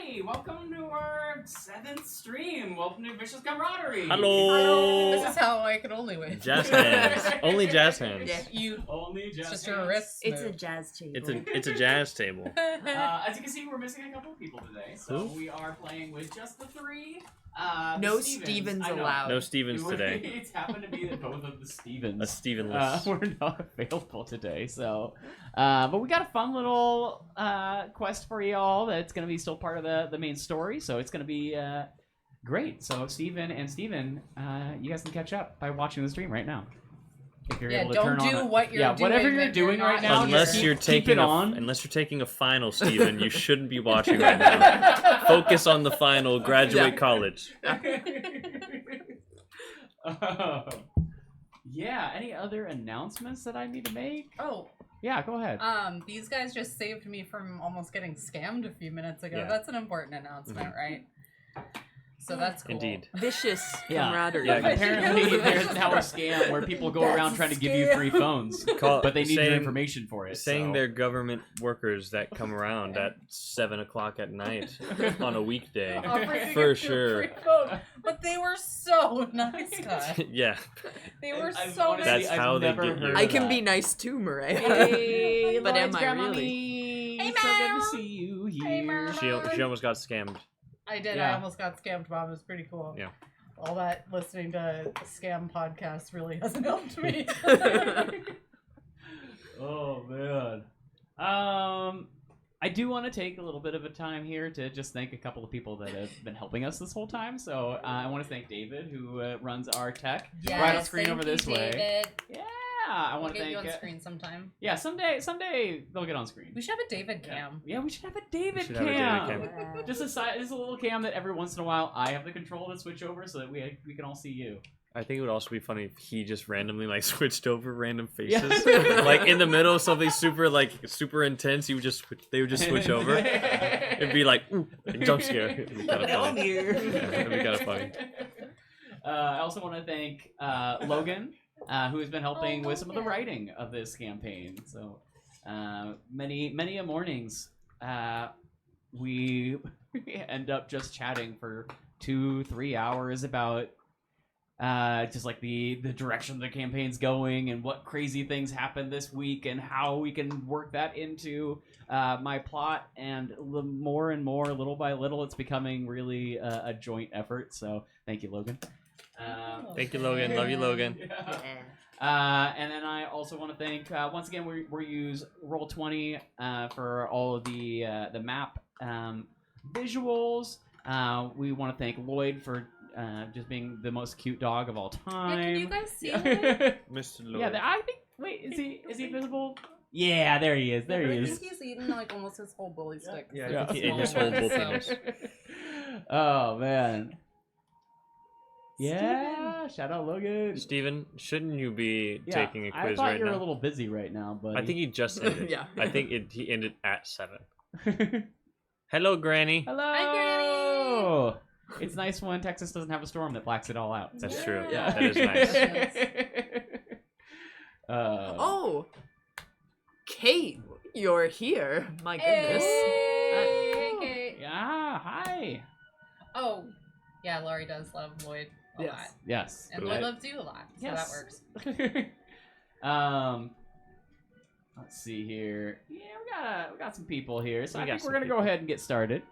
everybody! Welcome to our 7th stream. Welcome to Vicious Camaraderie. Hello. This is how I can only win. Jazz hands. Only jazz hands. Yeah, you. Only jazz It's just hands. your wrist. It's a jazz table. It's a jazz table. As you can see, we're missing a couple of people today, so we are playing with just the 3. No the Stevens I know. allowed. No Stevens today. It's happened to be that both of the Stevens A Stevenless. were not available today, so but we got a fun little quest for y'all that's going to be still part of the main story, so it's going to be great. So Steven, you guys can catch up by watching the stream right now. If you're able to don't turn do on what you're doing. whatever you're when doing you're right not now, Unless just you're keep taking it on. unless you're taking a final, Steven, you shouldn't be watching right now. Focus on the final. Graduate college. Yeah. Any other announcements that I need to make? Oh, Yeah, go ahead. these guys just saved me from almost getting scammed a few minutes ago. Yeah. That's an important announcement, right? So that's cool. Indeed. Vicious Yeah. camaraderie. Yeah, Apparently, there's now a scam where people go around trying to give you free phones, but they need your information for it. Saying so. they're government workers that come around at 7 o'clock at night on a weekday. Offering to For get you a sure. free phone. But they were so nice, guys. Yeah. They were I've so honestly- nice. That's I've how they never get you. heard I of can that. be nice too, Mariah. Hey, But am Lloyd's I grandma really? me. Hey, So good to Mom. see you here. Hey, Mom. She almost got scammed. I did. Yeah. I almost got scammed, Bob. It was pretty cool. Yeah. All that listening to scam podcasts really hasn't helped me. Oh man. I do want to take a little bit of a time here to just thank a couple of people that have been helping us this whole time. So I want to thank David, who runs our tech. Yes, right on screen thank over you, this way. David. Yeah, I We'll want to get thank. you on screen sometime. Yeah, someday they'll get on screen. We should have a David cam. Yeah, we should have a David should cam. have a David cam. Just a little cam that every once in a while I have the control to switch over so that we can all see you. I think it would also be funny if he just randomly switched over random faces. Like in the middle of something super intense, they would just switch over. It'd be like, ooh, jump scare. It'd be kind of funny. here. Yeah, it'd be kind of funny. I also want to thank Logan, who has been helping with some of the Logan. writing of this campaign. So many mornings we end up just chatting for 2-3 hours about just like the direction the campaign's going and what crazy things happened this week and how we can work that into my plot. And more and more, little by little, it's becoming really a joint effort. So thank you, Logan. Thank you, Logan. Love you, Logan. And then I also want to thank once again we use Roll20 for all of the map visuals. We want to thank Lloyd for just being the most cute dog of all time. Yeah, can you guys see him? Mr. Lloyd. Yeah, I think. Wait, is he visible? Yeah, there he is. There he I is. think he's eaten like almost his whole bully stick. Yeah, It's he a ate his small whole one, bull so- penis. Oh man. Yeah, shout out Logan. Steven, shouldn't you be Yeah, taking a I quiz thought right you were now? a little busy right now, but I think he just ended. Yeah. I think he ended at 7. Hello, Granny. Hello. Hi, Granny. It's nice when Texas doesn't have a storm that blacks it all out. That's true. Yeah. That is nice. Oh, Kate, you're here. My goodness. Hey, Kate. Yeah, hi. Oh, yeah, Laurie does love Lloyd a Yes. lot. Yes. And Lloyd loves you a lot, so that works. Let's see here. Yeah, we got some people here, so We I got think we're some gonna go people. ahead and get started.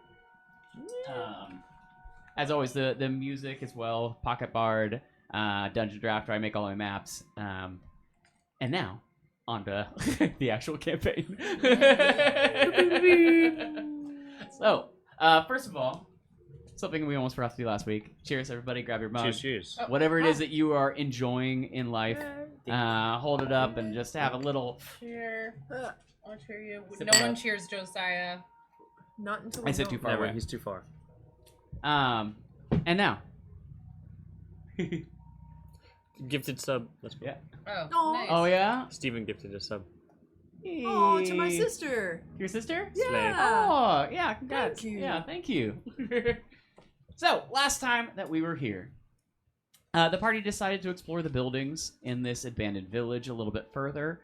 As always, the music as well. Pocket Bard, Dungeon Drafter. I make all my maps. And now, on to the actual campaign. So, first of all, something we almost forgot to do last week. Cheers, everybody. Grab your mug. Cheers, cheers. Oh. Whatever it is that you are enjoying in life, hold it up and just have a little. Cheer. I'll cheer you. Sip No it one up. cheers Josiah. Not until I we said know. too far Never. away. He's too far. And now. Gifted sub. Let's go. Yeah. Oh, Aw. nice. Oh yeah. Steven gifted a sub. Oh, to my sister. Your sister? Yeah. Oh, yeah, congrats. Thank you. Yeah, thank you. So, last time that we were here, the party decided to explore the buildings in this abandoned village a little bit further.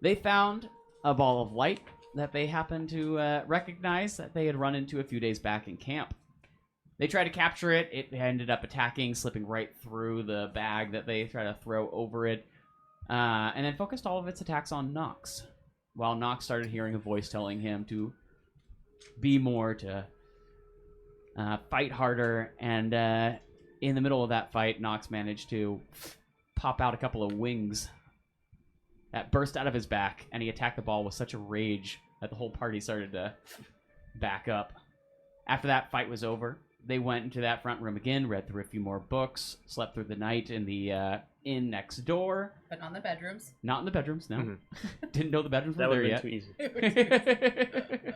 They found a ball of light that they happened to recognize that they had run into a few days back in camp. They tried to capture it. It ended up attacking, slipping right through the bag that they tried to throw over it, and then focused all of its attacks on Nox. While Nox started hearing a voice telling him to be more, to fight harder, and in the middle of that fight, Nox managed to pop out a couple of wings that burst out of his back, and he attacked the ball with such a rage that the whole party started to back up. After that fight was over, they went into that front room again, read through a few more books, slept through the night in the inn next door. But not in the bedrooms. Not in the bedrooms, no. Mhm. Didn't know the bedrooms That were would there have yet. been too easy.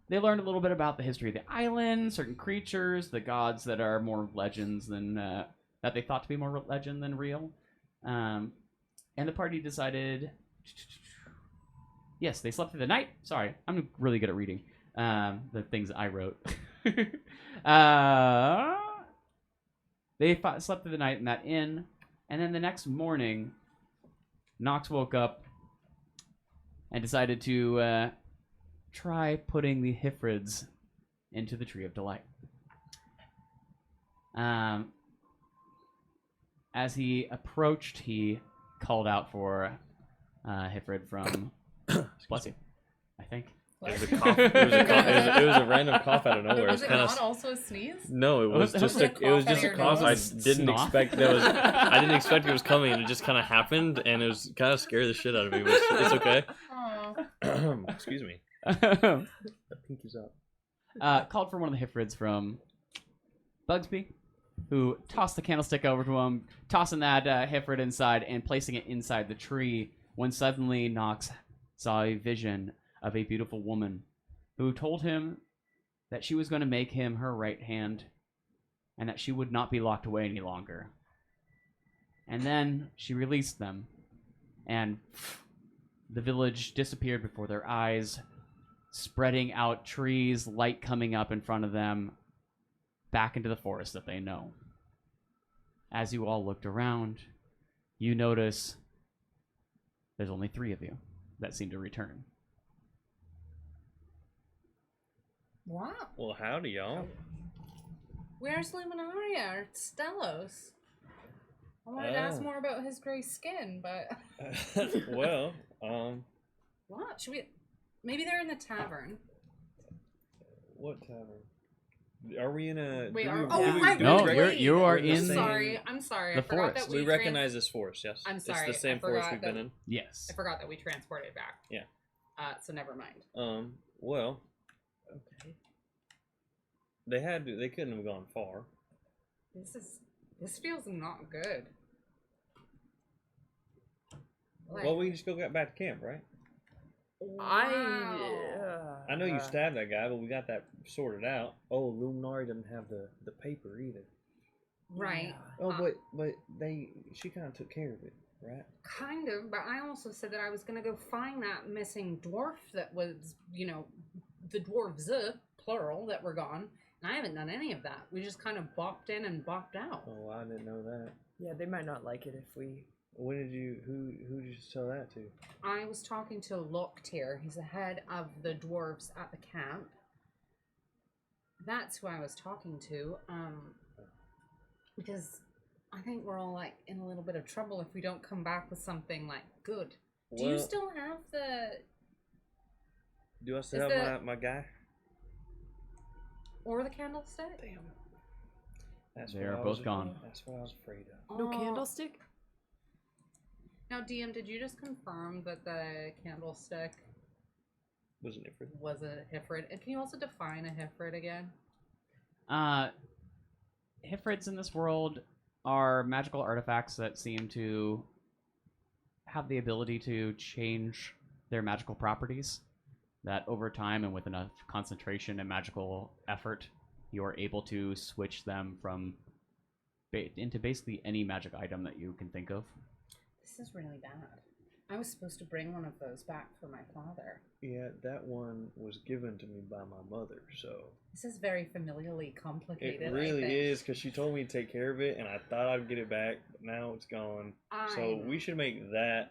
They learned a little bit about the history of the island, certain creatures, the gods that are more legends than that they thought to be more legend than real. And the party decided. Yes, they slept through the night. Sorry, I'm really good at reading the things I wrote. They slept through the night in that inn, and then the next morning, Nox woke up and decided to try putting the Hifrids into the Tree of Delight. As he approached, he called out for Hifrid from... Bless you, I think. It was a cough. It was a random cough out of nowhere. Was It it was not kind of also a sneeze? no. It was Was just it a. It was cough out just of a your cough. I nose? didn't Snot? expect that was. I didn't expect it was coming, and it just kind of happened, and it was kind of scared the shit out of me. But it's okay. Aw. Excuse me. The pinky's up. Called for one of the Hifrids from Bugsby, who tossed the candlestick over to him, tossing that Hifrid inside and placing it inside the tree, when suddenly Nox saw a vision of a beautiful woman who told him that she was going to make him her right hand and that she would not be locked away any longer. And then she released them, and the village disappeared before their eyes, spreading out trees, light coming up in front of them, back into the forest that they know. As you all looked around, you notice there's only 3 of you that seem to return. Wow. Well, howdy, y'all. Where's Luminaria or Stellos? I wanted to ask Oh. more about his gray skin, but Well, what? Should we? Maybe they're in the tavern. what tavern? Are we in a? Wait, do are- we- oh, do we- right, do No, we right, you're rec- right. you are we're in the in same- I'm sorry. the I forgot forest. that We recognize this forest, yes. I'm sorry, It's the I same forest forgot we've been that- in. Yes. I forgot that we transported back. Yeah. So never mind. Well, okay. They couldn't have gone far. This feels not good. Like, Well, we just go get back to camp, right? wow. I know you stabbed that guy, but we got that sorted out. Oh, Luminari doesn't have the paper either. Right. Oh, but she kind of took care of it, right? Kind of, but I also said that I was gonna go find that missing dwarf that was, the dwarves, plural, that were gone. And I haven't done any of that. We just kind of bopped in and bopped out. Oh, I didn't know that. Yeah, they might not like it if we. When did you? Who did you tell that to? I was talking to Locktier. He's the head of the dwarves at the camp. That's who I was talking to. Because I think we're all like in a little bit of trouble if we don't come back with something like good. Do you Well, still have the Do I still is have my guy? or the candlestick? Damn. That's They're what I both was- gone. That's what I was afraid of. No Oh. candlestick? Now, DM, did you just confirm that the candlestick Wasn't it for? was a Hifrid? And can you also define a Hifrid again? Hifrids in this world are magical artifacts that seem to have the ability to change their magical properties. That over time and with enough concentration and magical effort, you are able to switch them from into basically any magic item that you can think of. This is really bad. I was supposed to bring one of those back for my father. Yeah, that one was given to me by my mother, so This is very familially complicated. it I really think. is because she told me to take care of it, and I thought I'd get it back, but now it's gone. So we should make that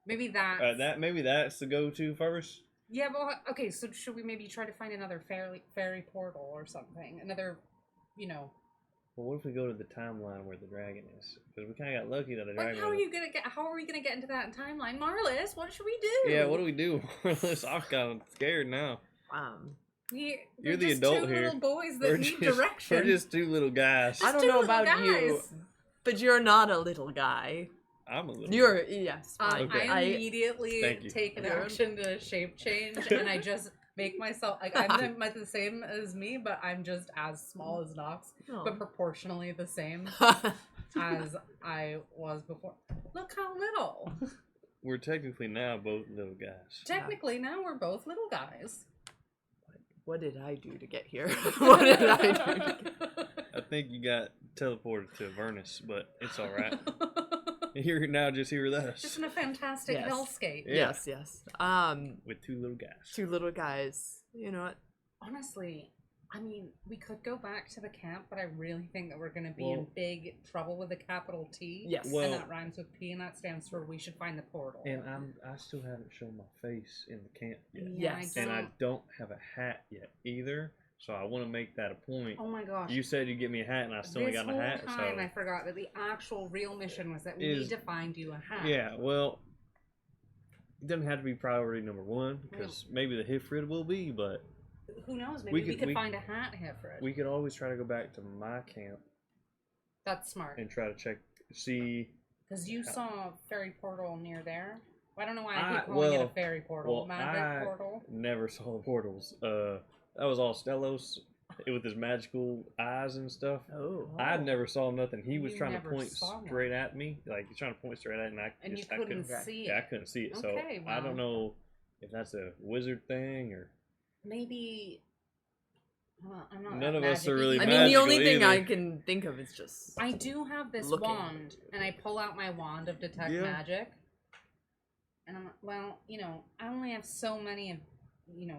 Maybe that's... maybe that's the go-to first. Yeah, well, okay, so should we maybe try to find another fairy portal or something? Another, you know... Well, what if we go to the timeline where the dragon is? Because we kind of got lucky that the But dragon. how are we gonna get into that timeline, Marlis? What should we do? Yeah, what do we do? I'm kind of scared now. You're the just adult two here. little boys that need direction. We're just two little guys. I don't two know little about you, guys. but you're not a little guy. I'm a little. You're yes. Okay. I immediately Thank you. take an You're- action to shape change, and I just make myself like I'm the same as me, but I'm just as small as Nox, but proportionally the same as I was before. Look how little. We're technically now both little guys. Technically, now we're both little guys. What did I do to get here? What did I do? To get... I think you got teleported to Avernus, but it's all right. You're now just here with us Just in a fantastic Yes. hellscape. Yeah. Yes. with two little guys. Two little guys. You know what? Honestly, I mean, we could go back to the camp, but I really think that we're going to be Well- in big trouble with a capital T. Yes. Well- and that rhymes with P, and that stands for we should find the portal. And I still haven't shown my face in the camp yet. Yeah, Yes. And I don't have a hat yet either, so I want to make that a point. Oh my gosh. You said you'd get me a hat, and I still ain't this got whole a hat. time So I forgot that the actual real mission was that we Is- need to find you a hat. yeah, well, it doesn't have to be priority number one because maybe the Hifrid will be, but Who knows? Maybe we could we- find a hat, Heffred. we could always try to go back to my camp That's smart. and try to see. Because you saw fairy portal near there. I don't know why I I- keep calling it a well- fairy portal. well, Magic I- portal. Never saw the portals. That was all Stellos with his magical eyes and stuff. Oh. I never saw nothing. He was You trying to never point saw straight at me, like he's trying to point straight at me, and I And you just I couldn't couldn't. see Yeah, I it. couldn't see it. Okay, So I well. don't know if that's a wizard thing or. Maybe. Well, I'm not None that of us are magic-y. really I mean, the only magical thing I either. can think of is just. I do have this Looking. wand, and I pull out my wand of detect Yeah. magic. And I'm well, I only have so many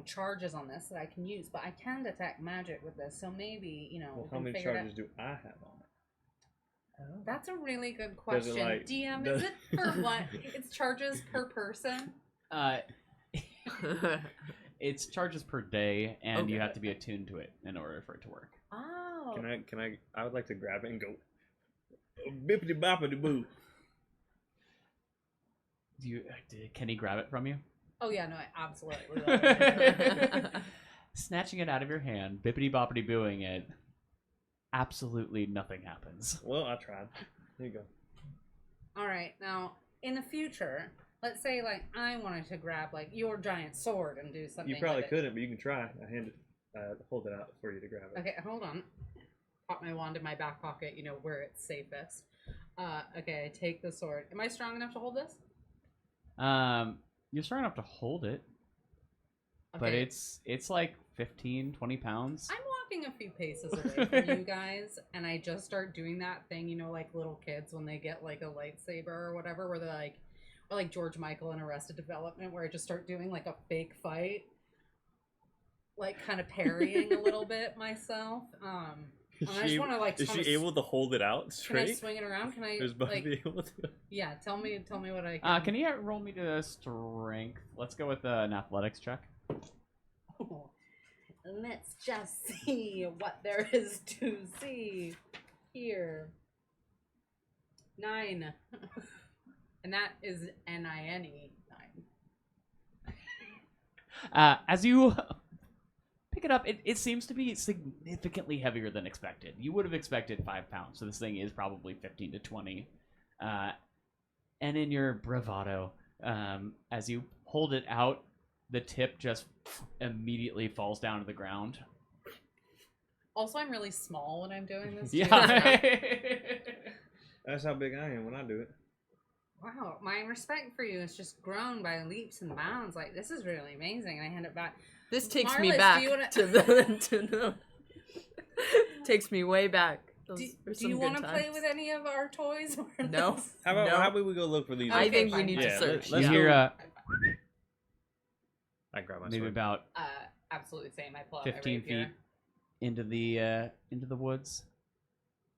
charges on this that I can use, but I can detect magic with this, so maybe Well, we how can many figure it out. charges do I have on it? That's a really good Does it, question. like- DM, does- is it for what? It's charges per person. It's charges per day, and you Okay. have to be attuned to it in order for it to work. Oh. Can I would like to grab it and go. Bippity boppity boo. Can he grab it from you? Oh yeah, no, I absolutely love it. Snatching it out of your hand, bippity boppity booing it. Absolutely nothing happens. Well, I tried. There you go. All right, now in the future, let's say like I wanted to grab like your giant sword and do something. You probably with couldn't, but you can try. Hold it out for you to grab it. it. Okay, hold on. Pop my wand in my back pocket. Where it's safest. Okay, I take the sword. Am I strong enough to hold this? You're strong enough to hold it, Okay. but it's like 15, 20 pounds. I'm walking a few paces away from you guys, and I just start doing that thing, like little kids when they get like a lightsaber or whatever, where they're like, or like George Michael in Arrested Development, where I just start doing like a fake fight, like kind of parrying a little bit myself. I just want to like. Is she able to hold it out Can I straight? swing it around? Can I Is Buffy like? able to? Yeah, tell me what I can. Can you roll me to strength? Let's go with an athletics check. Let's just see what there is to see here. 9. And that is N-I-N-E 9. As you pick it up, it seems to be significantly heavier than expected. You would have expected 5 pounds, so this thing is probably 15 to 20. And in your bravado, as you hold it out, the tip just immediately falls down to the ground. Also, I'm really small when I'm doing this. too. Yeah. That's how big I am when I do it. Wow, my respect for you has just grown by leaps and bounds. Like, this is really amazing. And I hand it back. This takes me Marlis, back do you wanna- to the takes me way back. Those Do were you some want good to play times. with any of our toys? Or No. this? How about No. how about we go look for these? I Okay, think we fine, need fine. to Yeah, search. let's You go. hear I grab my maybe sword. about Absolutely same. I pull out my 15 feet rapier. into the woods.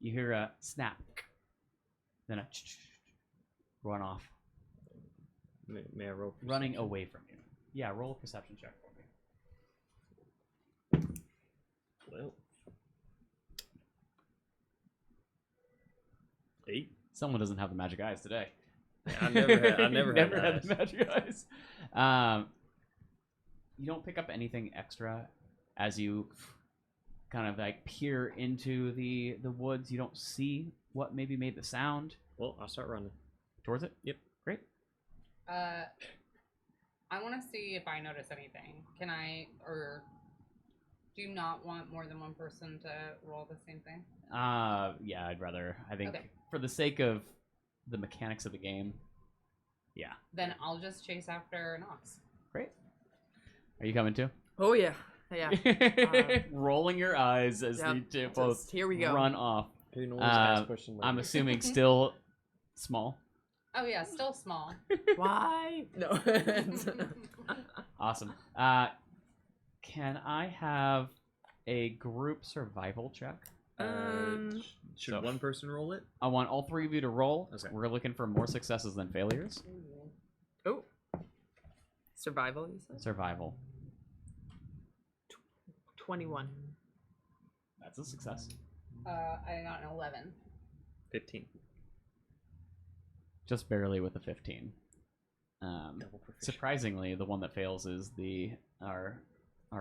You hear a snap, then a run off. May I roll? running perception? away from you. Yeah, roll a perception check for me. Well, 8. Someone doesn't have the magic eyes today. Yeah, I never Never had had the eyes. magic eyes. You don't pick up anything extra as you kind of like peer into the woods. You don't see what maybe made the sound Well, I'll start running. towards it. Yep. Great. I want to see if I notice anything. Can I, or do you not want more than one person to roll the same thing? Yeah, I'd rather. I think Okay. for the sake of the mechanics of the game. Yeah. Then I'll just chase after Nox. Great. Are you coming too? Oh yeah, yeah. Rolling your eyes as Yep, the two just- both here we go. run off. Who knows? Ask Uh, question I'm later. assuming still small. Oh yeah, still small. Why? No. Awesome. Can I have a group survival check? Should so- one person roll it? I want all three of you to roll. Okay. We're looking for more successes than failures. Oh. Survival, you said? Survival. 21. That's a success. I got an 11. 15. Just barely with a 15. Double proficient. Surprisingly, the one that fails is our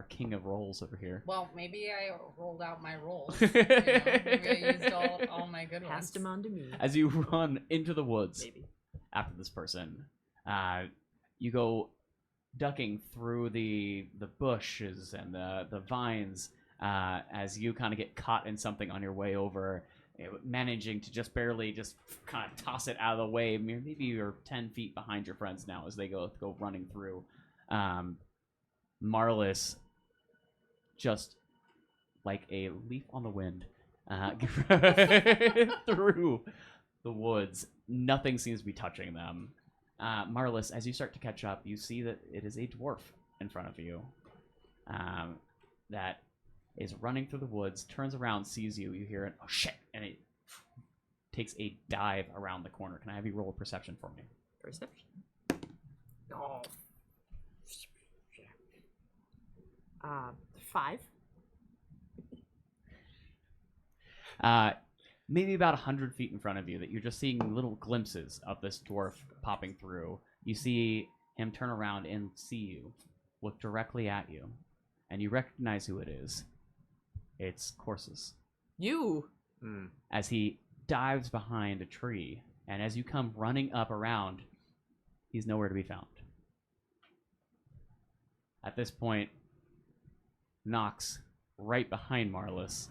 king of rolls over here. Well, maybe I rolled out my rolls. You know? Maybe I used all my good ones. Passed them on to me. As you run into the woods Maybe. after this person, you go ducking through the bushes and the vines as you kind of get caught in something on your way over, managing to just barely just kind of toss it out of the way. Maybe you're 10 feet behind your friends now as they go running through. Marlis, just like a leaf on the wind, through the woods. Nothing seems to be touching them. Marlis, as you start to catch up, you see that it is a dwarf in front of you that is running through the woods, turns around, sees you. You hear it, oh shit, and it takes a dive around the corner. Can I have you roll a perception for me? Perception. Oh. 5. Maybe about 100 feet in front of you, that you're just seeing little glimpses of this dwarf popping through. You see him turn around and see you, look directly at you, and you recognize who it is. It's Corsus. You. As he dives behind a tree, and as you come running up around, he's nowhere to be found. At this point, Nox right behind Marlis,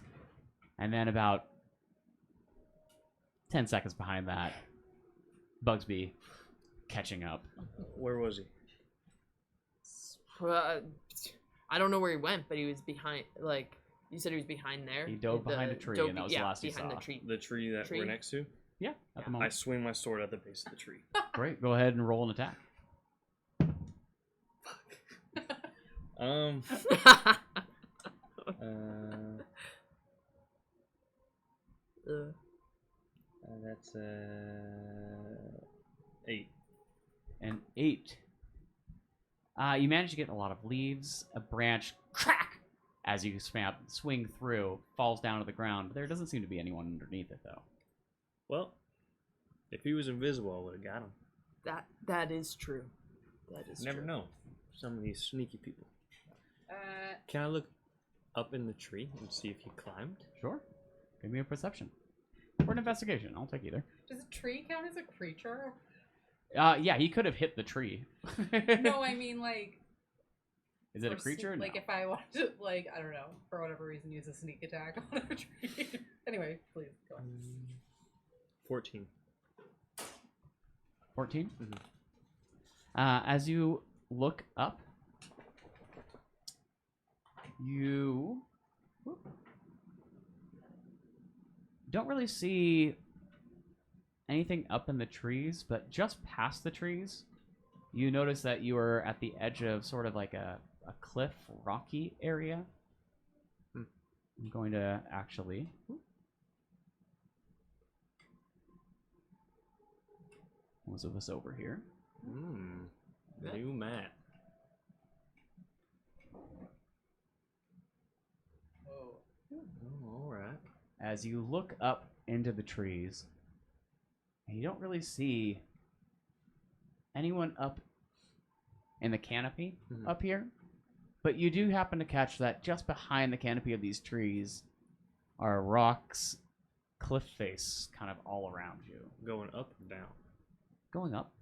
and then about 10 seconds behind that, Bugsby catching up. Where was he? I don't know where he went, but he was behind. Like you said, he was behind there. He dove behind a tree, and that was the last you behind saw. the tree. The tree that Tree. we're next to? Yeah, at the I moment. swing my sword at the base of the tree. Great, go ahead and roll an attack. Um, that's 8. An 8. You manage to get a lot of leaves. A branch, crack, as you swing through, falls down to the ground. There doesn't seem to be anyone underneath it, though. Well, if he was invisible, I would have got him. That is true. That is Never true. know. Some of these sneaky people. Uh, Can I look up in the tree and see if he climbed? Sure. Give me a perception. Or an investigation. I'll take either. does a tree count as a creature? Yeah, he could have hit the tree. No, I mean like. Is it a for creature? Like No. if I wanted to, like, I don't know, for whatever reason, use a sneak attack on a tree. Anyway, please go on. 14. 14? Mhm. As you look up, you don't really see anything up in the trees, but just past the trees, you notice that you are at the edge of sort of like a cliff, rocky area. Hmm. I'm going to actually... Most of us over here. New map. Oh. Oh, alright. As you look up into the trees, and you don't really see anyone up in the canopy up here, but you do happen to catch that just behind the canopy of these trees are rocks, cliff face, kind of all around you. Going up and down. Going up.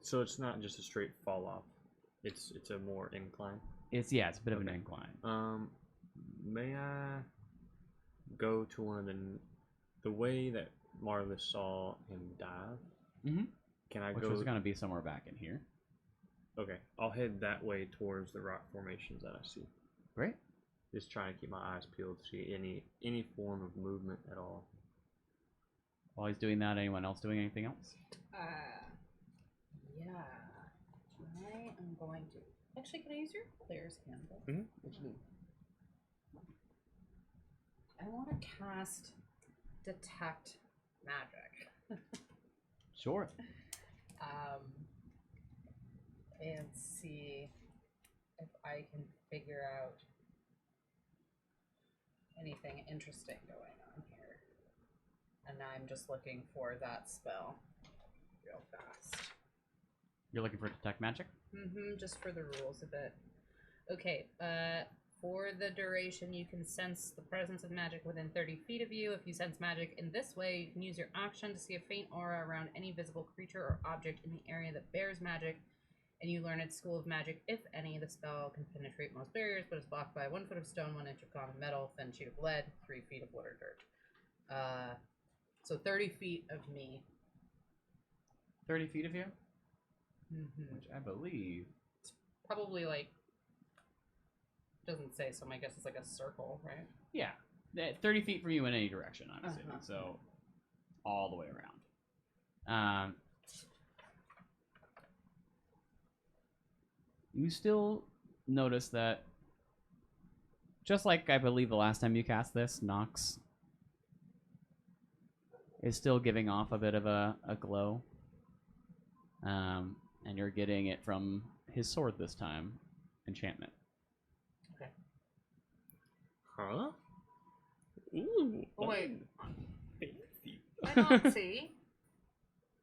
So it's not just a straight fall off. It's a more incline. It's a bit of an Okay. incline. May I go to one of the way that Marlis saw him dive? Mm-hmm. Can I Which go? was going to be somewhere back in here. Okay, I'll head that way towards the rock formations that I see. Great. Just trying to keep my eyes peeled to see any form of movement at all. While he's doing that, anyone else doing anything else? Yeah. I am going to. Actually, can I use your player's handbook? Mm-hmm. I want to cast Detect Magic. Sure. And see if I can figure out anything interesting going on here. And I'm just looking for that spell real fast. You're looking for detect magic? Just for the rules a bit. Okay, for the duration, you can sense the presence of magic within 30 feet of you. If you sense magic in this way, you can use your action to see a faint aura around any visible creature or object in the area that bears magic, and you learn its school of magic. If any, the spell can penetrate most barriers, but is blocked by 1 foot of stone, 1 inch of common metal, thin sheet of lead, 3 feet of wood or dirt. So 30 feet of me. 30 feet of you? Which I believe... Probably like... Doesn't say, so my guess is like a circle, right? Yeah. 30 feet from you in any direction, I'm assuming. So, all the way around. You still notice that, just like I believe the last time you cast this, Nox is still giving off a bit of a glow. And you're getting it from his sword this time. Enchantment. Okay. Huh? Ooh. Oh, wait. Fancy. I don't see.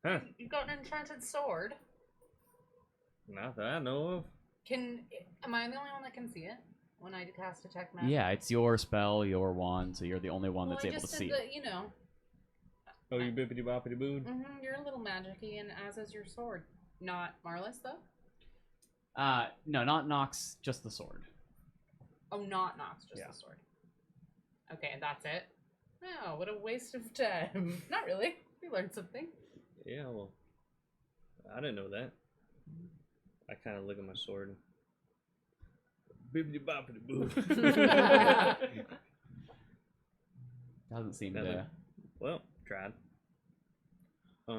Huh? You've got an enchanted sword. Not that I know of. Am I the only one that can see it when I cast Detect Magic? Yeah, it's your spell, your wand, so you're the only one that's I able to just see said it. that, you know. Oh, you bippity boppity boon. You're a little magic-y, and as is your sword. Not Marlis, though? No, not Nox, just the sword. Oh, not Nox, just the sword. Okay, and that's it? Oh, what a waste of time. Not really. We learned something. Yeah, well, I didn't know that. I kind of look at my sword. Bippity boppity boo. Doesn't seem Nothing. to... Well, tried. As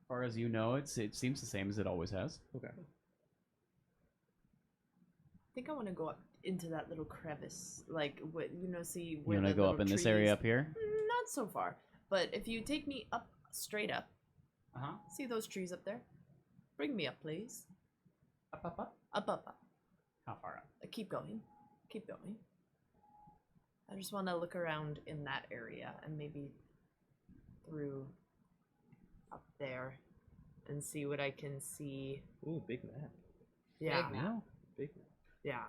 far as you know, it seems the same as it always has. Okay. I think I want to go up into that little crevice, like what see where You want to the go up little in this trees- area up here? Not so far, but if you take me up, straight up, Uh-huh. see those trees up there? Bring me up, please. Up, up, up? Up, up, up. How far up? Keep going. Keep going. I just want to look around in that area and maybe through up there and see what I can see. Ooh, big map. Yeah. Big map. Big map. Yeah.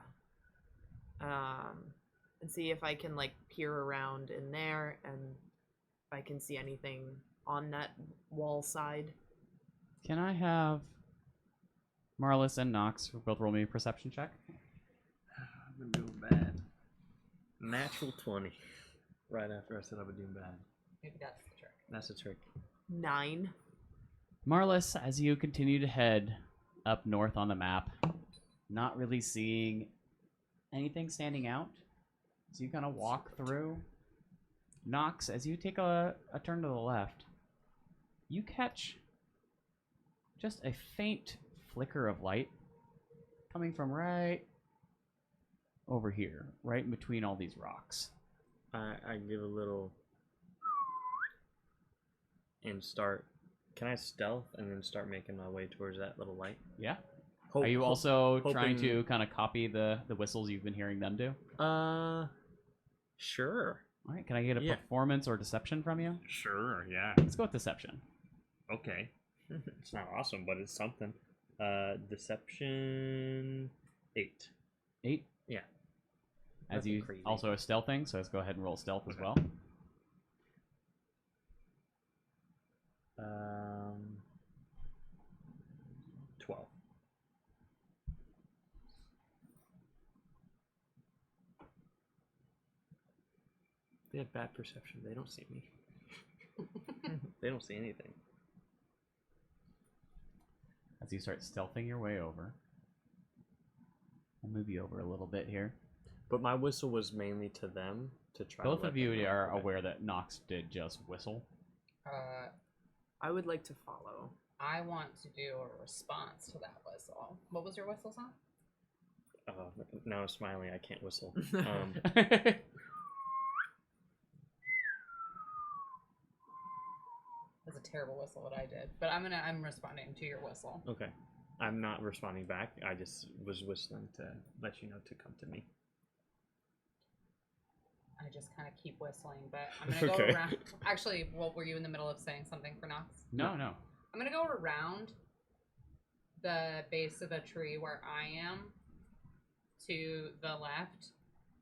And see if I can like peer around in there and if I can see anything on that wall side. Can I have Marlis and Nox both roll me a perception check? I've been doing bad. Natural 20. Right after I said I've been doing bad. Maybe that's the trick. That's a trick. 9. Marlis, as you continue to head up north on the map, not really seeing anything standing out, as you kind of walk through. Nox, as you take a turn to the left, you catch just a faint flicker of light coming from right over here, right in between all these rocks. I give a little and start. Can I stealth and then start making my way towards that little light? Yeah. Hope, Are you also trying hoping- to kind of copy the whistles you've been hearing them do? Sure. All right. Can I get a Yeah. performance or deception from you? Sure. Yeah. Let's go with deception. Okay. It's not awesome, but it's something. Deception 8. 8. Yeah. As Nothing you crazy. also a stealthing, so let's go ahead and roll stealth as Okay. well. 12. They have bad perception. They don't see me. They don't see anything. As you start stealthing your way over, I'll move you over a little bit here. But my whistle was mainly to them to try. Both to of let them you know. are Okay. aware that Nox did just whistle. I would like to follow. I want to do a response to that whistle. What was your whistle song? Now I'm smiling. I can't whistle. That's a terrible whistle what I did, but I'm responding to your whistle. Okay. I'm not responding back. I just was whistling to let you know to come to me. I just kind of keep whistling, but I'm gonna go Okay. around. Actually, what were you in the middle of saying something for Nox? no. I'm gonna go around the base of the tree where I am to the left,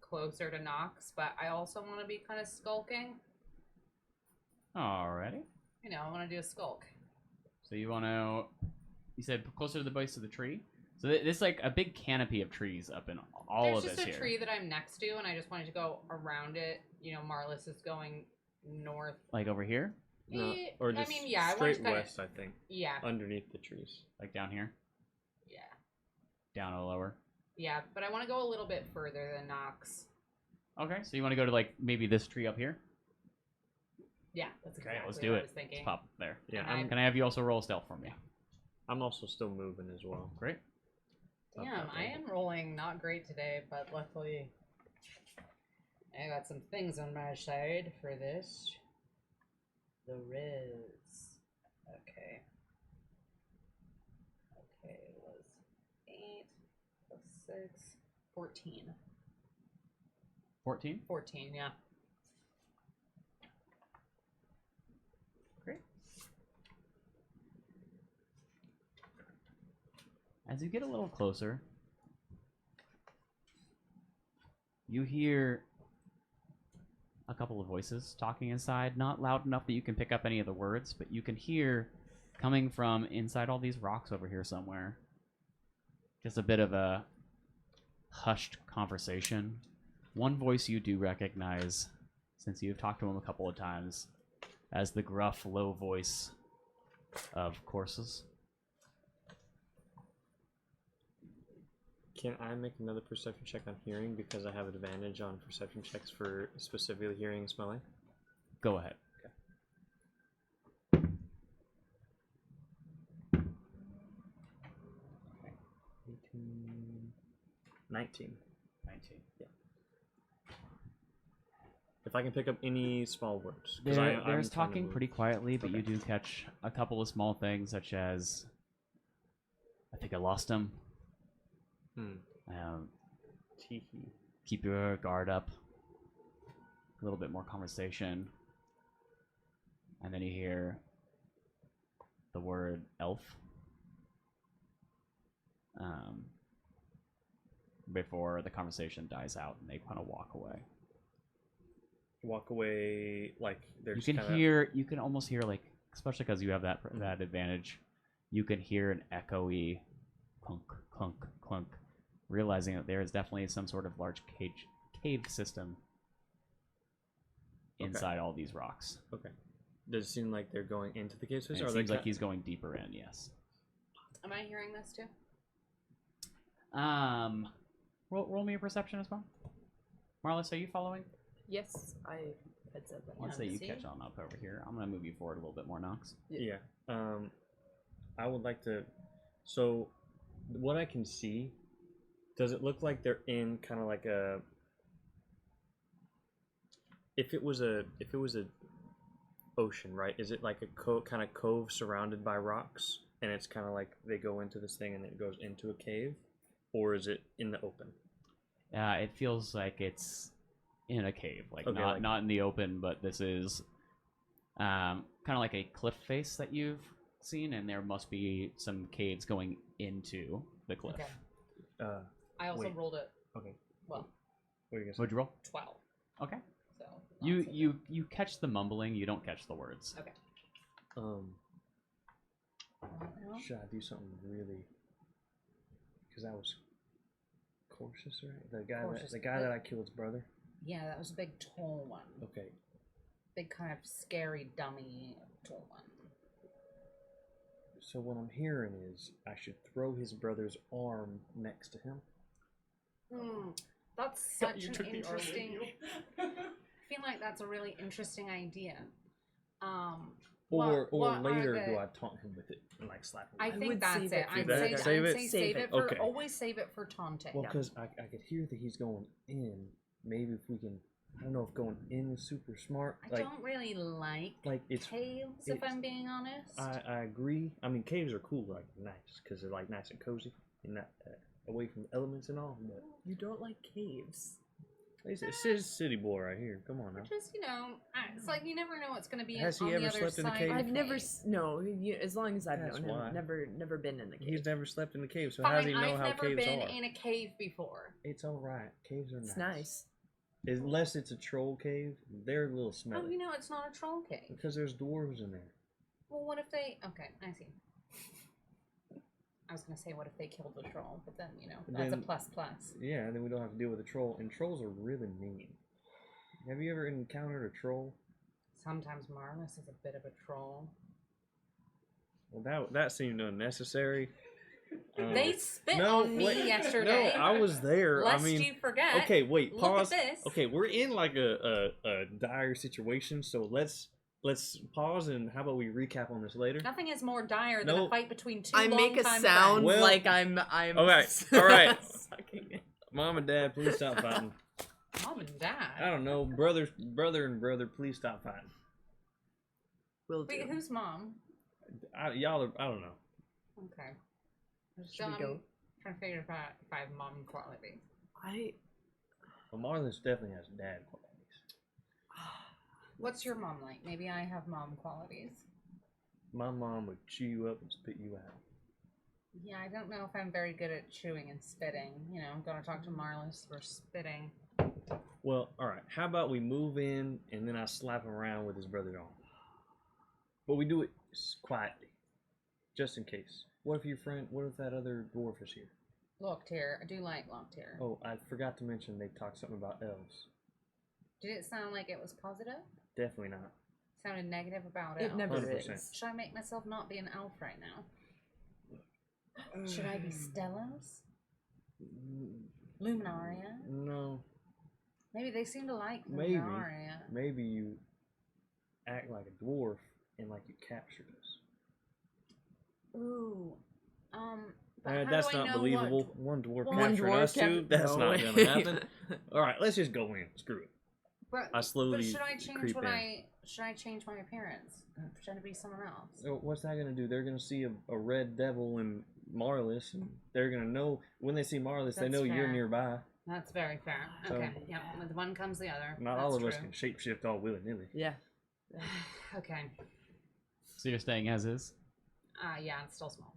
closer to Nox, but I also want to be kind of skulking. Alrighty. You know, I want to do a skulk. So you want to? You said closer to the base of the tree. So this like a big canopy of trees up in all There's of just this a here. tree that I'm next to, and I just wanted to go around it. You know, Marlis is going north. Like over here, No, Eh, or I just mean, yeah, I want straight to kinda- west, I think. Yeah, Underneath the trees. like down here, yeah, down a lower. yeah. But I want to go a little bit further than Nox. Okay, so you want to go to like maybe this tree up here? Yeah, that's Okay, exactly let's what do I it. was thinking. Let's pop there. Yeah, And I'm, Can I have you also roll stealth for me? I'm also still moving as well. Great. Damn, I am rolling not great today, but luckily I got some things on my side for this. The Riz. Okay. Okay, it was 8 plus 6. 14. 14. 14, yeah. Great. As you get a little closer, you hear a couple of voices talking inside, not loud enough that you can pick up any of the words, but you can hear coming from inside all these rocks over here somewhere. Just a bit of a hushed conversation. One voice you do recognize, since you've talked to him a couple of times, as the gruff, low voice of Corsus. Can I make another perception check on hearing because I have advantage on perception checks for specifically hearing and smelling? Go ahead. 19. 19. If I can pick up any small words. 'Cause There's I'm trying to talking move. pretty quietly, but you Okay. do catch a couple of small things, such as, I think I lost him. Teehee. Keep your guard up. A little bit more conversation. And then you hear the word elf. Before the conversation dies out and they kind of walk away. Walk away like there's. You can hear, you can almost hear, like, especially because you have that advantage, you can hear an echoey clunk, clunk, clunk, realizing that there is definitely some sort of large cave system inside all these rocks. Okay. Does it seem like they're going into the cave And system? it Or seems they like he's going deeper in, yes. Am I hearing this too? Roll me a perception as well. Marlis, are you following? Yes, I had said that. Let's say you see? catch on up over here. I'm gonna move you forward a little bit more, Nox. Yeah. I would like to. So, what I can see, does it look like they're in kind of like a? If it was a ocean, right? Is it like a kind of cove surrounded by rocks, and it's kind of like they go into this thing and it goes into a cave, or is it in the open? It feels like it's in a cave, like Okay, not like- not in the open, but this is kind of like a cliff face that you've seen, and there must be some caves going into the cliff. Okay. I also Wait. rolled it. Okay. Well, What are you gonna say? Would you roll? 12. Okay. So You lots of you catch the mumbling. You don't catch the words. Okay. Well, Should I do something really? Because that was Corsus, right? Corsus. The guy that I killed's brother. yeah, that was a big tall one. Okay. Big kind of scary dummy tall one. So what I'm hearing is I should throw his brother's arm next to him. That's God, such you an took the arm with interesting. you. I feel like that's a really interesting idea. Or what are later, the- do I taunt him with it and like slap him? I with it? think would that's save it. it for I'd that. say, Save I'd it? say Save save it. it for Okay. always save it for taunting. Well, because I could hear that he's going in. Maybe if we can, I don't know if going in is super smart. I don't really like it's. caves, if it's- I'm being honest. I agree. I mean, caves are cool, like nice, because they're like nice and cozy and not away from the elements and all. But You don't like caves. it's city boy right here. Come on now. Just, it's like you never know what's going to be Has on he the ever other slept in a side. cave? of I've the never cave. no. As long as I've That's known why. him, never been in the cave. He's never slept in a cave, so how does Fine, he know I've how never caves been are? in a cave before. It's all right. Caves are It's nice. nice. Unless it's a troll cave, they're a little Oh, smelly. it's not a troll cave. Because there's dwarves in there. Well, what if they... Okay, I see. I was going to say, what if they killed the troll? But then, that's Then- a plus. Yeah, and then we don't have to deal with a troll. And trolls are really mean. Have you ever encountered a troll? Sometimes Marlis is a bit of a troll. Well, that seemed unnecessary. They spit no, on me wait, yesterday. No, I was there. Lest I mean, you forget. okay, wait, Look at pause. this. Okay, we're in like a dire situation, so let's pause and how about we recap on this later? Nothing is more dire than No. a fight between two I make a longtime sound Well- like I'm. Okay, all right. sucking it. Mom and Dad, please stop fighting. friends. Mom and I Dad. don't know, brother and brother, please stop fighting. Will do. Wait, who's mom? Y'all are, I don't know. Okay. Should we go? Trying to figure if I have mom qualities. Well, Marlon's definitely has dad qualities. What's your mom like? Maybe I have mom qualities. My mom would chew you up and spit you out. Yeah, I don't know if I'm very good at chewing and spitting. I'm gonna talk to Marlis for spitting. Well, all right. How about we move in and then I slap him around with his brother's arm. But we do it quietly, just in case. What if that other dwarf is here? Locktear. I do like Locktear. Oh, I forgot to mention they talked something about elves. Did it sound like it was positive? Definitely not. Sounded negative about It elves. never 100%. is. Should I make myself not be an elf right now? Should I be Stellos? Luminaria? No. Maybe they seem to like Maybe. Luminaria. Maybe you act like a dwarf and like you captured us. Ooh. But how That's do I not know believable. what- One dwarf One captured us too. That's No not way. gonna happen. All right, let's just go in. Screw it. But, I slowly but should I change creep what in. should I change my appearance? Pretend to be someone else. So what's that gonna do? They're gonna see a red devil in Marlis, and they're gonna know when they see Marlis, they That's know you're fair. nearby. That's very fair. So- Okay. Yeah. With one comes the other. Not That's all of true. us can shapeshift all willy nilly. Yeah. Okay. So you're staying as is. Yeah, it's still small.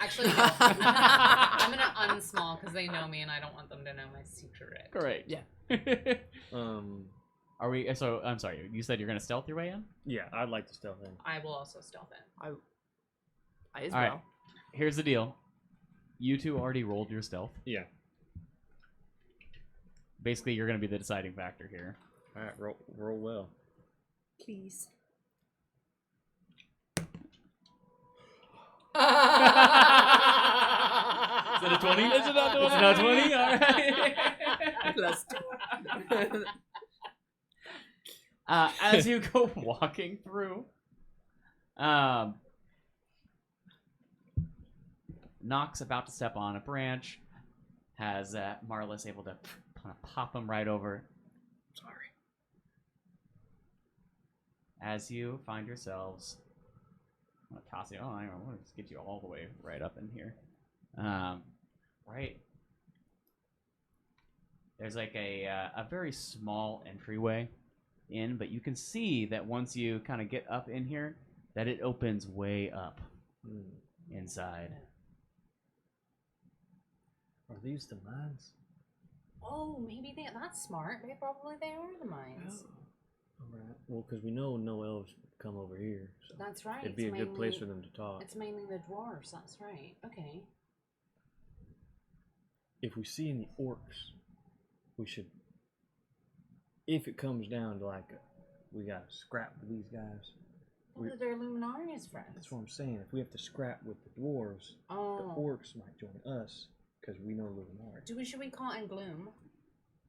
Actually, no. I'm gonna unsmall because they know me and I don't want them to know my secret. Great. Yeah. Are we? So I'm sorry. You said you're gonna stealth your way in. Yeah, I'd like to stealth in. I will also stealth in. I as All well. right. Here's the deal. You two already rolled your stealth. Yeah. Basically, you're gonna be the deciding factor here. All right, roll well. Please. Is it a 20? Is it not 20? It's not 20? All right. Plus two. As you go walking through, Nox about to step on a branch, has Marlis able to pop him right over. Sorry. as you find yourselves, I'm gonna toss you. Oh, I want to get you all the way right up in here. Right. There's like a very small entryway in, but you can see that once you kind of get up in here, that it opens way up inside. Are these the mines? Oh, maybe that's smart. They are the mines. Alright. Well, because we know no elves come over here. So That's right. it'd be a good place for them to talk. It's mainly the dwarves. That's right. Okay. If we see any orcs, we should. If it comes down to like, we gotta scrap with these guys. Well, they're Luminaria's friends. That's what I'm saying. If we have to scrap with the dwarves, the orcs might join us because we know Luminaria. Should we call in gloom?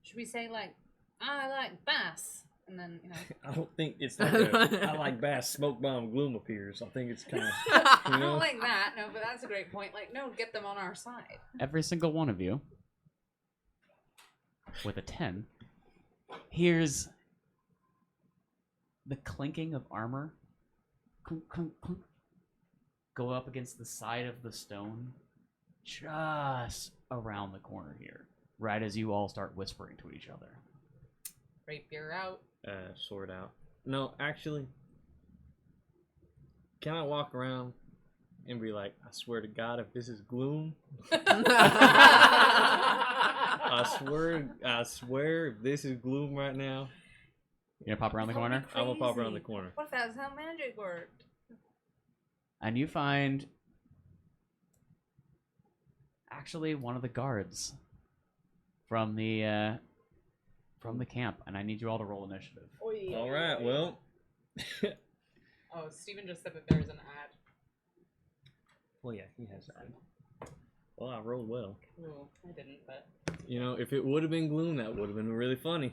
Should we say like, I like bass, and then I don't think it's like I like bass. Smoke bomb gloom appears. I think it's kind of. I don't like that. No, but that's a great point. Like, no, get them on our side. Every single one of you, with a 10, hears the clinking of armor clunk, clunk, clunk, go up against the side of the stone just around the corner here, right as you all start whispering to each other. Rapier out. Sword out. No, actually, can I walk around and be like, I swear to God, if this is gloom, I swear, if this is gloom right now, You gonna pop around the corner? I'm gonna pop around the corner. What if that's how magic worked? And you find actually one of the guards from the camp, and I need you all to roll initiative. All right, well. Oh, Steven just said that there's an ad. Well, yeah, he has that. Well, I rolled well. No, I didn't, but... You know, if it would have been gloom, that would have been really funny.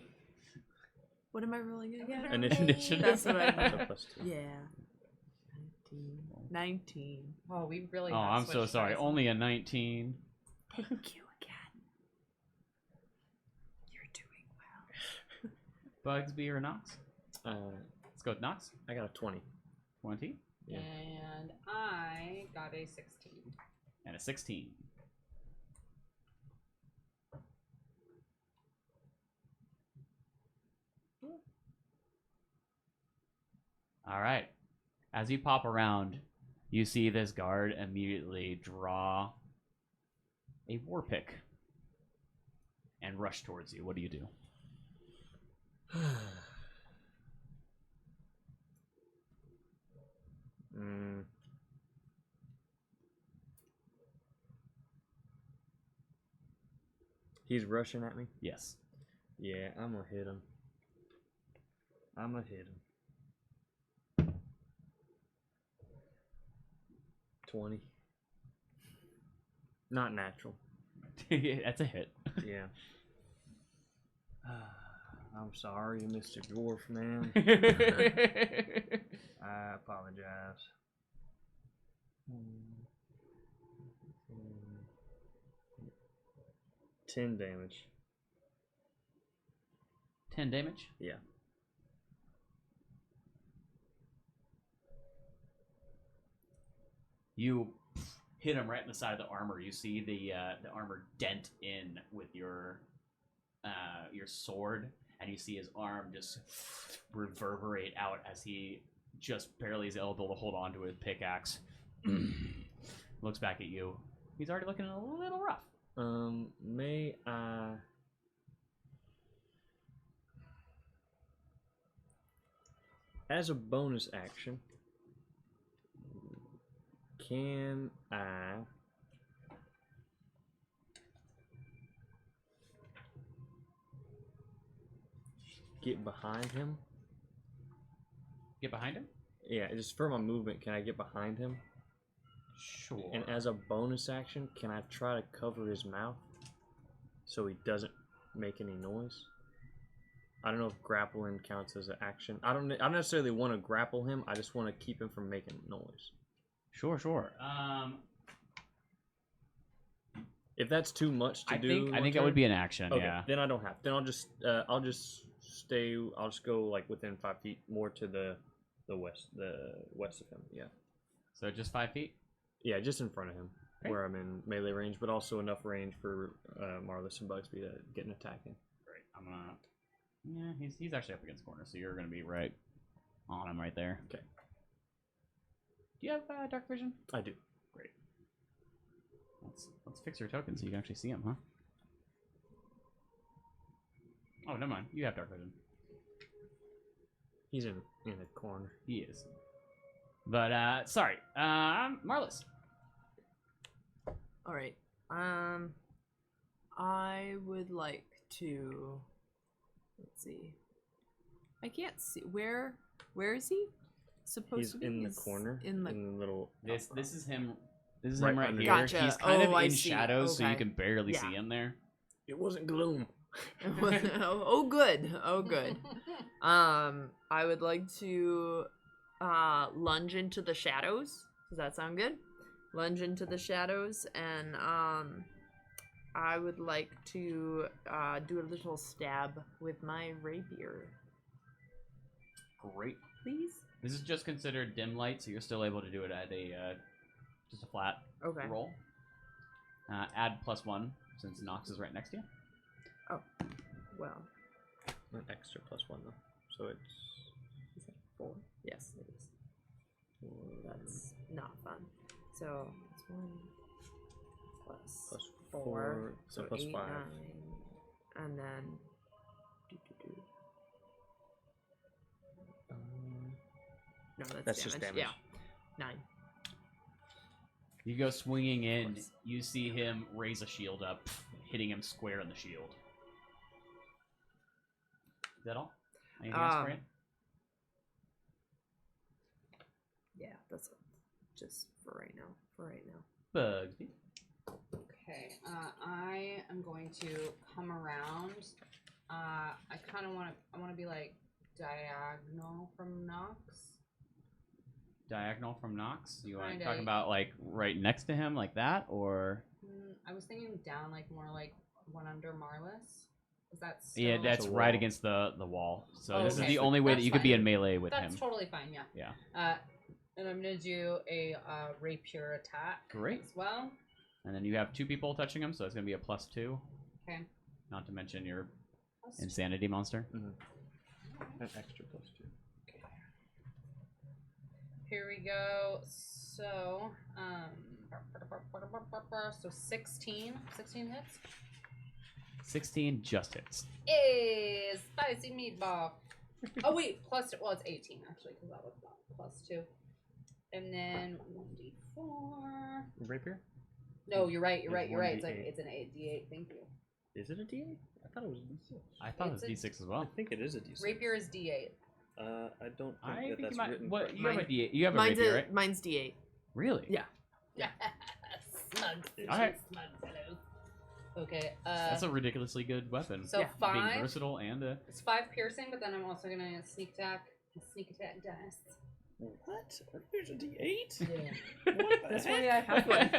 What am I rolling again? Initiative. That's what I That's a meant. +2. Yeah. 19. Oh, we really Oh, have I'm so switched sorry. dice. Only a 19. Thank you again. You're doing well. Bugsby or Nox? Let's go with Nox. I got a 20. 20 Yeah. And I got a 16. and a 16. All right. As you pop around, you see this guard immediately draw a war pick and rush towards you. What do you do? He's rushing at me? Yes. Yeah, I'm gonna hit him. 20. Not natural. That's a hit. Yeah. I'm sorry, Mr. Dwarf Man. I apologize. 10 damage. 10 damage? Yeah. You hit him right in the side of the armor. You see the armor dent in with your sword, and you see his arm just reverberate out as he just barely is able to hold on to his pickaxe. Looks back at you. He's already looking a little rough. May I... As a bonus action, can I get behind him? Get behind him? Yeah, just for my movement, can I get behind him? Sure. And as a bonus action, can I try to cover his mouth so he doesn't make any noise? I don't know if grappling counts as an action. I don't necessarily want to grapple him. I just want to keep him from making noise. Sure. If that's too much to do, I think that would be an action. okay, Yeah. then I don't have. Then I'll just stay. I'll just go like within 5 feet more to the the west of him. Yeah. So just 5 feet. Yeah, just in front of him, Okay. where I'm in melee range, but also enough range for Marlis and Bugsby to get an attack in. Great. I'm gonna. Yeah, he's actually up against corner, so you're gonna be right on him right there. Okay. Do you have dark vision? I do. Great. Let's fix your token so you can actually see him, huh? Oh, never mind. You have dark vision. He's in a corner. He is. But sorry, Marlis. All right. I would like to. Let's see. I can't see where. Where is he supposed He's to be? in the He's corner. In the. little. This is him. This is Right him right under here. there. Gotcha. He's kind of Oh, I in see. shadows, so you Okay. can barely Yeah. see him there. It wasn't gloom. Oh, good. Oh, good. I would like to lunge into the shadows. Does that sound good? Lunge into the shadows, and I would like to do a little stab with my rapier, Great. please. This is just considered dim light, so you're still able to do it at a just a flat Okay. roll. Add +1 since Nox is right next to you. Well, An extra +1 though, so it's is that 4? Yes, it is. That's not fun. So it's 1 plus +4, so so 8, +5. 9, and then no, That's just damage. Yeah, 9. You go swinging in. course. You see him raise a shield up, hitting him square in the shield. Is that all? Anything else for you? Yeah, that's just for right now. Bugsby. Okay, I am going to come around. I kind of want to. I want to be like diagonal from Nox. Diagonal from Nox. You want to Kinda. talk about like right next to him, like that, or I was thinking down, like more like one under Marlis. Is that still... yeah, that's a right wall. against the wall. So Oh, this is okay. the only way that That's you could be fine. in melee with That's him. totally fine. Yeah. Yeah. And I'm gonna do a rapier attack. Great. As well. And then you have 2 people touching him, so it's gonna be a +2. Okay. Not to mention your Plus insanity monster. An extra +2. Here we go. So, so 16 hits. 16 just hits. Is spicy meatball. Oh wait, it's 18 actually because that was +2. And then 1d4. Rapier? No, you're right. It's It's like 1d8. it's an D8. Thank you. Is it a D8? I thought it was a D6. I thought it was It's a- D6 as I well. think it is a D6. Rapier is D8. I don't think I that think that's you might. written. What you have a Mine- D8? You have a Mine's rapier, right? mine's D8. Really? Yeah. Smug. Alright. Smug fellow. Okay. That's a ridiculously good weapon. So Yeah. Being 5. versatile and It's 5 piercing, but then I'm also gonna sneak attack dice. What? Rapier's a D8? Yeah. What the That's heck? why I have one.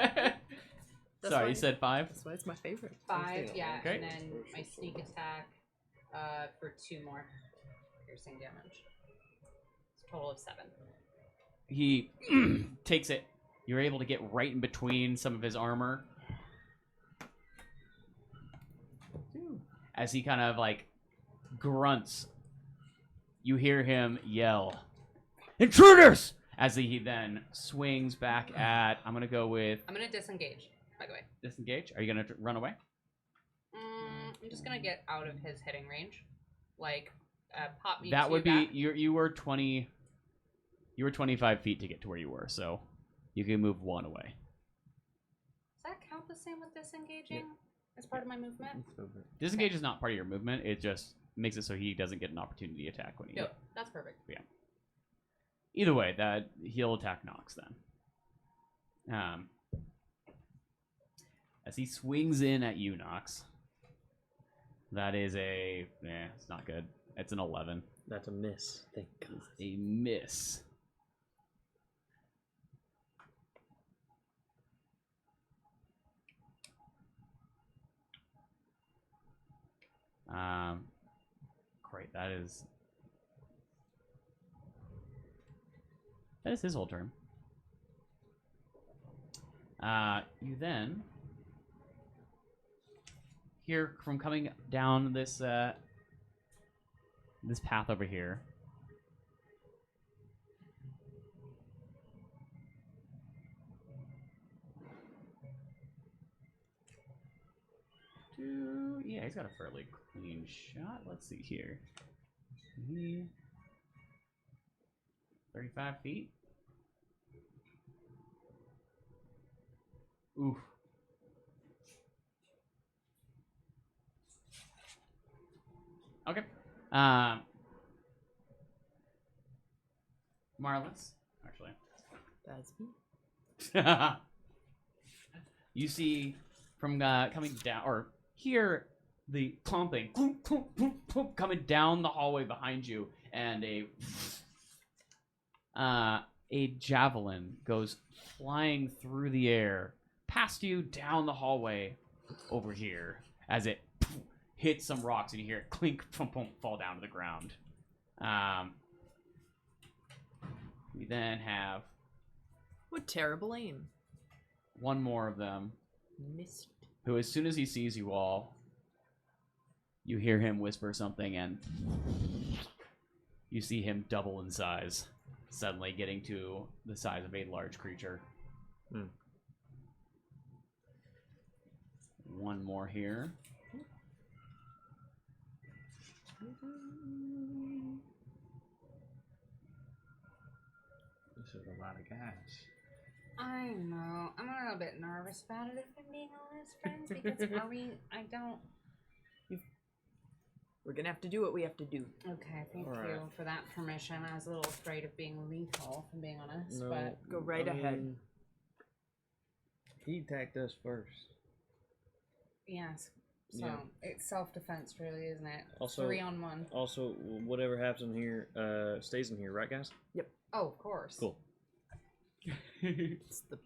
That's Sorry, why- you said 5? That's why it's my favorite. 5, yeah, Okay. and then my sneak attack for 2 more piercing damage. It's a total of 7. He takes it. You're able to get right in between some of his armor. As he kind of like grunts, you hear him yell, "Intruders!" As he then swings back at. I'm gonna go with I'm gonna disengage, by the way. disengage. Are you gonna run away? I'm just gonna get out of his hitting range. Like, pop me That 2 would be back. you were 20. You were 25 feet to get to where you were, so you can move 1 away. Does that count the same with disengaging as part of my movement? Disengage is not part of your movement. It just makes it so he doesn't get an opportunity attack when he. Yep, that's perfect. Either way, that he'll attack Nox then. As he swings in at you, Nox. That is it's not good. It's an 11. That's a miss. Thank God. A miss. Great. That is That is his whole turn. You then hear from coming down this this path over here. Yeah, he's got a fairly clean shot. Let's see here. 35 feet. Oof. Okay. Marlis, actually. That's me. You see from coming down, or hear the clumping clunk, clunk, clunk, clunk, coming down the hallway behind you, and a javelin goes flying through the air past you down the hallway over here as it hits some rocks, and you hear it clink, pump, pump, fall down to the ground. We then have What terrible aim. one more of them, Missed. who, as soon as he sees you all, you hear him whisper something, and you see him double in size, suddenly getting to the size of a large creature. One more here. This is a lot of guys. I know. I'm a little bit nervous about it, if I'm being honest, friends, because I don't... We're gonna have to do what we have to do. Okay, thank All right. you for that permission. I was a little afraid of being lethal, if I'm being honest, No, but... Go right ahead. mean, he attacked us first. Yes. So, Yeah. it's self-defense, really, isn't it? Also- 3-on-1. Also, whatever happens in here, stays in here, right, guys? Oh, of course. Cool. It's the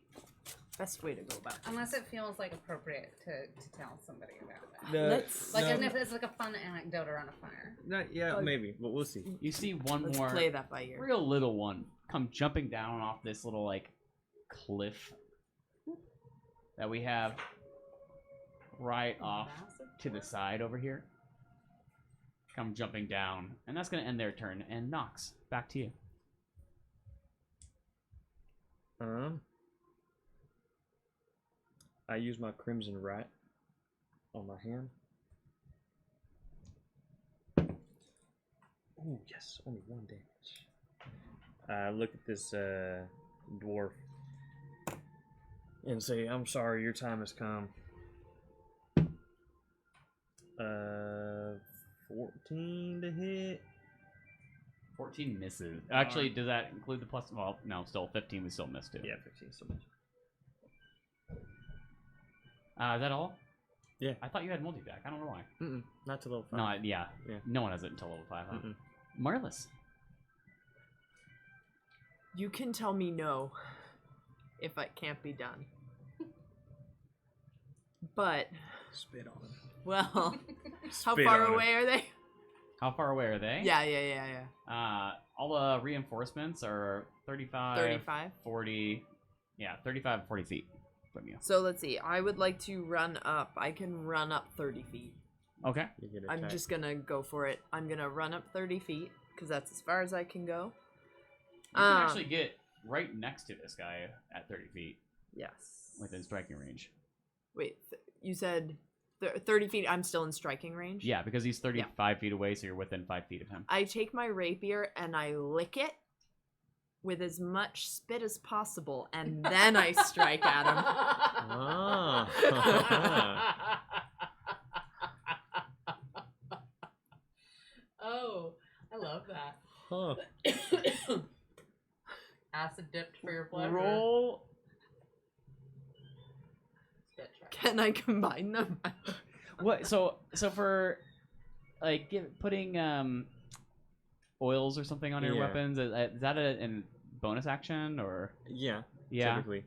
best way to go about it. Unless it feels, like, appropriate to tell somebody about it. Let's Like, and if it's, like, a fun anecdote around a fire. Maybe, but we'll see. You see one let's more play that by ear. real little one come jumping down off this little, like, cliff that we have right off Massive. to the side over here. Come jumping down, and that's going to end their turn. And Nox, back to you. I use my Crimson Rat on my hand. Oh, yes, only 1 damage. I look at this dwarf and say, I'm sorry, your time has come. 14 to hit. 14 misses. Actually, does that include the plus? Well, no, still 15. We still missed it. Yeah, 15 so much. Is that all? Yeah. I thought you had multi-back. I don't know why. Not to level 5. No, yeah. Yeah. No one has it until level 5. Huh? Mm-mm. Marlis. You can tell me no if it can't be done. But, Spit on him. well, how Spit far on him. away are they? How far away are they? Yeah. All the reinforcements are 35, 35. 40. Yeah, 35 and 40 feet from you. So let's see. I would like to run up. I can run up 30 feet. Okay. You get I'm attacked. just gonna go for it. I'm gonna run up 30 feet because that's as far as I can go. You can actually get right next to this guy at 30 feet Yes. within striking range. Wait, you said 30 feet. I'm still in striking range? Yeah, because he's 35 feet away, so you're within 5 feet of him. I take my rapier and I lick it with as much spit as possible, and then I strike at him. Ah. Oh, I love that. Huh. Acid dipped for your pleasure. Roll. Spit check. Can I combine them? What? So for like putting oils or something on your Yeah. weapons, is that a bonus action or? Yeah, Yeah. typically.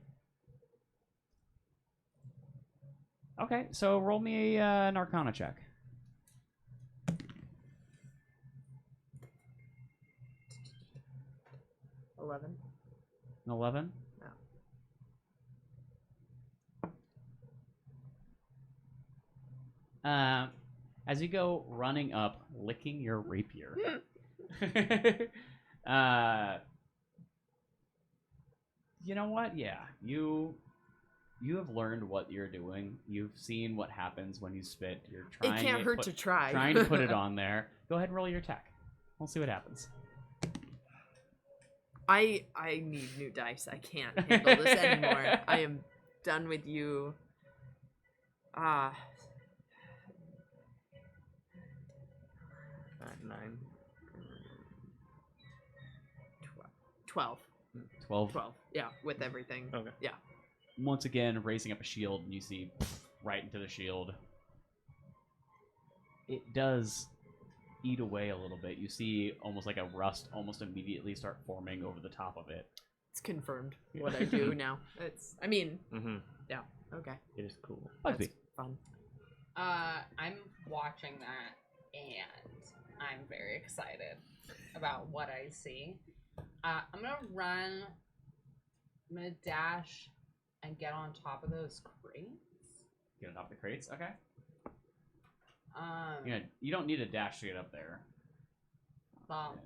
Okay, so roll me an Arcana check. 11. An 11? As you go running up, licking your rapier. You know what? Yeah, you have learned what you're doing. You've seen what happens when you spit. You're trying. It can't hurt to try. Trying to put it on there. Go ahead and roll your attack. We'll see what happens. I need new dice. I can't handle this anymore. I am done with you. 9. 12. 12. 12. Yeah, with everything. Okay. Yeah. Once again, raising up a shield, and you see right into the shield. It does eat away a little bit. You see almost like a rust almost immediately start forming over the top of it. It's confirmed what I do now. I mean, yeah, okay. It is cool. Bugsy. That's fun. I'm watching that, and I'm very excited about what I see. I'm gonna run. I'm gonna dash and get on top of those crates. Get on top of the crates? Okay. You don't need a dash to get up there. Well,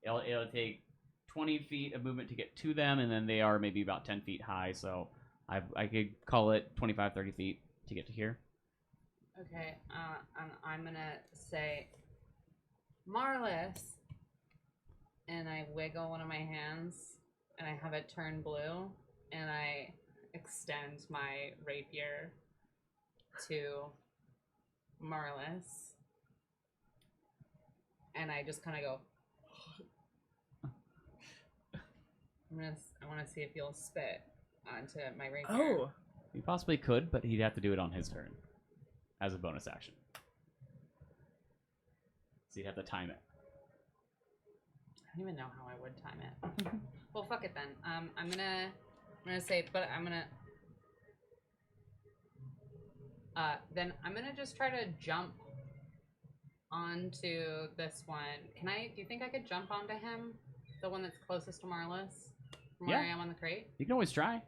It'll take 20 feet of movement to get to them, and then they are maybe about 10 feet high, so I could call it 25, 30 feet to get to here. okay. I'm gonna say, Marlis, and I wiggle one of my hands, and I have it turn blue, and I extend my rapier to Marlis, and I just kind of go. I want to see if you'll spit onto my rapier. Oh, He possibly could, but he'd have to do it on his turn as a bonus action. So you'd have to time it. I don't even know how I would time it. Well, fuck it then. I'm gonna say, but I'm gonna. Then I'm gonna just try to jump onto this one. Do you think I could jump onto him? The one that's closest to Marlis? From where I am on the crate? You can always try.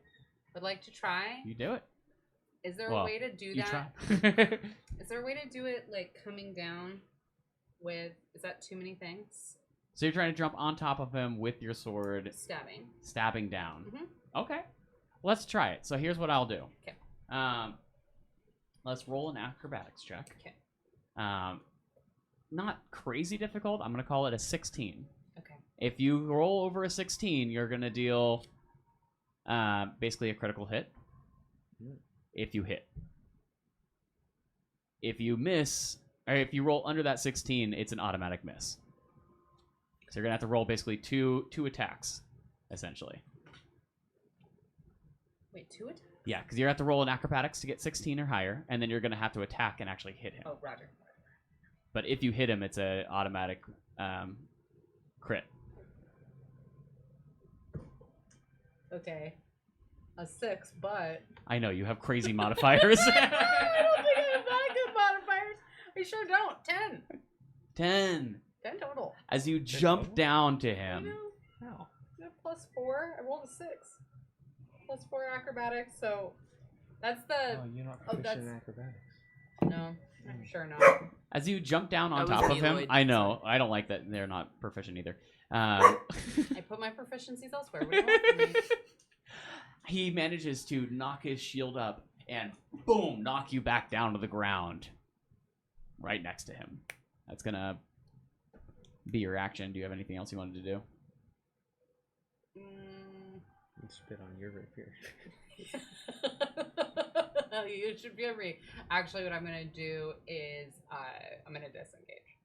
Would like to try. You do it. Is there Well, a way to do You that? try. Is there a way to do it like coming down with, is that too many things? So you're trying to jump on top of him with your sword, Stabbing. stabbing down. Mhm. Okay. Let's try it. So here's what I'll do. Okay. Let's roll an acrobatics check. Okay. Not crazy difficult. I'm going to call it a 16. Okay. If you roll over a 16, you're going to deal basically a critical hit. If you hit. If you miss, or if you roll under that 16, it's an automatic miss. So you're going to have to roll basically two attacks, essentially. Wait, 2 attacks? Yeah, because you have to roll an acrobatics to get 16 or higher, and then you're going to have to attack and actually hit him. Oh, Roger. But if you hit him, it's an automatic crit. Okay. A 6, but... I know, you have crazy modifiers. I don't think I have that good modifiers. I sure don't. 10. 10. 10 total. As you jump down to I him. know. Wow. Is it +4? I rolled a 6. +4 acrobatics, so that's the... you're not proficient proficient in in acrobatics. No, I'm sure not. As you jump down on That was top of me, him, Lloyd. I know, I don't like that they're not proficient either. I put my proficiencies elsewhere. What do you want from me? He manages to knock his shield up and boom, knock you back down to the ground right next to him. That's gonna be your action. Do you have anything else you wanted to do? You spit on your rapier. You should be me. Actually, what I'm gonna do is I'm gonna disengage.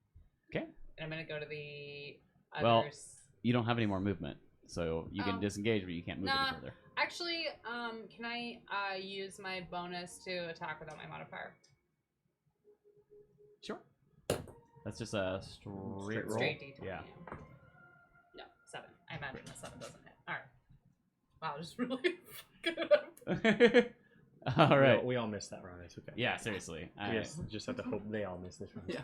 Okay. And I'm gonna go to the Well, others. You don't have any more movement, so you can Oh. disengage, but you can't move Nah. any further. Actually, can I use my bonus to attack without my modifier? Sure. That's just a straight roll. Straight D20. Yeah. No, 7. I imagine a 7 doesn't hit. All right. Wow, just really fucking up. All right. We all missed that round. It's okay. Yeah, seriously. All We right. just have to hope they all miss this round. Yeah.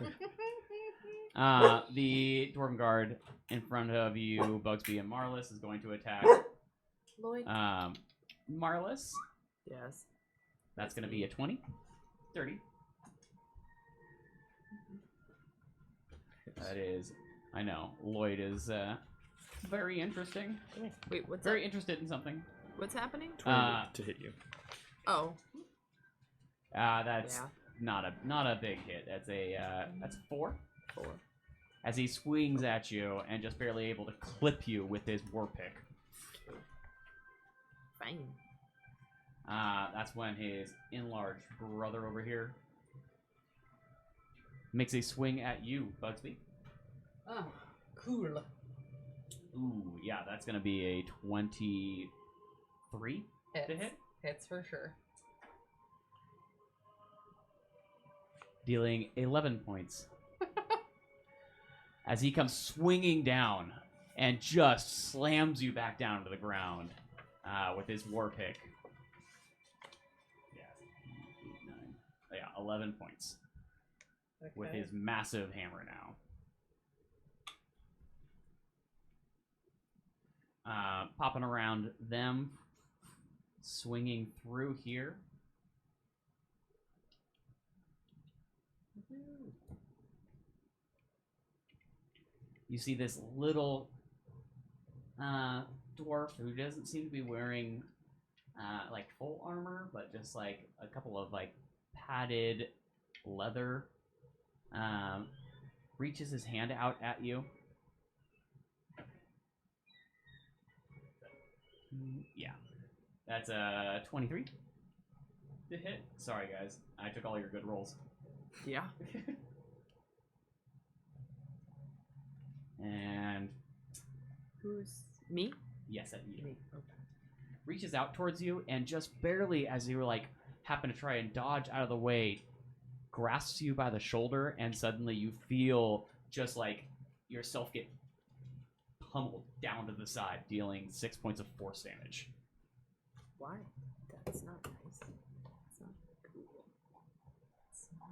The Dwarven Guard in front of you, Bugsby and Marlis, is going to attack Lloyd. Marlis. Yes. That's going to be a 20. 30. That is, I know, Lloyd is very interesting. Wait, what's Very up? interested in something. What's happening? 20 to hit you. Oh. That's Yeah. not a big hit. That's 4. 4. As he swings at you and just barely able to clip you with his war pick. Fine. That's when his enlarged brother over here makes a swing at you, Bugsby. Oh, cool. Ooh, yeah, that's gonna be a 23 Hits. to hit, Hits for sure. dealing 11 points. As he comes swinging down and just slams you back down to the ground with his war pick. Yeah, 8, 9. Yeah, 11 points Okay. with his massive hammer now. Popping around them, swinging through here. You see this little dwarf who doesn't seem to be wearing like full armor, but just like a couple of like padded leather. Reaches his hand out at you. Yeah, that's a 23 to hit. Sorry, guys, I took all your good rolls. Yeah. And Who's me? yes, at you. Me. Okay. Reaches out towards you and just barely, as you like happen to try and dodge out of the way, grasps you by the shoulder, and suddenly you feel just like yourself get pummeled down to the side, dealing 6 points of force damage. Why? That's not nice. That's not cool. It's not...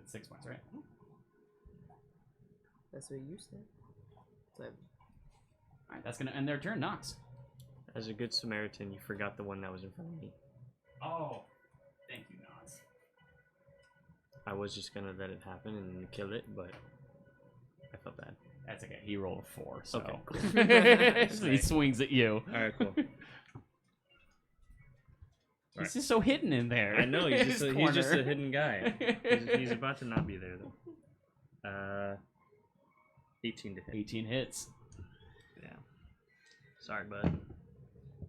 6 points, right? That's what you said. So, All right, that's gonna end their turn. Nox. As a good Samaritan, you forgot the one that was in front of me. Oh, thank you, Nox. I was just gonna let it happen and kill it, but I felt bad. That's okay. He rolled a 4, so Okay, so he swings at you. All right, cool. He's just so hidden in there. I know he's just His he's just a corner. hidden guy. He's about to not be there though. 18 to hit. 18 hits. Yeah. Sorry, bud.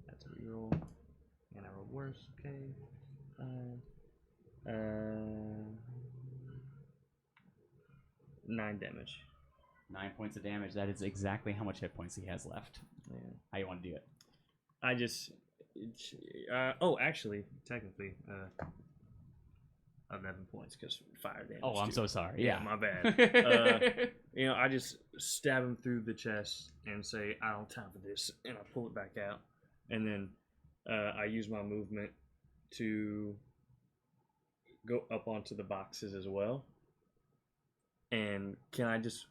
That's a reroll. And I rolled worse. Okay. 9 damage. 9 points of damage. That is exactly how much hit points he has left. Yeah. How you want to do it? I just. Oh, actually, technically, 11 points because fire damage. Oh, I'm too. so sorry. Yeah, Yeah. my bad. I just stab him through the chest and say, "I don't have time for this," and I pull it back out, and then I use my movement to go up onto the boxes as well. And can I just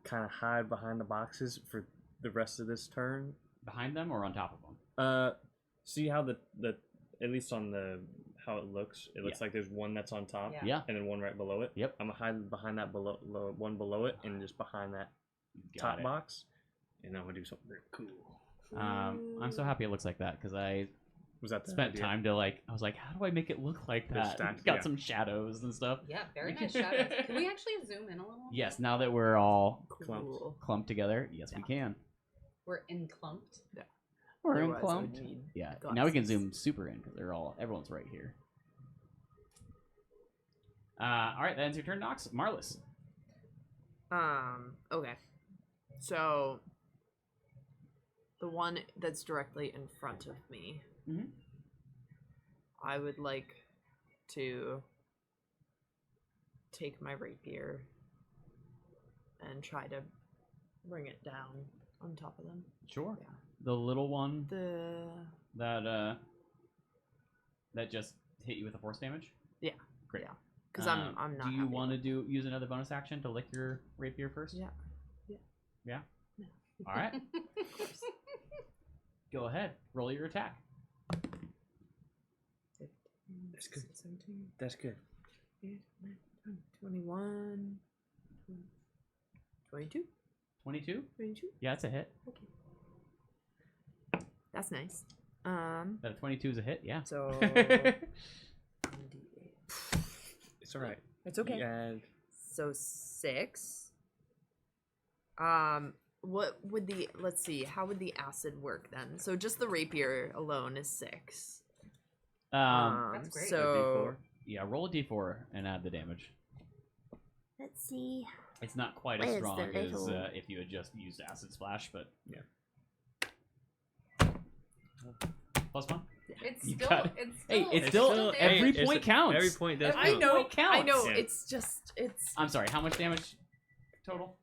kind of hide behind the boxes for the rest of this turn? Behind them or on top of them? See how the at least on the how it looks Yeah. like there's one that's on top, Yeah. Yeah. and then one right below it. Yep. I'm gonna hide behind that one below it, and just behind that Got top it. box, and then I'm gonna do something very cool. I'm so happy it looks like that because I Was that the spent idea? time to like. I was like, how do I make it look like There's that? stacks, Got yeah. some shadows and stuff. Yeah, very nice shadows. Can we actually zoom in a little? Yes. Now that we're all cool. clumped together, yes, we can. We're enclumped. We're Otherwise, I would clumped. need Yeah. Now we can glasses. zoom super in because everyone's right here. All right, that ends your turn, Nox. Marlis. Okay. So, the one that's directly in front of me, Mhm. I would like to take my rapier and try to bring it down on top of them. Sure. Yeah. The little one The that just hit you with the force damage. Yeah. Great. Yeah. Because I'm not. Do you happy want to with- use another bonus action to lick your rapier first? Yeah. Yeah. All right. Go ahead. Roll your attack. That's good. 17, That's good. 21, 22, 22? 22. Yeah, that's a hit. That's nice. That a 22 is a hit, yeah. So It's all right. it's okay. Yeah. So 6. What would the let's see, how would the acid work then? So just the rapier alone is 6. That's great. So Yeah, roll a d4 and add the damage. Let's see. It's not quite Where's as the strong as little- if you had just used acid splash, but Yeah. +1. It's You still, got it. it's Hey, still, it's still damage. every it's point counts. Every point does Every count. point counts. I know. Yeah. It's just I'm sorry. How much damage total?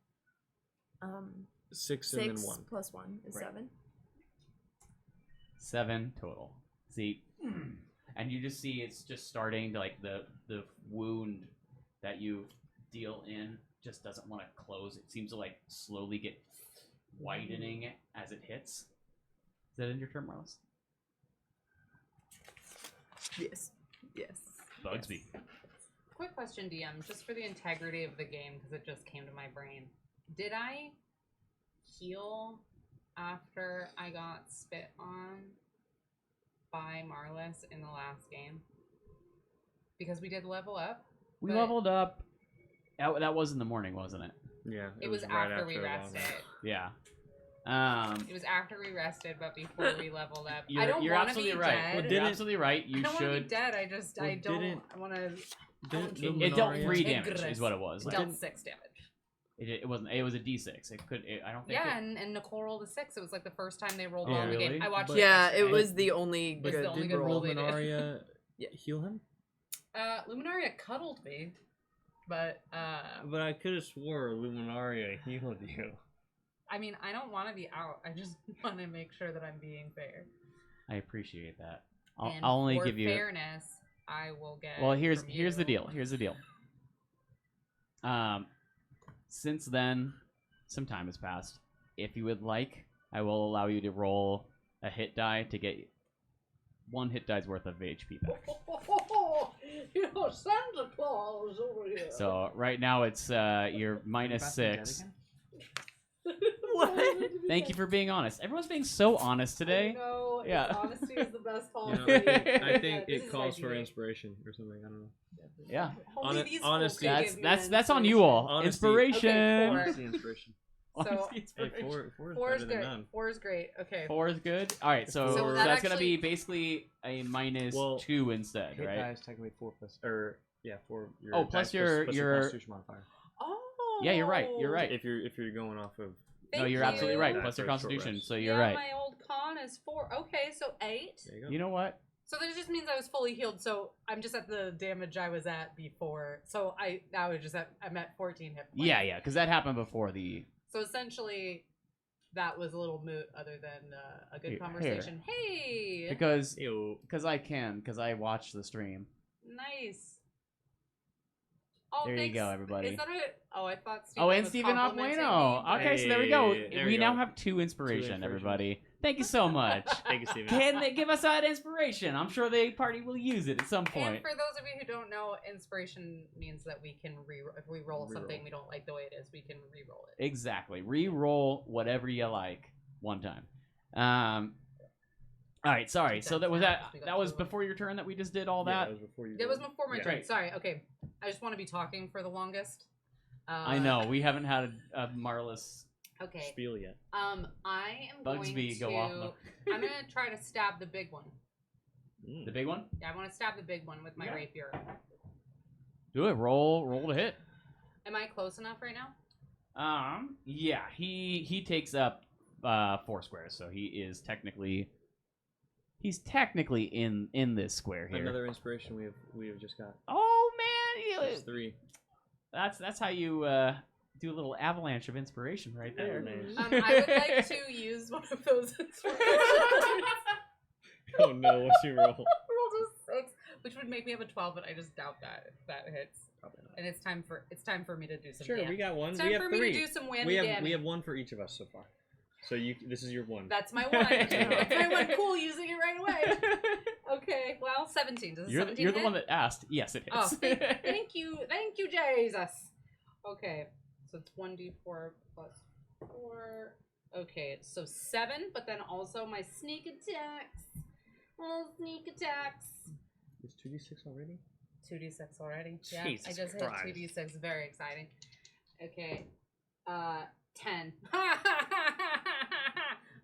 6 and then 6 1. plus 1 is Right. 7. 7 total. See, and you just see it's just starting to like the wound that you deal in just doesn't want to close. It seems to like slowly get widening as it hits. Is that in your turn, Marlis? Yes. Yes. Bugsby. Quick question, DM, just for the integrity of the game, because it just came to my brain. Did I heal after I got spit on by Marlis in the last game? Because we did level up. We But- leveled up. That was in the morning, wasn't it? Yeah. It was right after we a long rested. rest. Yeah. It was after we rested, but before we leveled up. You're, I don't you're want to absolutely be right. dead. Well, You're didn't- absolutely right. You I don't want to should. be dead. I just, Well, I don't didn't- I want to. Didn't It dealt Luminaria- 3 damage, Tigris. is what it was. Like, Dealt 6 damage. it wasn't. It was a d6. It could. I don't think. Yeah, It, and Nicole rolled a 6. It was like the first time they rolled Oh, well in the really? game. I watched But- it Yeah, it yesterday. was the only It's good the only Didn't good roll they did. Luminaria heal him? Luminaria cuddled me, but But I could have swore Luminaria healed you. I mean, I don't want to be out. I just want to make sure that I'm being fair. I appreciate that. I'll And only for give you. fairness. I will get. Well, here's from the you. deal. Here's the deal. Since then, some time has passed. If you would like, I will allow you to roll a hit die to get 1 hit die's worth of HP back. You know, Santa Claus over here. So right now it's you're -6. What? Thank you for being honest. Everyone's being so honest today. No, Yeah. honesty is the best You policy. know, I think This it is calls for ideal. inspiration or something. I don't know. Yeah. Only Hone- these honesty. folks can That's give me that's that that's on you all. Honesty. Inspiration. Okay, four. Honesty, inspiration. So- Honesty, Hey, inspiration. 4 is 4 is better than good. none. 4 is great. Okay. 4 is good. All right, so, So that that's gonna actually- be basically a Well, -2 instead, Hit right? die is technically 4 plus, or yeah, 4. Your Oh, plus attack your- plus your- Constitution modifier. Oh. Yeah, you're right. You're right. If you're going off of No, Thank you're absolutely right. you. Plus your For a short Constitution, rest. so you're yeah, right. my old con is 4. Okay, so 8. there you go. You know what? So that just means I was fully healed. So I'm just at the damage I was at before. So I'm at 14 hit points. Yeah, because that happened before the. So essentially, that was a little moot. Other than a good Here. conversation. Hey, Because Ew. I watch the stream. nice. Oh, There you thanks. go, everybody. Is that it? Oh, I thought. Steven Oh, and was Stephen complimenting Abueno. me. Okay, so there we go. Hey, there we we now go. have 2 inspiration, 2 inspiration. everybody. Thank you so much. Thank you, Steven. Can they give us that inspiration? I'm sure the party will use it at some And point. for those of you who don't know, inspiration means that we can if we roll something Reroll. we don't like the way it is, we can re-roll it. Exactly. Re-roll whatever you like one time. All right. Sorry. So that was that was before your turn that we just did all Yeah, that. was before you. That was rolled. before my Yeah. turn. Great. Sorry. Okay. I just want to be talking for the longest. I know we haven't had a Marlis Okay. Spiel yet. I am Bugsby going go off. to. I'm gonna try to stab the big one. Mm. The big one. Yeah, I want to stab the big one with my Yeah. rapier. Do it. Roll to hit. Am I close enough right now? Yeah. He takes up 4 squares, so he's technically in this square here. Another inspiration we have just got. Oh man, That's 3. that's how you do a little avalanche of inspiration right there. Avalanche. I would like to use one of those inspirations. Oh no! What's your roll? Roll a 6, which would make me have a 12, but I just doubt that hits. Probably not. And it's time for me to do some. Sure, damage. we got one. It's time we have for 3. me to do some whammy we have damage. one for each of us so far. So this is your one. That's my one. That's my one. Cool, using it right away. Okay, well, 17. Does 17 You're the hit? one that asked. Yes, it Oh, hits. thank you, Jesus. Okay, so it's 1d4 plus 4. Okay, so 7, but then also my sneak attacks. Oh, sneak attacks. Is 2d6 already? 2d6 already. Yeah, Jesus I just Christ. hit 2d6. Very exciting. Okay, 10.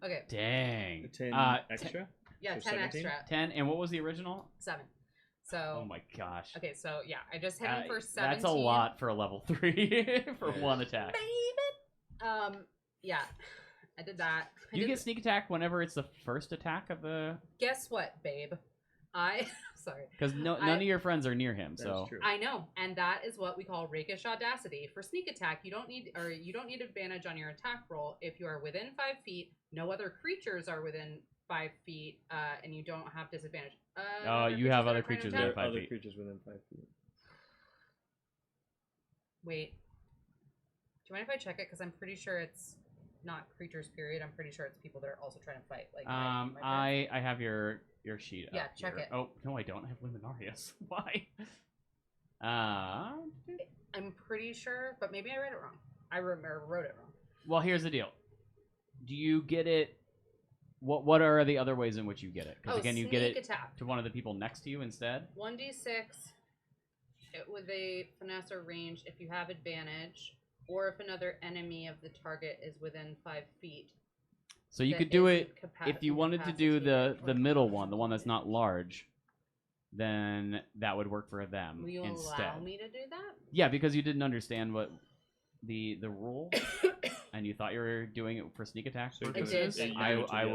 Okay, Dang. 10 extra? yeah, So 10 17? extra. 10. And what was the original? 7. So. Oh my gosh. Okay, so yeah, I just hit him for 17. That's a lot for a level 3 for one attack. Baby. Yeah, I did that. Do you get sneak attack whenever it's the first attack of the? Guess what, babe? Sorry. Because none of your friends are near him, That's so. true. I know, and that is what we call rakish audacity. For sneak attack, you don't need advantage on your attack roll if you are within 5 feet. No other creatures are within 5 feet, and you don't have disadvantage. You have other creatures creatures that are trying to within There are 5 other feet. creatures within 5 feet. Wait. Do you mind if I check it? Because I'm pretty sure it's not creatures. Period. I'm pretty sure it's people that are also trying to fight. Like my friends. I have your sheet. Yeah, up check here. it. Oh no, I don't have Luminarius. Why? I'm pretty sure, but maybe I read it wrong. I wrote it wrong. Well, here's the deal. Do you get it? What are the other ways in which you get it? Because again, you get sneak it attack. to one of the people next to you instead. 1d6 with a finesse or range if you have advantage, or if another enemy of the target is within 5 feet. So you that could do isn't it if you wanted to do the middle one, the one that's not large. Then that would work for them Will you instead. allow me to do that? Yeah, because you didn't understand what the rule, and you thought you were doing it for sneak attack So you purposes. did think I that. would I did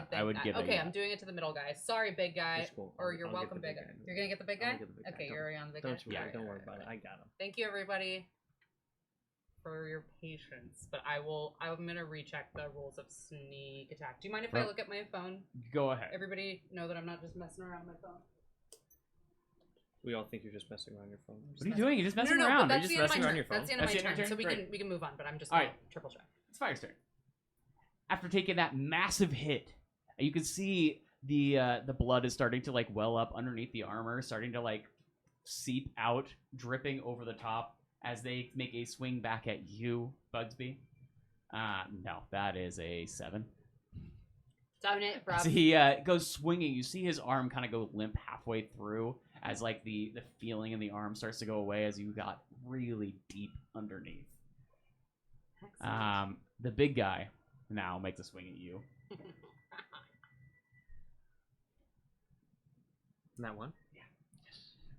think would that. give it. Okay, yeah. I'm doing it to the middle guy. Sorry, big guy. It's cool. Or I'll- you're I'll get welcome, the big big guy. guy. You're gonna get the big I'll guy? get the big guy. Okay, Don't- you're already on the big guy. Don't worry, Yeah. don't worry about it. I got him. Thank you, everybody, for your patience. But I'm gonna recheck the rules of sneak attack. Do you mind if I Well- look at my phone? Go ahead. Everybody know that I'm not just messing around with my phone. We all think you're just messing around your phone. What are you doing? You're just messing no, around. But You're that's just the end of messing my around turn. your phone. That's the end of That's my the end of your turn. So turn? we can move on. But I'm just All gonna right. triple check. It's Fire's turn. After taking that massive hit, you can see the blood is starting to like well up underneath the armor, starting to like seep out, dripping over the top as they make a swing back at you, Bugsby. No, that is a 7. Darn it, bro. As he goes swinging, you see his arm kind of go limp halfway through as like the feeling in the arm starts to go away as you got really deep underneath. The big guy now makes a swing at you. That one?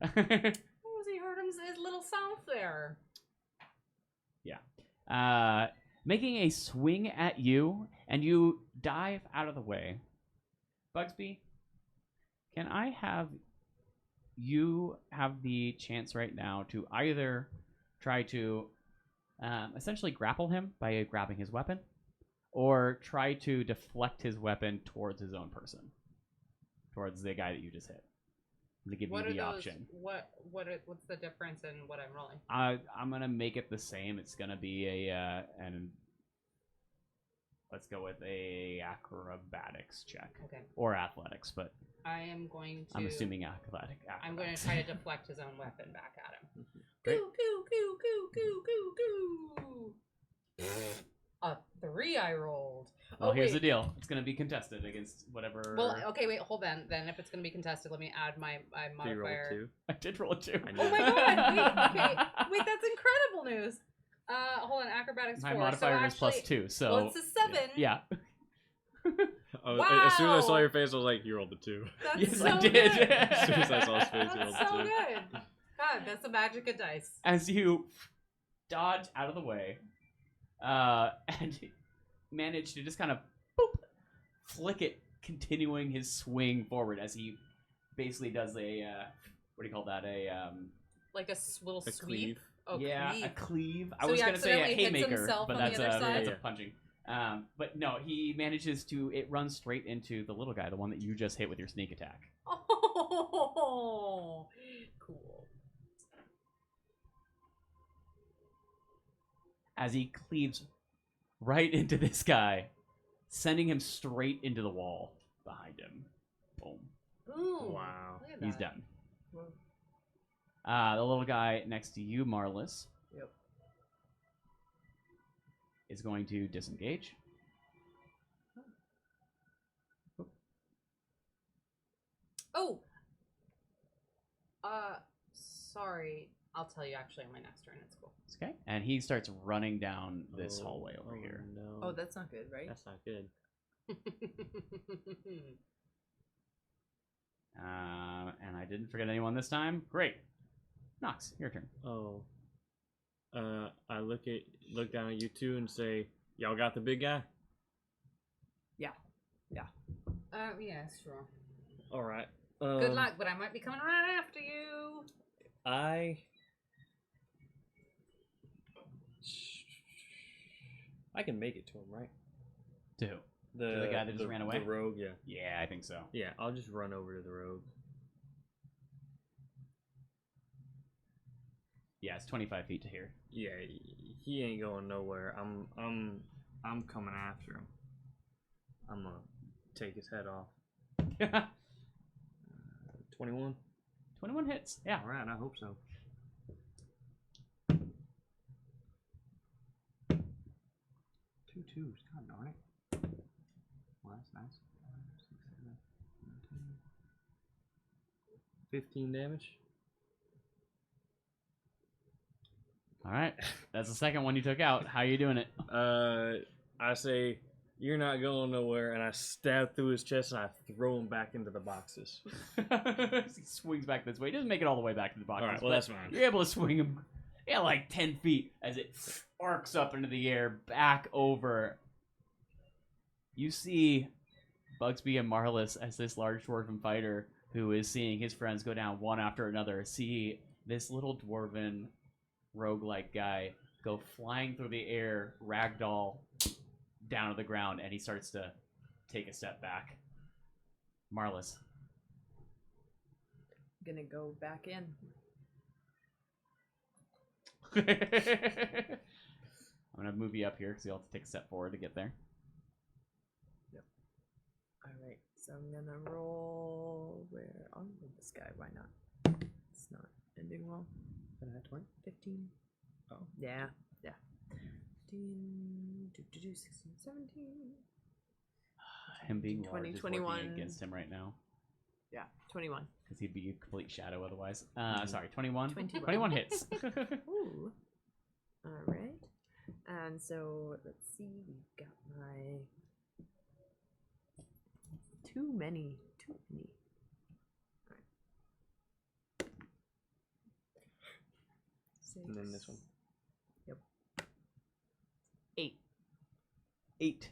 What was he heard his little south there? Making a swing at you, and you dive out of the way. Bugsby, can I have you have the chance right now to either try to essentially grapple him by grabbing his weapon, or try to deflect his weapon towards his own person, towards the guy that you just hit. To give What you are the those? option. What's the difference in what I'm rolling? I'm gonna make it the same. It's gonna be and let's go with a acrobatics check Okay. or athletics, but I am going to. I'm assuming athletic. I'm going to try to deflect his own weapon back at him. Great. Goo goo goo goo goo goo. A 3 I rolled. Well, here's the wait. deal. It's gonna be contested against whatever. Well, okay, wait, hold on. Then if it's gonna be contested, let me add my Do you roll modifier. 2? I did roll a 2. I Oh my god! Wait, okay, wait, that's incredible news. Hold on, acrobatics My 4. modifier so is plus actually, 2, so well, it's a 7. yeah. Oh, as soon as I saw Wow. your face, I was like, you rolled the 2. That's Yes, so I did. Good. As soon as I saw his face, he rolled That's the so 2. good. God, that's the magic of dice. As you dodge out of the way, and manage to just kind of boop, flick it, continuing his swing forward as he basically does a what do you call that? Like a little A sweep. cleave. Oh, yeah, cleave. a cleave. I So was he gonna say a accidentally hits haymaker, himself but on the that's other a side? that's a Yeah. punching. But no, he manages to. It runs straight into the little guy, the one that you just hit with your sneak attack. Oh, cool. As he cleaves right into this guy, sending him straight into the wall behind him. Boom. Ooh. Wow. Look at He's that. done. Well, The little guy next to you, Marlis, yep. is going to disengage. Oh. Sorry. I'll tell you actually on my next turn. It's cool. Okay. And he starts running down this hallway over Oh, here. No. Oh, that's not good, right? That's not good. And I didn't forget anyone this time. Great. Nox, your turn. Oh. I look down at you two and say, "Y'all got the big guy." Yeah, sure. All right. Good luck, but I might be coming right after you. I can make it to him, right? To who? the guy that just ran away? The rogue, yeah. Yeah, I think so. Yeah, I'll just run over to the rogue. Yeah, it's 25 feet to here. Yeah, he ain't going nowhere. I'm coming after him. I'm gonna take his head off. 21. 21 hits. Yeah. All right, I hope so. 2 twos. God darn it. Well, that's nice. 5, 6, 7, 10. 15 damage. All right. That's the second one you took out. How you doing it? I say, "You're not going nowhere," and I stab through his chest and I throw him back into the boxes. He swings back this way. He doesn't make it all the way back to the box. All right, well, that's fine. You're able to swing him, yeah, like 10 feet as it arcs up into the air, back over. You see Bugsby and Marlis as this large dwarven fighter who is seeing his friends go down one after another, see this little dwarven roguelike guy go flying through the air, ragdoll down to the ground, and he starts to take a step back. Marlis. Gonna go back in. I'm gonna move you up here because you'll have to take a step forward to get there. Alright, so I'm gonna roll where on this guy, why not? It's not ending well. 15. Oh. Yeah. 15, 16, 17. Him being 20, large is 21. working against him right now Yeah, 21. because he'd be a complete shadow otherwise. Sorry, 21. 21. 21 hits. Ooh. Alright. And so, let's see, we've got my... Too many. Alright. 6. And then this one. Yep. 8. 8.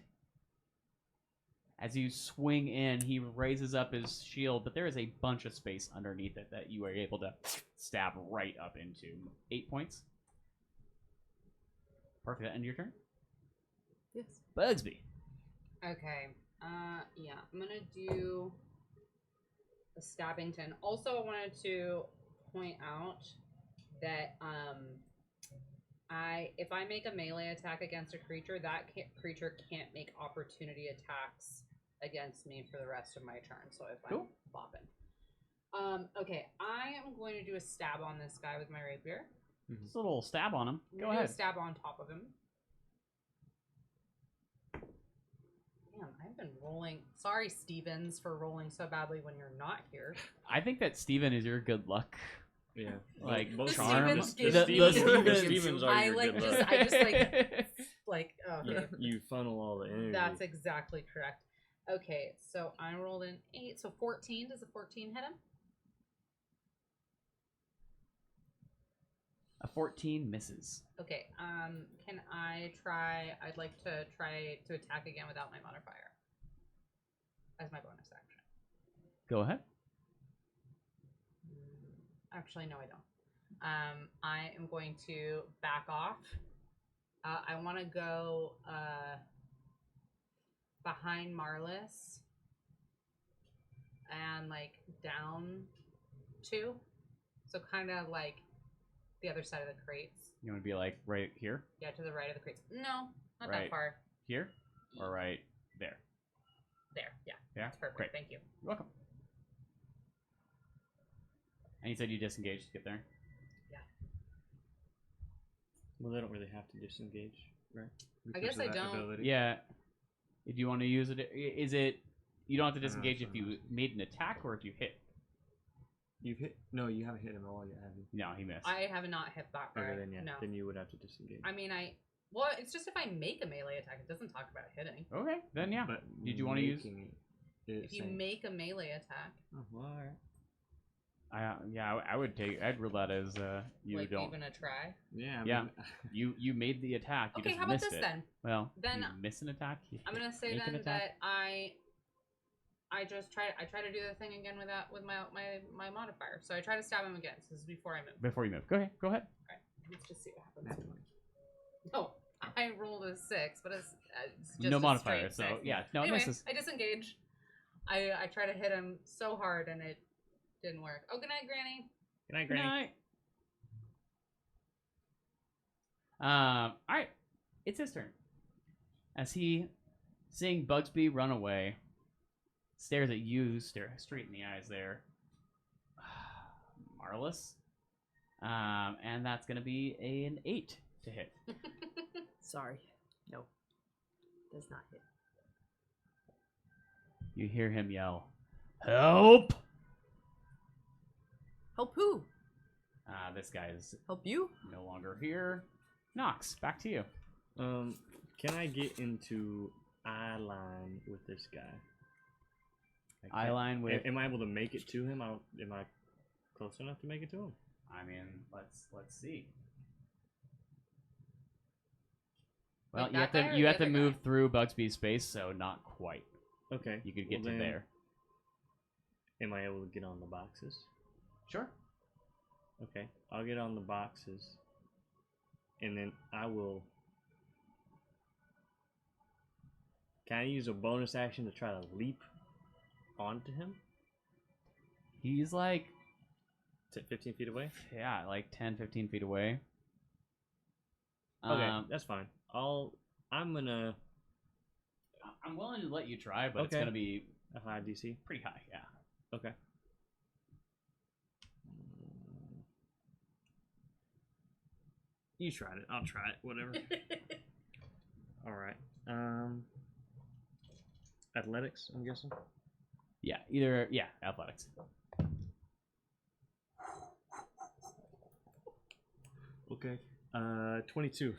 As you swing in, he raises up his shield, but there is a bunch of space underneath it that you are able to stab right up into. 8 points. Perfect. End of your turn. Yes. Bugsby. Okay. Yeah, I'm gonna do a stabbing 10. Also, I wanted to point out that if I make a melee attack against a creature, that creature can't make opportunity attacks against me for the rest of my turn. So if Cool. I'm bopping. Okay, I am going to do a stab on this guy with my rapier. Just a little stab on him. I'm Go gonna do ahead. a stab on top of him. Damn, I've been rolling. Sorry, Stevens, for rolling so badly when you're not here. I think that Steven is your good luck. Yeah. Like, both charm. Stevens The gives Stevens, me- the Stevens are I your like good just luck. I just like You funnel all the energy. That's exactly correct. Okay, so I rolled an 8, so 14. Does a 14 hit him? A 14 misses. Okay, can I try? I'd like to try to attack again without my modifier as my bonus action. Go ahead. Actually, no, I don't. I am going to back off. I want to go behind Marlis and like down 2, so kind of like the other side of the crates. You want to be like right here? Yeah, to the right of the crates. No, not Right. that far. Here? Or right There. There. Yeah. Yeah. That's perfect. Great. Thank you. You're welcome. And you said you disengaged to get there. Well, they don't really have to disengage, right? I guess of I that don't. ability. Yeah. If you want to use it, is it? You don't have to I don't know, disengage if it's you made an attack or if you hit. You've hit. No, you haven't hit him at all yet, have you? No, he missed. I have not hit that guy. Okay, then yeah. No. Then you would have to disengage. I mean, well, it's just if I make a melee attack, it doesn't talk about hitting. Okay, then yeah. But Did you want to use? making If you make a melee attack, Oh, well, all right. I would take. I'd rule that as you like don't. even a try. Yeah. I Yeah. mean, You made the attack. You Okay, just how about missed this it. then? Well, Then you miss an attack. You I'm gonna say make an then attack. that I just try to do the thing again with my modifier. So I try to stab him again. So this is before I move. Before you move, go ahead. Go ahead. Alright, let's just see what happens. that's fine. Oh, I rolled a 6, but it's just No a modifier, straight so 6. yeah, no, it Anyway, misses. I disengage. I try to hit him so hard and it didn't work. Oh, good night, Granny. Good night, Good Granny. night. All right, it's his turn. As he, seeing Bugsby run away, stares at you, stare straight in the eyes there, Marvelous. And that's gonna be an 8 to hit. Sorry. No. Does not hit. You hear him yell, "Help!" Help who? This guy is Help you? no longer here. Nox, back to you. Can I get into eye line with this guy? Eye line with. Am I able to make it to him? Am I close enough to make it to him? I mean, let's see. Well, Like you have that guy to or you the have to other move guy? through Bugsby's space, so not quite. Okay. You could get well to then, there. Am I able to get on the boxes? Sure. Okay. I'll get on the boxes. And then I will. Can I use a bonus action to try to leap onto him? He's like, 15 feet away? yeah, like 10, 15 feet away. Okay, that's fine. I'm gonna. I'm willing to let you try, but it's Okay. gonna be A high DC? pretty high. Yeah. Okay. You tried it. I'll try it. Whatever. Alright. Athletics, I'm guessing? Yeah. Athletics. Okay. 22.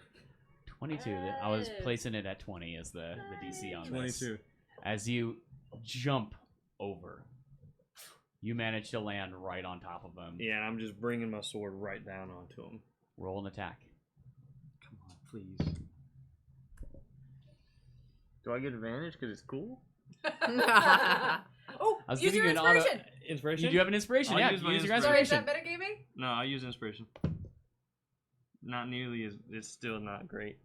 22. I was Yes. placing it at 20 as the DC on this. 22. As you jump over, you manage to land right on top of him. Yeah, and I'm just bringing my sword right down onto him. Roll an attack. Come on, please. Do I get advantage because it's cool? Oh, I was use giving your you an auto. inspiration. Inspiration? You do have an inspiration. I'll Yeah, use you my use your Sorry, is inspiration. that metagaming? No, I use inspiration. Not nearly as. It's still not great.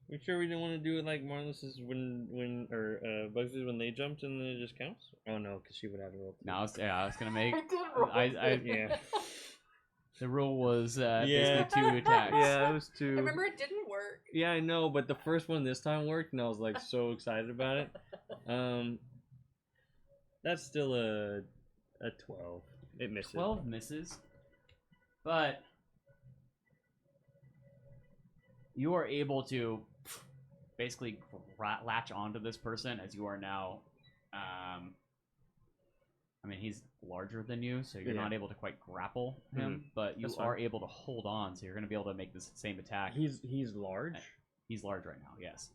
We sure we didn't want to do it like Marlis's when Bugs's when they jumped and then it just counts? Oh no, because she would have to roll. No, I was gonna make. I did roll Yeah. The rule was Yeah. basically 2 attacks. Yeah, it was I 2. remember it didn't work. Yeah, I know, but the first one this time worked, and I was like so excited about it. That's still a 12. It misses. 12 misses, but you are able to basically latch onto this person as you are now. I mean, he's larger than you, so you're Yeah. not able to quite grapple him, but you That's are fine. able to hold on, so you're going to be able to make this same attack. He's large. He's large right now, yes.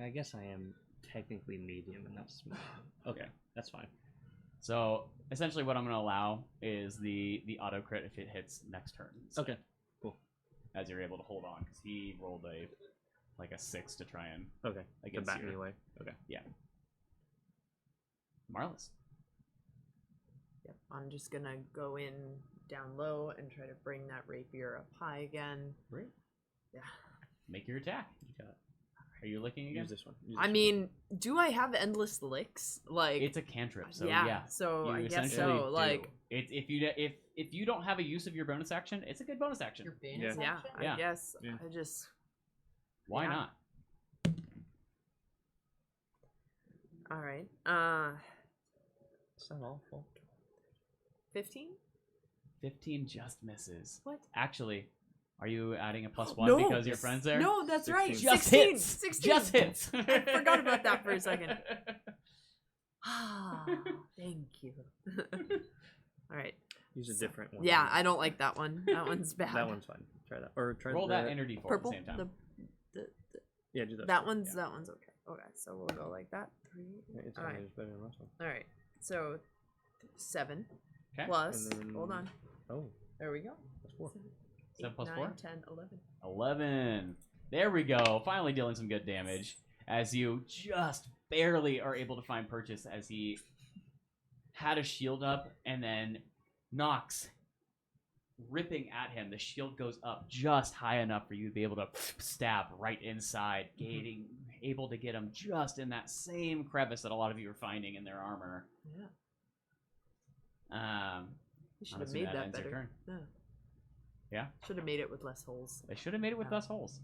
I guess I am technically medium and not small. Okay, that's fine. So essentially, what I'm going to allow is the auto crit if it hits next turn. instead, Okay, cool. As you're able to hold on, because he rolled a 6 to try and Okay, to against bat your- me away. Okay. Marlis. Yep. I'm just gonna go in down low and try to bring that rapier up high again. Great. Yeah. Make your attack. Are you licking again? Use this one. Use I this mean, do I have endless licks? Like, It's a cantrip, so yeah, yeah. So You I guess essentially so. do. Like, If you don't have a use of your bonus action, it's a good bonus action. Your bonus Yeah. yeah, action? Yeah. I guess Yeah. I just Why Yeah. not? All right. It's not awful. 15? 15 just misses. What? Actually, are you adding a +1 No! because your friend's there? No, that's right. 16. Just 16. hits. 16. Just hits. I forgot about that for a second. Ah, thank you. All right. Use a So- different one. Yeah, I don't like that one. That one's bad. That one's fine. Try that. Or try Roll that enter d4 Purple. at the same time. Yeah, do that. That one's okay. Okay, so we'll go like that. 3. It's Alright. always better than last one. All right. So 7 Okay. plus. And then- Hold on. Oh, There we go. that's 4. 7 plus 9, 4? 10, 11. 11. There we go. Finally dealing some good damage as you just barely are able to find purchase as he had a shield up and then Nox ripping at him. The shield goes up just high enough for you to be able to stab right inside, able to get him just in that same crevice that a lot of you are finding in their armor. Yeah. You should I'm have assuming made that ends your better. turn. Yeah. Yeah? Should have made it with less holes. They should have made it with Yeah. less holes.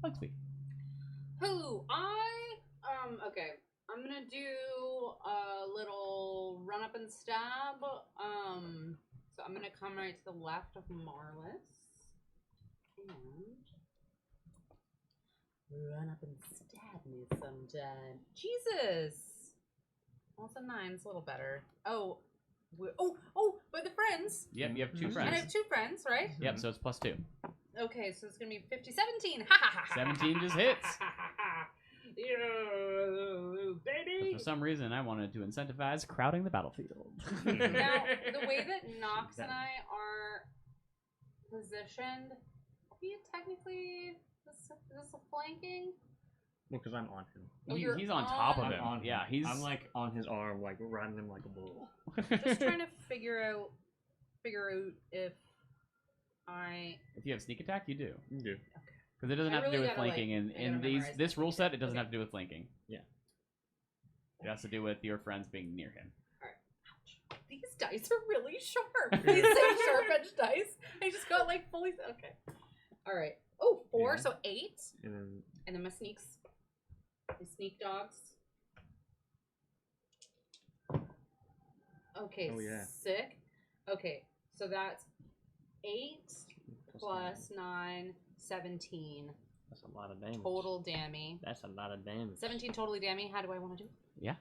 Let's be. Who? Okay. I'm gonna do a little run up and stab. So I'm gonna come right to the left of Marlis. And run up and stab me sometime. Jesus! Well, it's a 9. It's a little better. Oh, but the friends. Yep, you have two And I friends. have 2 friends, right? Yep, so it's +2. Okay, so it's gonna be 50, 17. Ha ha ha! 17 just hits. You baby. For some reason, I wanted to incentivize crowding the battlefield. Now, the way that Nox and I are positioned, we technically is this a flanking? Well, because I'm on him. Oh, you're He's on top of on- him. I'm on him. Yeah, he's I'm like on his arm, like riding him like a bull. Just trying to figure out if I. If you have sneak attack, you do. You do. Because it doesn't I have to do really with gotta, flanking. like, I in gotta these memorize this my rule sneak set, it doesn't attack. have to do with flanking. Yeah. It has to do with your friends being near him. These dice are really sharp. These are sharp edge dice. I just got like fully. Okay. All right. Oh, 4, Yeah. so 8. And then And then my sneaks. My sneak dogs. Okay, Oh, yeah. sick. Okay, so that's 8 plus 9, 17 that's a lot of damage. total damage. That's a lot of damage. 17 totally damage. How do I want to do it? Yeah.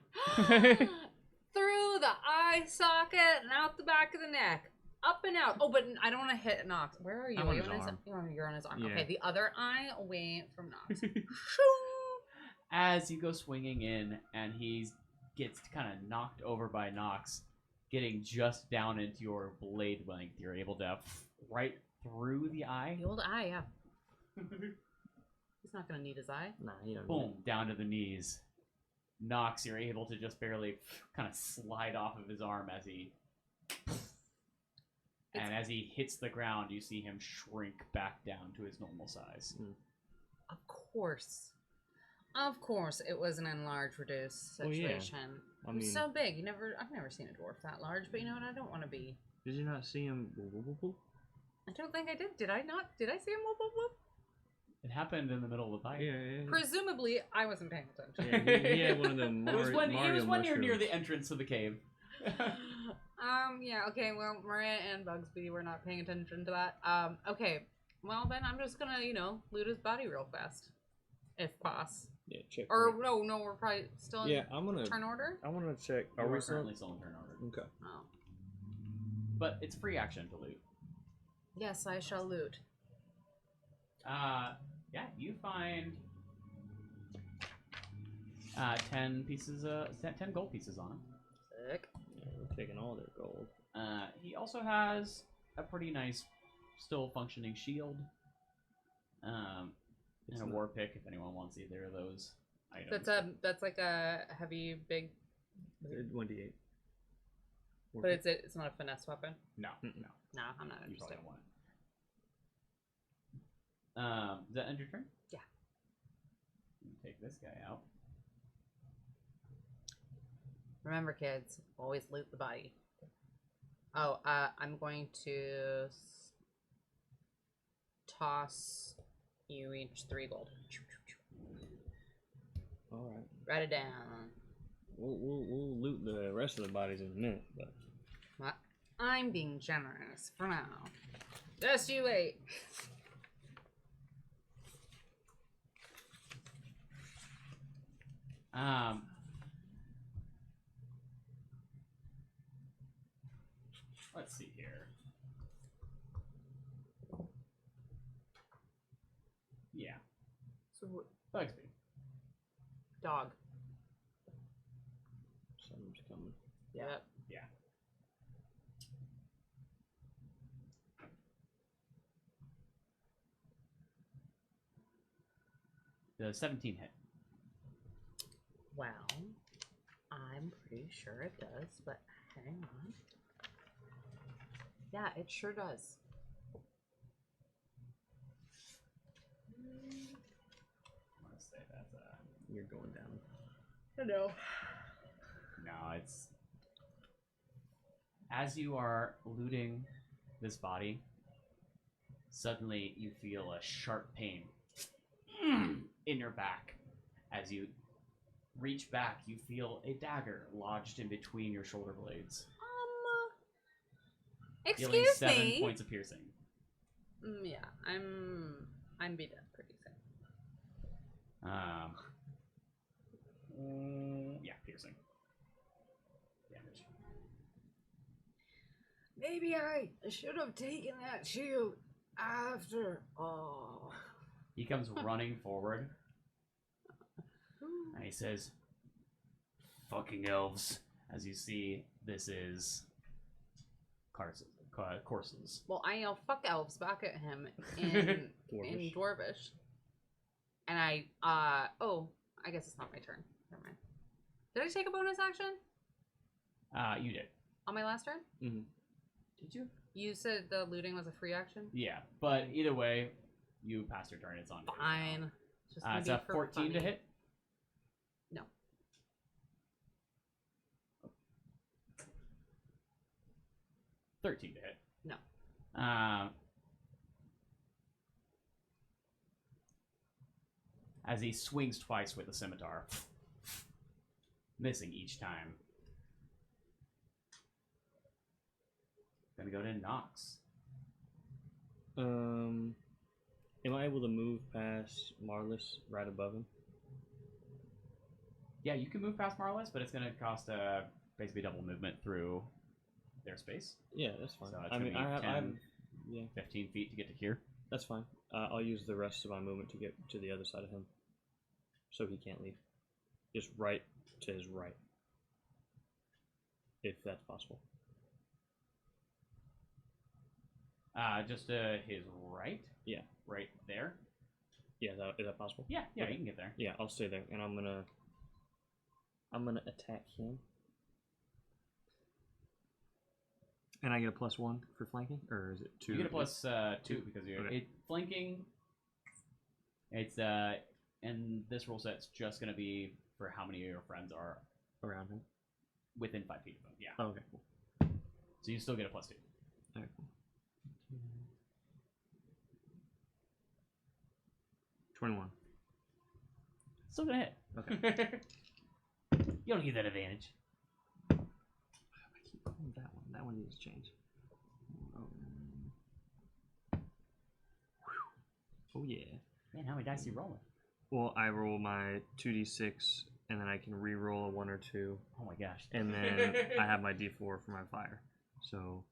Through the eye socket and out the back of the neck. Up and out. Oh, but I don't want to hit Nox. Where are you? I'm Are on you his arm. You're on his arm. Yeah. Okay, the other eye away from Nox. As you go swinging in, and he gets kind of knocked over by Nox, getting just down into your blade length, you're able to right through the eye. The old eye, yeah. He's not going to need his eye. Nah, you don't. Boom, down to the knees. Nox, you're able to just barely kind of slide off of his arm as he. And as he hits the ground, you see him shrink back down to his normal size. Of course. Of course, it was an enlarge reduce Oh, yeah. situation. I He's mean, so big. I've never seen a dwarf that large, but you know what? I don't want to be. did you not see him? I don't think I did. Did I not? Did I see him? Whoop, whoop, whoop? It happened in the middle of the fight. Yeah. Presumably, I wasn't paying attention. Yeah, he had one of the It was when Mario he was when you're near mushrooms. the entrance to the cave. Yeah, okay, well, Maria and Bugsby were not paying attention to that. Okay, well, then I'm just gonna, loot his body real fast. If poss. Yeah, check. Or, no, we're probably still in yeah, I'm gonna. turn order? I want to check. Are Are we we still? currently still in turn order? Okay. Oh. But it's free action to loot. Yes, I shall loot. Yeah, you find 10 pieces, 10 gold pieces on him. Sick. Yeah, we're taking all their gold. He also has a pretty nice, still functioning shield. And a war pick if anyone wants either of those items. That's like a heavy, big, 1d8. but it's not a finesse weapon. No, Mm-mm. no, No, I'm not you interested. probably don't want it. Does that end your turn? Yeah. Take this guy out. Remember, kids, always loot the body. Oh, I'm going to toss You each 3 gold. All right. Write it down. We'll loot the rest of the bodies in a minute, but What? I'm being generous for now. Just you wait. Let's see here. Yeah. So Bugsby. dog. something's coming. Yep. Yeah. The 17 hit. Well, I'm pretty sure it does, but hang on. Yeah, it sure does. Let's say that's You're going down. I know. no, it's as you are looting this body, suddenly you feel a sharp pain in your back. As you reach back, you feel a dagger lodged in between your shoulder blades. Dealing Excuse 7 me. points of piercing. Yeah, I'm beat up pretty soon. Yeah, piercing damage. Maybe I should have taken that shield after all. He comes running forward, and he says, "Fucking elves!" As you see, this is Corses. Well, I yell "fuck elves" back at him in Dwarvish. Dwarvish, and I oh, I guess it's not my turn. Never mind. Did I take a bonus action You did. on my last turn? Mm-hmm. Did you? You said the looting was a free action. Yeah, but either way, you passed your turn. It's on. yours now. Fine. It's just gonna It's be a for 14 to funny. hit. No. 13 to hit. No. As he swings twice with the scimitar, missing each time. Gonna go to Nox. Am I able to move past Marlis right above him? Yeah, you can move past Marlis, but it's gonna cost basically double movement through their space. Yeah, that's fine. So it's I gonna mean, be I have, 10, yeah, 15 feet to get to here. that's fine. I'll use the rest of my movement to get to the other side of him, so he can't leave. Just right to his right, if that's possible. Just to his right. Yeah. Right there. Yeah, is that possible? Yeah, Okay. you can get there. Yeah, I'll stay there, and I'm gonna attack him. And I get a +1 for flanking, or is it 2? You get a plus 2 because you're Okay. flanking. It's and this rule set's just gonna be for how many of your friends are around him. within 5 feet of him. Yeah. Oh, okay, cool. So you still get a plus 2. Okay, cool. 21. Still gonna hit. Okay. You don't get that advantage. I keep pulling that one. That one needs to change. Oh yeah. Man, how many dice are you rolling? Well, I roll my 2d6, and then I can re-roll a 1 or 2, Oh my gosh. and then I have my d4 for my fire. So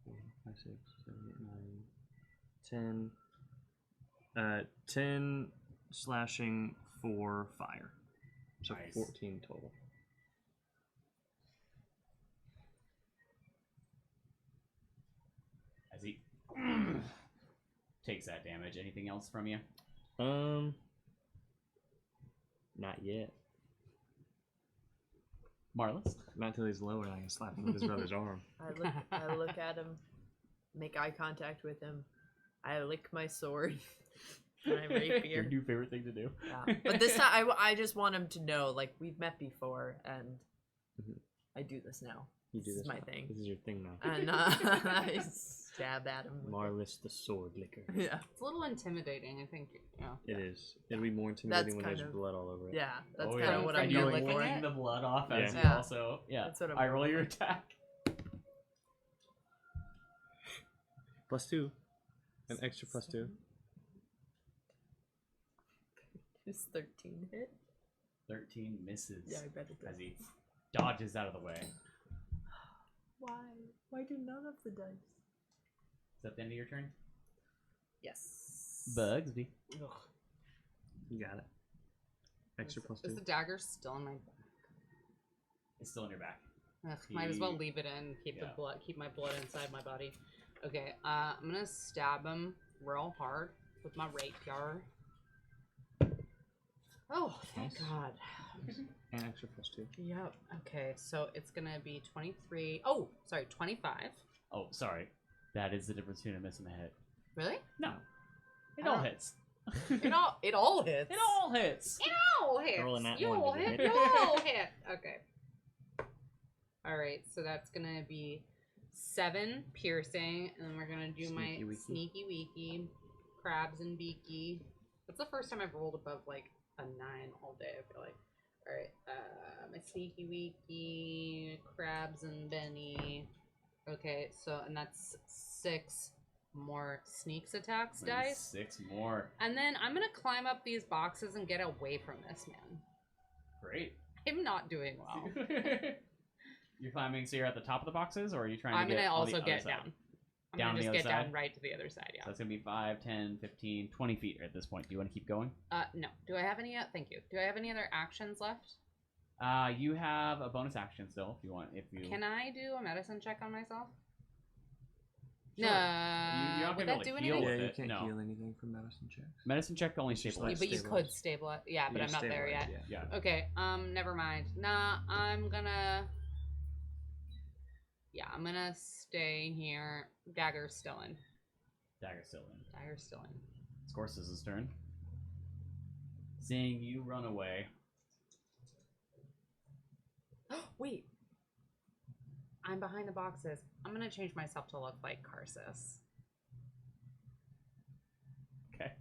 4, 5, 6, 7, 8, 9, 10. 10 slashing for fire. So Nice. 14 total. As he takes that damage. Anything else from you? Not yet. Marlis? Not till he's low and I can slap him with his brother's arm. I look at him, make eye contact with him. I lick my sword. My Your rapier. new favorite thing to do. Yeah. But this time, I just want him to know, like, we've met before, and Mhm. I do this now. You do This this is my now. thing. This is your thing now. And jab at him. with it. Marlis the sword licker. Yeah. It's a little intimidating, I think. Yeah. It is. It'll be more intimidating when kind there's of- blood all over it. Yeah, that's Oh, kind yeah. of what And I'm you're going licking for. it? the blood off as Yeah. you Yeah. also. Yeah. That's what I'm I roll going your for. attack. +2. An extra +2. Is 13 hit? 13 misses. Yeah, I bet it does. As he dodges out of the way. Is Why? Why do none of the dice? that the end of your turn? Yes. Bugsby. Ugh. You got it. Extra Is +2. the dagger still in my back? It's still in your back. Ugh, might as well He- leave it in. Keep the yeah. blood. Keep my blood inside my body. Okay. I'm gonna stab him real hard with my rapier. Oh, thank Nice. God. And extra +2. Yep. Okay, so it's gonna be 23. Oh, sorry, 25. Oh, sorry. That is the difference between a miss and a hit. Really? No. It I all don't- hits. It all hits. It all hits. It all hits. Rolling that You one, all does it hit. hit? You all hit. Okay. All right, so that's gonna be 7 piercing, and then we're gonna do my Sneaky weaky. sneaky weaky, crabs and beaky. That's the first time I've rolled above like a 9 all day. I feel like. All right, my sneaky weaky, crabs and Benny. Okay, so and that's 6 more sneaks attacks And dice. 6 more. And then I'm gonna climb up these boxes and get away from this man. Great. I'm not doing well. You're climbing, so you're at the top of the boxes, or are you trying I'm to get gonna on the also other get side? down. I'm Down gonna the just other get side? down right to the other side, yeah. So that's going to be 5, 10, 15, 20 feet at this point. Do you want to keep going? No. Do I have any thank you. Do I have any other actions left? You have a bonus action still, if you want. If you Can I do a medicine check on myself? Sure. No. You're not would gonna that be able do to heal anything? Yeah, with you it, can't no. heal anything from medicine checks. medicine check only It's just stabilizes. like But you could stabilize. stabilize. Yeah, but Yeah, I'm not there yet. stabilize, yeah. Yeah. Okay. Never mind. Nah, I'm gonna stay here. Dagger's still in. Dagger's still in. Dagger's still in. It's Corsus' turn. Seeing you run away. Wait. I'm behind the boxes. I'm gonna change myself to look like Carsus. Okay.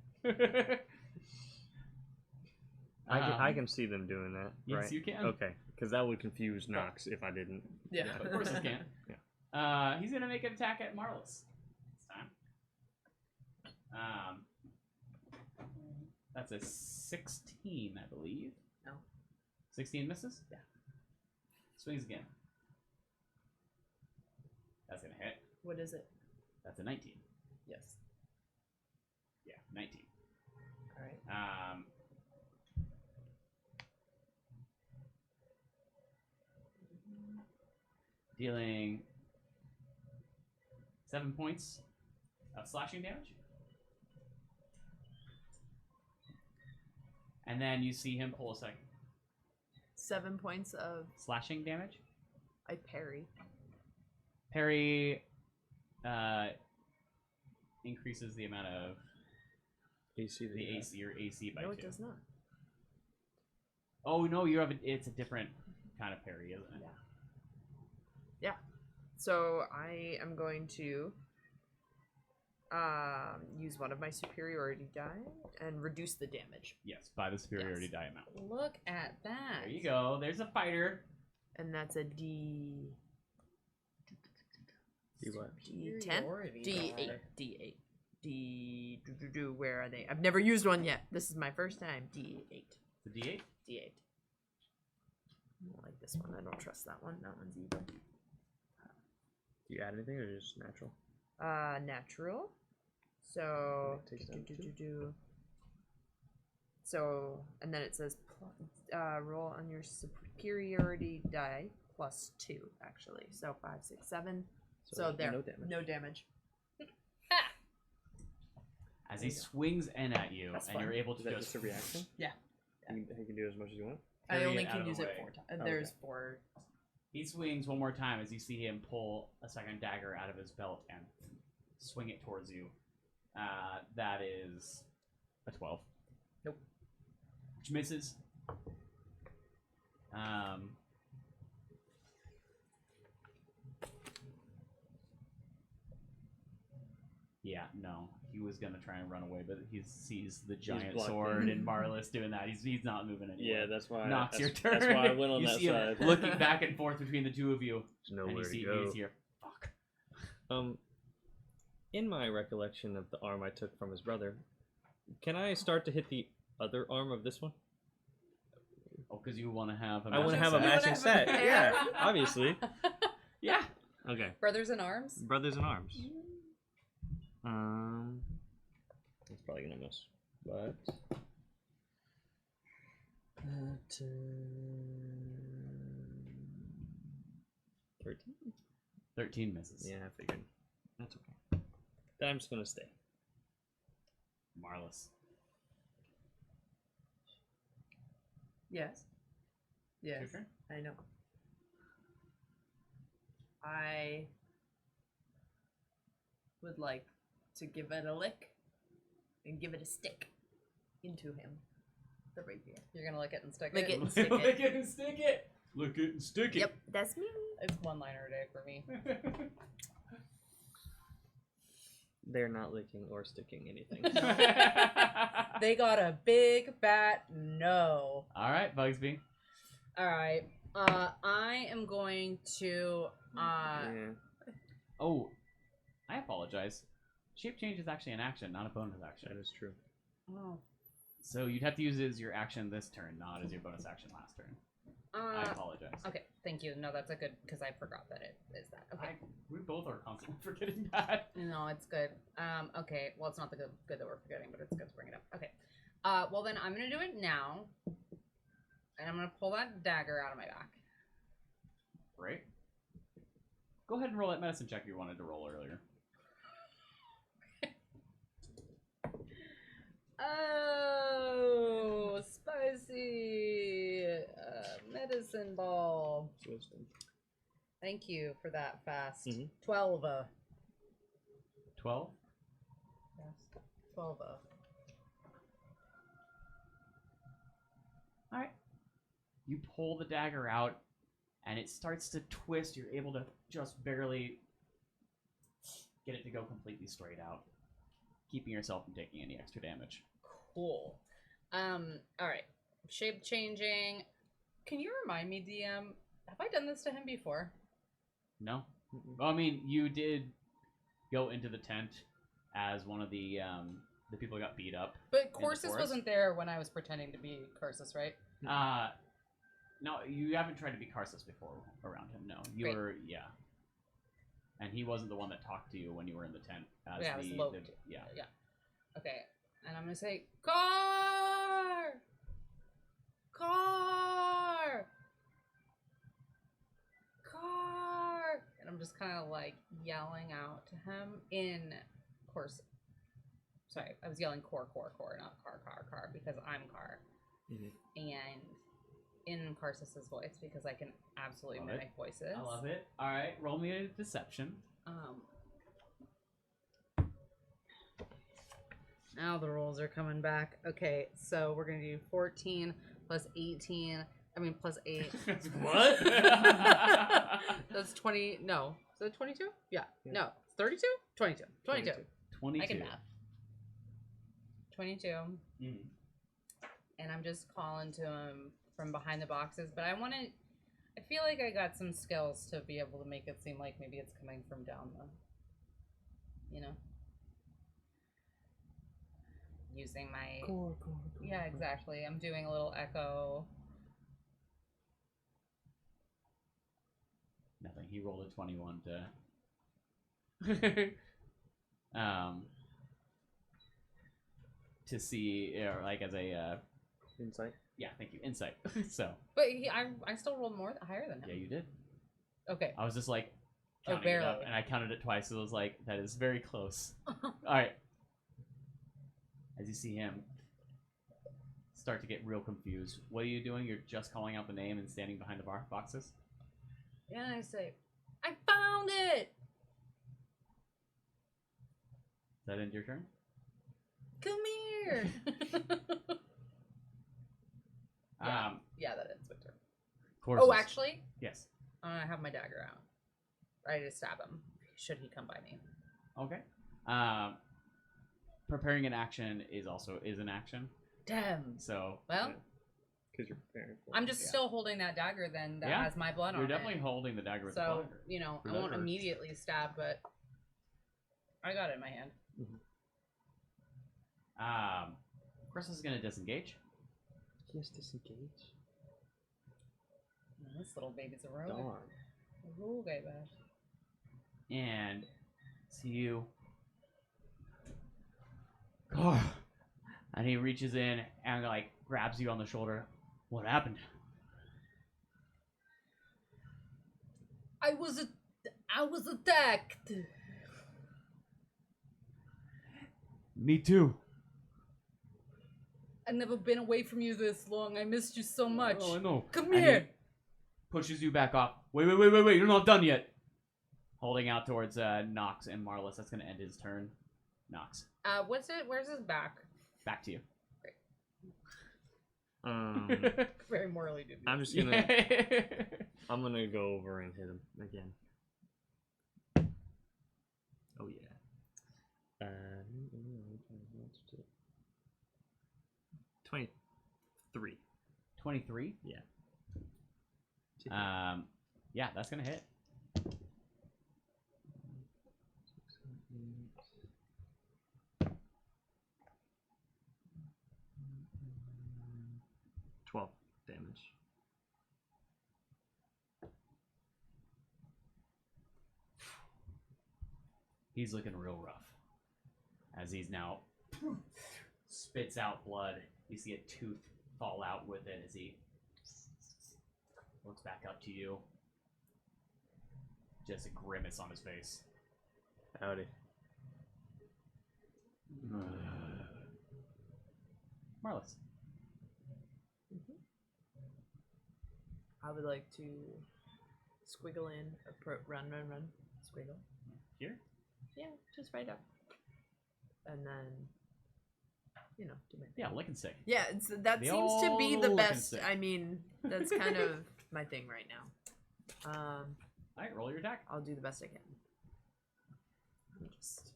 I can see them doing that, Yes, right? you can. Okay, because that would confuse Nox if I didn't. Yeah. Of course you can. Yeah. He's gonna make an attack at Marlis this time. That's a 16, I believe. No. 16 misses? Yeah. Swings again. That's gonna hit. What is it? That's a 19. Yes. Yeah, 19. All right. Dealing 7 points of slashing damage. And then you see him pull a second 7 points of slashing damage. I parry. Parry increases the amount of AC. the AC or AC by No, 2. it does not. Oh no, you have it's a different kind of parry, isn't it? Yeah. Yeah. So I am going to use one of my superiority die and reduce the damage. Yes, by the superiority Yes. die amount. Look at that. There you go. There's a fighter. And that's a D D what? D10? Superiority D8. die. D8. Where are they? I've never used one yet. This is my first time. D8. The D8. D8. I don't like this one. I don't trust that one. That one's evil. Do you add anything or just natural? Natural. So It takes down two. So, and then it says roll on your superiority die +2 actually. So 5, 6, 7. So there, No damage. no damage. As he swings in at you, That's and fun. you're able to Is that just just a reaction? Yeah. You can do as much as you want. I Parry only it out can of the use it way. 4 times. Oh, There's okay. 4. He swings one more time as you see him pull a second dagger out of his belt and swing it towards you. That is a 12. Nope. Which misses. Yeah, no. He was gonna try and run away, but he sees the giant blocking. sword and Marlis doing that. He's not moving anywhere. Yeah, that's why. Nox, your that's, turn. That's why I went on you that see side. him looking back and forth between the two of you, There's and you nowhere to see go. he's here. Fuck. In my recollection of the arm I took from his brother, can I start to hit the other arm of this one? Oh, because you want to have a I want to matching have a set? matching set. Yeah, obviously. Yeah. Okay. Brothers in arms. Brothers in arms. It's probably gonna miss, but 13. 13 misses. Yeah, I figured. That's okay. Then I'm just gonna stay. Marlis. Yes. Yes. Your turn? I know. I would like to give it a lick and give it a stick into him. The rapier. You're gonna lick it and stick Lick it. it and stick Lick it. it and stick it. Lick it and stick it. Yep, that's me. It's one-liner day for me. They're not licking or sticking anything. They got a big fat no. All right, Bugsby. All right. I am going to. Yeah. Oh, I apologize. Shape change is actually an action, not a bonus action. That is true. Oh. So you'd have to use it as your action this turn, not as your bonus action last turn. I apologize. Okay. Thank you. No, that's a good because I forgot that it is that. Okay. We both are constantly forgetting that. No, it's good. Okay. Well, it's not the good that we're forgetting, but it's good to bring it up. Okay. Well, then I'm gonna do it now, and I'm gonna pull that dagger out of my back. Right. Go ahead and roll that medicine check you wanted to roll earlier. Oh, spicy medicine ball. Wisdom. Thank you for that fast. Mhm. 12. 12. Yes. 12. All right. You pull the dagger out, and it starts to twist. You're able to just barely get it to go completely straight out, keeping yourself from taking any extra damage. Cool. All right. Shape changing. Can you remind me, DM? Have I done this to him before? No. Well, I mean, you did go into the tent as one of the people who got beat up. But the Corsus forest? wasn't there when I was pretending to be Corsus, right? No, you haven't tried to be Karsus before around him. No, you Great. were and he wasn't the one that talked to you when you were in the tent. As Yeah, I was the low. yeah. Okay. And I'm gonna say, Car! Car! Car! And I'm just kind of like yelling out to him in course. Sorry, I was yelling core, not car, because I'm car. Mhm. And in Karsus's voice, because I can absolutely Love mimic voices. I love it. All right, roll me a deception. Now the rolls are coming back. Okay, so we're gonna do 14 plus 18. I mean plus 8. What? That's 20. No, is that 22? Yeah. No, 32. 22. 22. 22. I can math. 22. Mhm. And I'm just calling to him from behind the boxes, but I feel like I got some skills to be able to make it seem like maybe it's coming from down the, using my yeah, exactly. I'm doing a little echo. Nothing. He rolled a 21 to to see, or like as a Insight. yeah, thank you, insight. So But I still rolled higher than him. yeah, you did. Okay. I was just like Oh, counting it up, barely. and I counted it twice. So it was like that is very close. All right. As you see him start to get real confused, what are you doing? You're just calling out the name and standing behind the boxes. And I say, I found it. Does that end your turn? Come here. Yeah. Yeah, that ends my turn. Courses. Oh, actually, Yes. I have my dagger out. Ready to stab him. Should he come by me? Okay. Preparing an action is an action. Damn. So Well, Because you're preparing for I'm it. just Yeah. still holding that dagger then that Yeah. has my blood you're on definitely it. holding the dagger with the So, blood. you know, I That won't hurts. immediately stab, but I got it in my hand. Chris is gonna disengage. Yes, disengage. This little baby's a rogue. Darn. A rogue, I bet. And see you. Oh. And he reaches in and like grabs you on the shoulder. What happened? I was attacked. Me too. I've never been away from you this long. I missed you so much. Oh, I know. Come And here. he pushes you back off. Wait, you're not done yet. Holding out towards Nox and Marlis. That's gonna end his turn. Nox, What's it? Where's his back? back to you. Very morally dubious. I'm just gonna. I'm gonna go over and hit him again. Oh yeah. 23. 23? Yeah. Yeah, that's gonna hit. 12 damage. He's looking real rough. As he's now spits out blood. You see a tooth fall out with it as he looks back up to you. Just a grimace on his face. Howdy. Marlis. I would like to squiggle in, run, squiggle. Here? Yeah, just right up. And then, you know, do my thing. Yeah, lick and stick. Yeah, that The seems to be old the lick and best. stick. I mean, that's kind of my thing right now. Alright, roll your attack. I'll do the best I can. I'm just.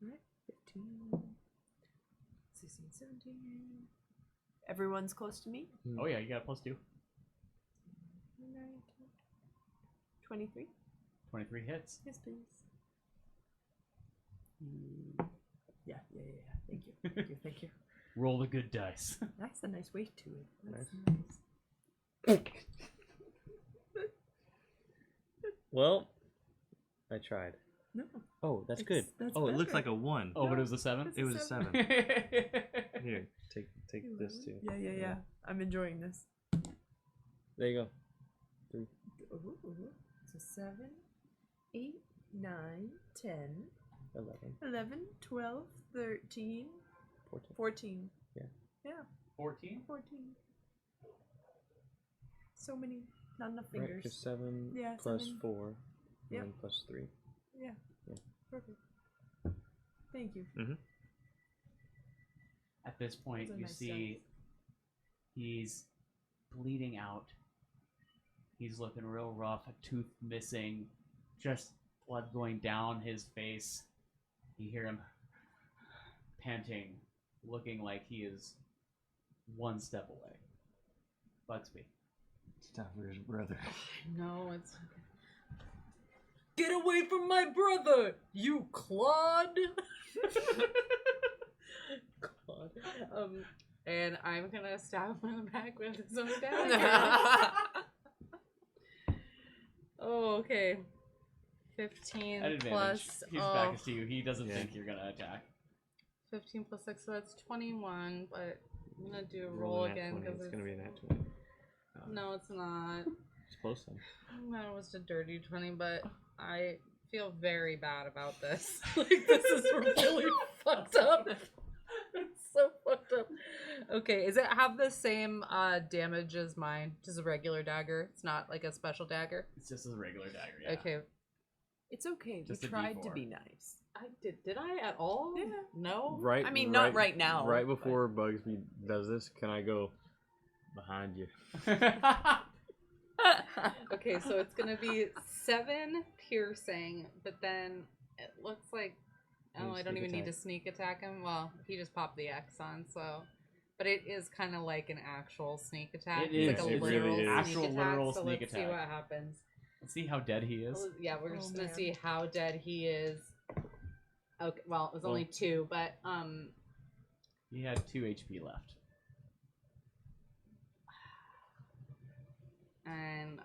Alright, 15, 16, 17. Everyone's close to me. Oh yeah, you got a +2. 23. 23 hits. Yes, please. Yeah. Thank you. Thank you. Roll the good dice. That's a nice weight to it. That's Nice. Well, I tried. No. Oh, that's good. That's Oh, it looks better. like a 1. Oh, but it was a 7? It was a 7. Here, take this too. Yeah. I'm enjoying this. There you go. 3. Ooh. So 7, 8, 9, 10, 11. 11, 12, 13, 14. 14. Yeah. Yeah, 14? 14. So many. Not enough Right, fingers. because 7 Yeah, plus 7. 4 Yep. and then plus 3. Yeah. Yeah. Perfect. Thank you. At this point, Those are you nice see he's bleeding out. He's looking real rough, a tooth missing, just blood going down his face. You hear him panting, looking like he is one step away. Bugsby. Stop for his brother. No, it's get away from my brother, you clod. Clod. And I'm gonna stab him in the back with his own dagger. Oh, okay. 15 At advantage. plus. His back is to you. He doesn't Yeah. think you're gonna attack. 15 plus 6, so that's 21. But I'm gonna do a Roll roll a nat again 20. because It's it's gonna be a nat 20. no, it's not. It's close then. That was a dirty 20, but I feel very bad about this. Like, this is really fucked up. It's so fucked up. Okay, does it have the same damage as mine? Just a regular dagger? It's not like a special dagger? It's just a regular dagger, yeah. Okay. It's okay. Just a we tried to D4. be nice. I did I at all? Yeah. No? Right. I mean, not right now, Right before Bugsby does this, can I go behind you? Okay, so it's gonna be 7 piercing, but then it looks like I don't even need to sneak attack him. Well, he just popped the X on, so. But it is kind of like an actual sneak attack. It It's is. like a It literal really is. sneak Actual attack. literal So sneak let's see attack. what happens. Let's see how dead he is. Yeah, we're just gonna man. see how dead he is. Okay, well, it was only 2, but He had 2 HP left. and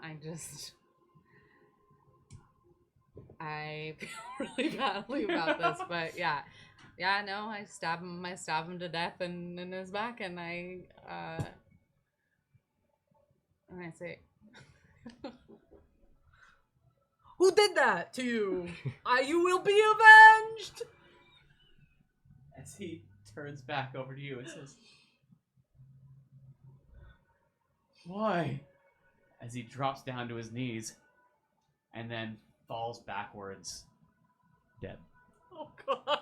I feel really badly about this, but yeah, no, I stab him to death in his back, and I say, who did that to you? You will be avenged. As he turns back over to you and says, "Why?" As he drops down to his knees and then falls backwards, dead. Oh God!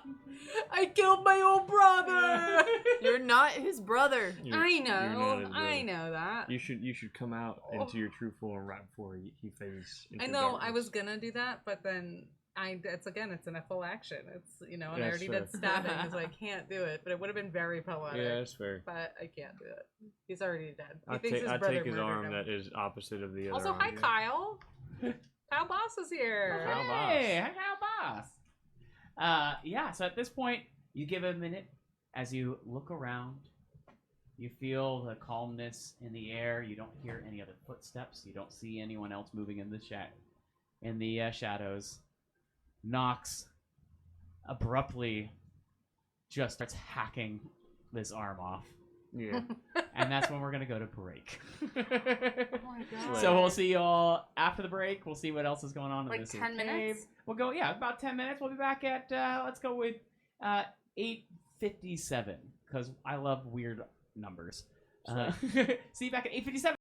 I killed my own brother. You're not his brother. I You're not know. his I brother. know that. You should come out into your true form right before he fades into I know. darkness. I was gonna do that, but then it's in a full action. It's and I Yeah, already sure. did stabbing, so I can't do it. But it would have been very poetic. Yeah, that's fair. But I can't do it. He's already dead. He I thinks take his I brother take his murdered arm him. that is opposite of the other. Also, arm, hi yeah. Kyle. Kyle Boss is here. Kyle Boss. Hey, how boss? Yeah, so at this point, you give it a minute as you look around. You feel the calmness in the air. You don't hear any other footsteps. You don't see anyone else moving in the shadows. Nox abruptly just starts hacking this arm off. Yeah. And that's when we're going to go to break. Oh my God. So we'll see y'all after the break. We'll see what else is going on in Like this 10 cave. minutes? We'll go, about 10 minutes. We'll be back at, let's go with 8:57, because I love weird numbers. See you back at 8:57.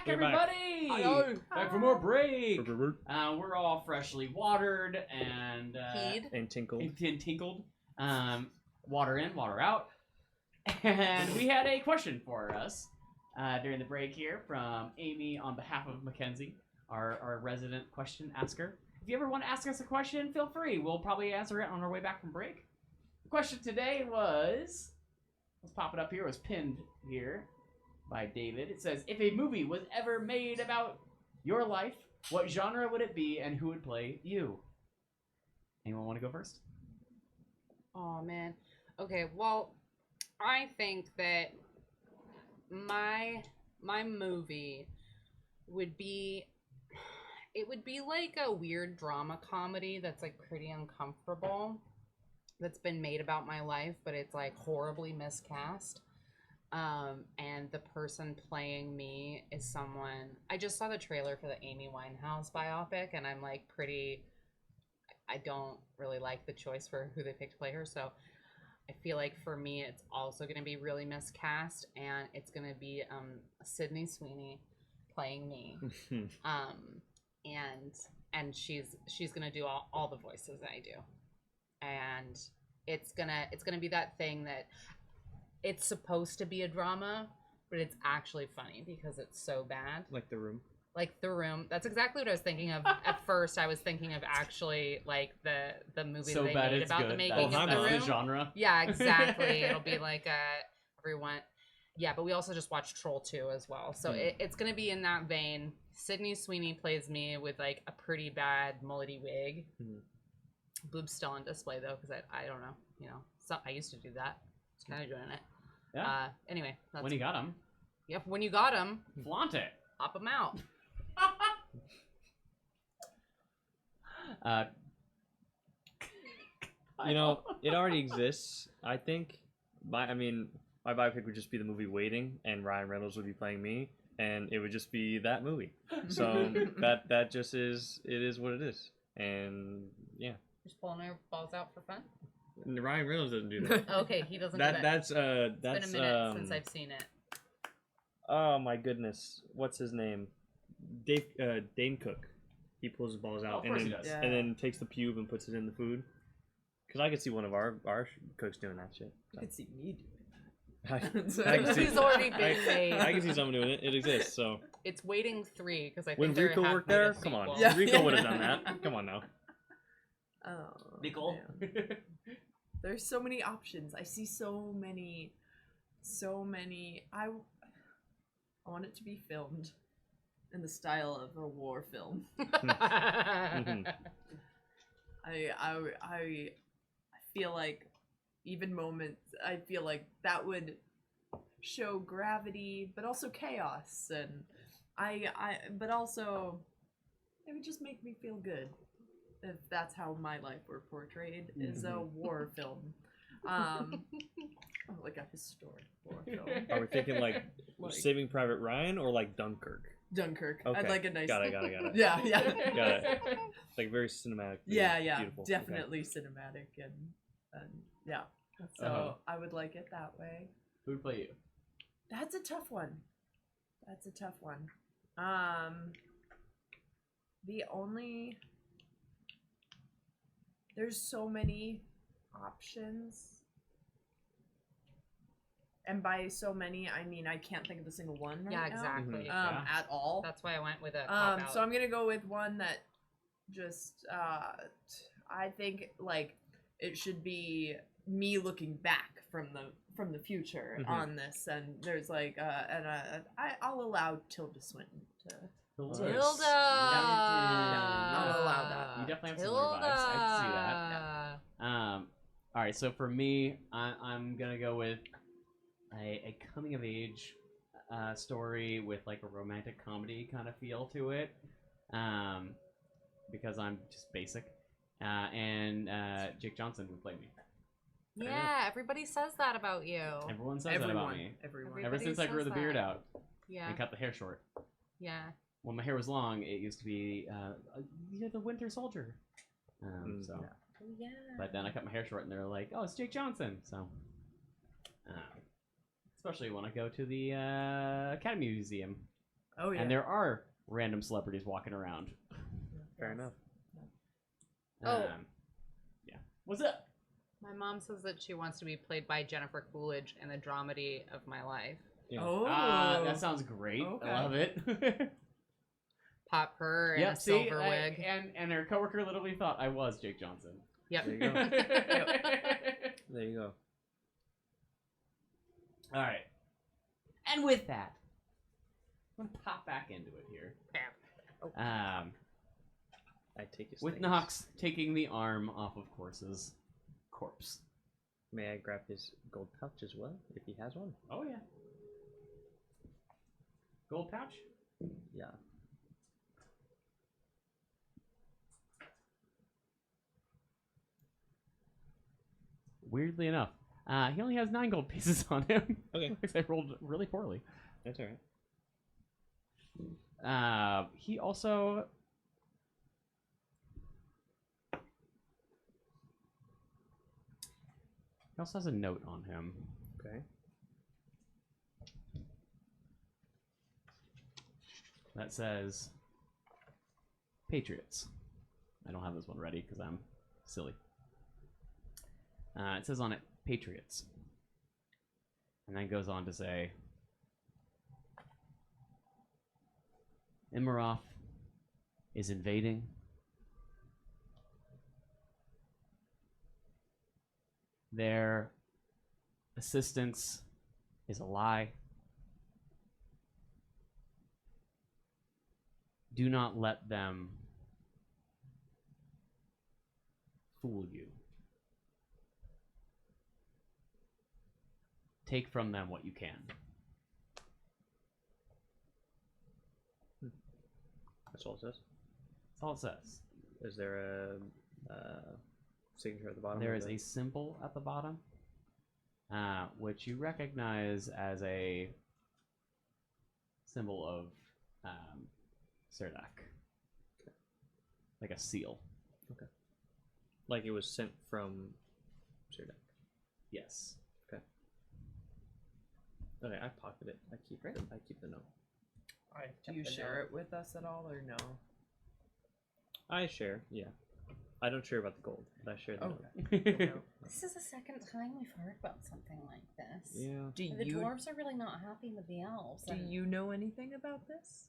back, We're back. everybody! Hello. Back for more break. We're all freshly watered and Heed. And tinkled. and tinkled. Water in, water out. And we had a question for us during the break here from Amy on behalf of Mackenzie, our resident question asker. If you ever want to ask us a question, feel free. We'll probably answer it on our way back from break. The question today was, let's pop it up here. It was pinned here by David. It says, if a movie was ever made about your life, what genre would it be and who would play you? Anyone want to go first? Oh man. Okay, well, I think that my movie would be like a weird drama comedy that's like pretty uncomfortable, that's been made about my life, but it's like horribly miscast. And the person playing me is someone, I just saw the trailer for the Amy Winehouse biopic, and I'm like I don't really like the choice for who they picked to play her, so I feel like for me it's also going to be really miscast, and it's going to be Sydney Sweeney playing me. And she's going to do all the voices that I do. And it's going to be that thing that it's supposed to be a drama, but it's actually funny because it's so bad. Like The Room. Like The Room. That's exactly what I was thinking of. At first, I was thinking of actually like the movie So that they bad made it's about good. the making That's of The the Room. genre. Yeah, exactly. It'll be like everyone. Yeah, but we also just watched Troll 2 as well. So it's going to be in that vein. Sydney Sweeney plays me with like a pretty bad mullety wig. Boobs still on display though, because I don't know. You know, so I used to do that. It's kind of doing it. Yeah. Anyway. That's, When you got him, Yep, when you got them, flaunt it. pop them out. You know, it already exists. I think. My biopic would just be the movie Waiting, and Ryan Reynolds would be playing me, and it would just be that movie. So that just is. It is what it is, and yeah. Just pulling our balls out for fun. Ryan Reynolds doesn't do that. Okay, he doesn't. do that. That's It's been a minute since I've seen it. Oh my goodness, what's his name? Dane Cook. He pulls his balls Oh, out of and course then he does. and then takes the pube and puts it in the food. Cause I could see one of our cooks doing that shit. You could see me doing I, that. I can see, He's already been made. I can see someone doing it. It exists. So It's Waiting 3 because I think when there Rico had worked been a there, come on, sequel. Yeah. Rico would have done that. Come on now. Oh, Nicole. man. There's so many options. I see so many. I want it to be filmed in the style of a war film. Mhm. I feel like even moments, I feel like that would show gravity, but also chaos, and but also it would just make me feel good if that's how my life were portrayed, is a war film. Like a historic war film. Are we thinking like Like Saving Private Ryan or like Dunkirk? Dunkirk. Okay. I'd like a nice. Got it. Yeah. Got it. Like very cinematic. Yeah, Beautiful. Okay. definitely cinematic and yeah. So I would like it that way. Who would play you? That's a tough one. There's so many options. And by so many, I mean I can't think of a single one right Yeah, now. exactly. Yeah. At all. That's why I went with a cop out. So I'm gonna go with one that just I think like it should be me looking back from the future on this, and there's like I'll allow Tilda Swinton to. Tilda. I'll allow that. You definitely have some more vibes. I can see that. All right, so for me, I'm gonna go with a coming of age story with like a romantic comedy kind of feel to it, because I'm just basic, and Jake Johnson would play me. Yeah, everybody says that about you. Everyone says that about me. Everyone. Ever Everybody since I grew says the beard that. out Yeah, and cut the hair short. yeah. When my hair was long, it used to be you're the Winter Soldier. So, yeah. Oh, yeah. but then I cut my hair short, and they're like, "Oh, it's Jake Johnson." So, especially when I go to the Academy Museum. Oh yeah. And there are random celebrities walking around. Fair enough. Oh. Yeah. What's up? My mom says that she wants to be played by Jennifer Coolidge in the dramedy of my life. Yeah. Oh. That sounds great. Okay. I love it. Pop her in Yep, a see, silver wig. and her coworker literally thought I was Jake Johnson. Yep. There you go. There you go. All right. And with that, I'm gonna pop back into it here. Bam. I take his With things. Nox taking the arm off of Corsa's corpse. May I grab his gold pouch as well, if he has one? Oh yeah. Gold pouch? Yeah. Weirdly enough, he only has 9 gold pieces on him. Okay. Because I rolled really poorly. That's alright. He also... He also has a note on him. Okay. That says... Patriots. I don't have this one ready because I'm silly. It says on it, Patriots. And then goes on to say... Immerov is invading. Their assistance is a lie. Do not let them fool you. Take from them what you can. That's all it says. That's all it says. Is there a signature at the bottom? There of is the- a symbol at the bottom, which you recognize as a symbol of Serdak. Like a seal. Like it was sent from Serdak. Yes. Okay, I pocket it. I keep the note. Do you share it with us at all or no? I share, yeah. I don't share about the gold, but I share the note. Okay. This is the second time we've heard about something like this. Yeah. Do The you dwarves are really not happy with the elves. do and you know anything about this?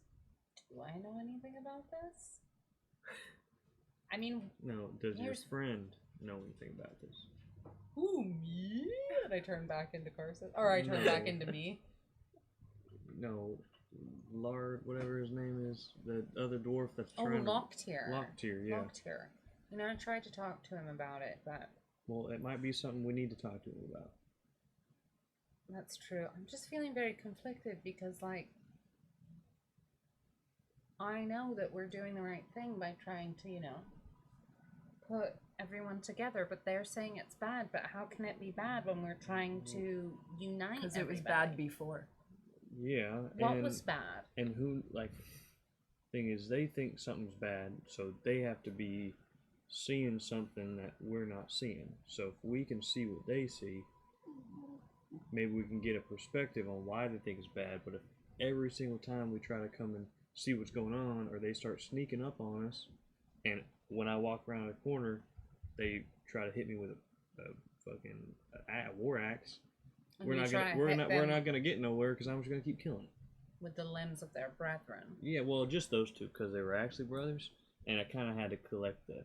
do I know anything about this? I mean, No, does your Here's- friend know anything about this? ooh, me? And I turn back into Carson. Or I turn back No. into me. No, Lard, whatever his name is, the other dwarf that's Oh, trying locked here. to... Locked here, yeah. Locked here. You know, I tried to talk to him about it, but Well, it might be something we need to talk to him about. that's true. I'm just feeling very conflicted because, like, I know that we're doing the right thing by trying to, you know, put everyone together, but they're saying it's bad. But how can it be bad when we're trying to unite? Because it was everybody? bad before. Yeah, What and, was bad? and who, like, thing is, they think something's bad, so they have to be seeing something that we're not seeing. So if we can see what they see, maybe we can get a perspective on why they think it's bad. But if every single time we try to come and see what's going on, or they start sneaking up on us, and when I walk around a corner, they try to hit me with a fucking war axe. And We're you not try gonna to we're hit not them we're not gonna get nowhere because I'm just gonna keep killing them. with the limbs of their brethren. Yeah, well, just those two because they were actually brothers, and I kind of had to collect the,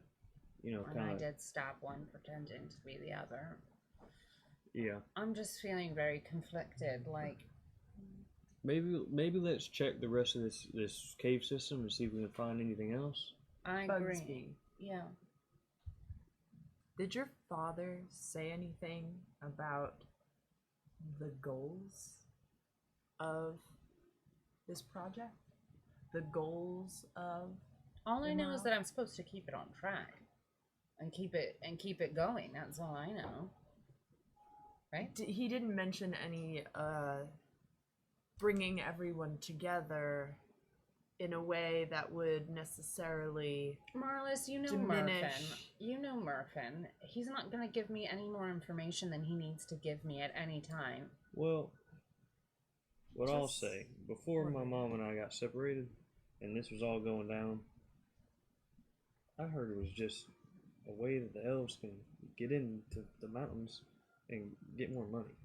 you know, And I kind of did stab one pretending to be the other. yeah. I'm just feeling very conflicted. Like, Maybe let's check the rest of this cave system and see if we can find anything else. I agree. Bugsby. Yeah. Did your father say anything about the goals of this project? The goals of All I know is Wow. that I'm supposed to keep it on track and keep it going. That's all I know. Right? He didn't mention any bringing everyone together in a way that would necessarily Marlis, you know diminish. Murphin. You know Murphin. He's not going to give me any more information than he needs to give me at any time. Well, What I'll Just say, before my wondering. mom and I got separated, and this was all going down, I heard it was just a way that the elves can get into the mountains and get more money.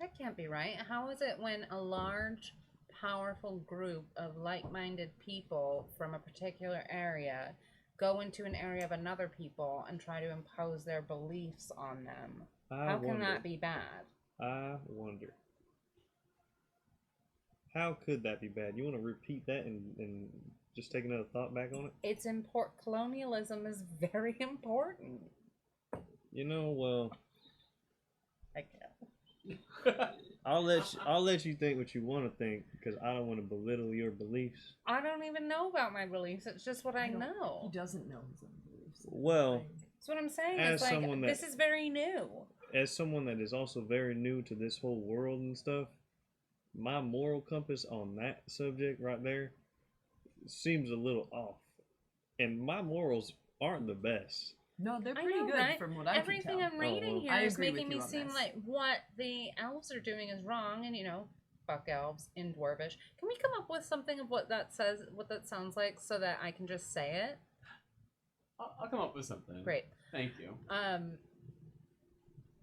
That can't be right. How is it when a large, powerful group of like-minded people from a particular area go into an area of another people and try to impose their beliefs on them? How can that be bad? I wonder. How could that be bad? You want to repeat that and just take another thought back on it? It's important. Colonialism is very important. You know, well, I can't. I'll let you think what you want to think because I don't want to belittle your beliefs. I don't even know about my beliefs. It's just what I He know. doesn't know his own beliefs. Well, That's what I'm saying. As It's like, someone that- this is very new. as someone that is also very new to this whole world and stuff, my moral compass on that subject right there seems a little off. And my morals aren't the best. No, they're I pretty know, good right? from what I Everything can tell. I'm reading well. here I is agree with making me you on seem this. like what the elves are doing is wrong, and fuck elves in Dwarvish. Can we come up with something of what that says, what that sounds like, so that I can just say it? I'll come up with something. Great. Thank you.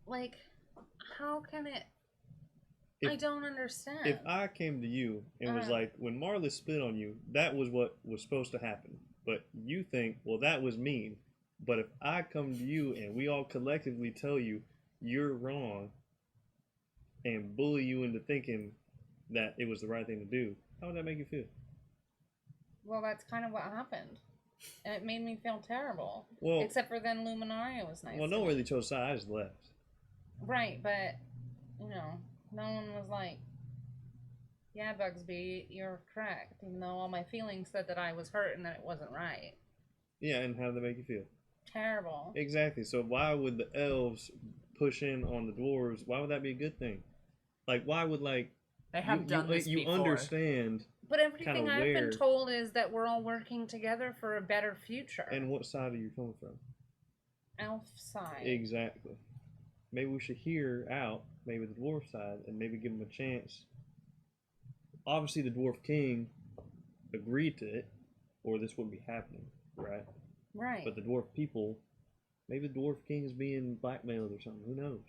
Like, how can it? I If- don't understand. If I came to you and was like, when Marla spit on you, that was what was supposed to happen. But you think, well, that was mean. But if I come to you and we all collectively tell you you're wrong and bully you into thinking that it was the right thing to do, how would that make you feel? Well, that's kind of what happened, and it made me feel terrible. Well, Except for then Luminaria was nice. well, to no one me. really chose side. I just left. Right, but no one was like, "Yeah, Bugsby, you're correct," even though all my feelings said that I was hurt and that it wasn't right. Yeah, and how did that make you feel? Terrible. Exactly. So why would the elves push in on the dwarves? Why would that be a good thing? Like, why would They have done this you before. understand? But everything Kinda I've been weird. told is that we're all working together for a better future. And what side are you coming from? Elf side. Exactly. Maybe we should hear out maybe the dwarf side and maybe give them a chance. Obviously, the dwarf king agreed to it, or this wouldn't be happening, right? Right. But the dwarf people, maybe the dwarf king is being blackmailed or something. Who knows?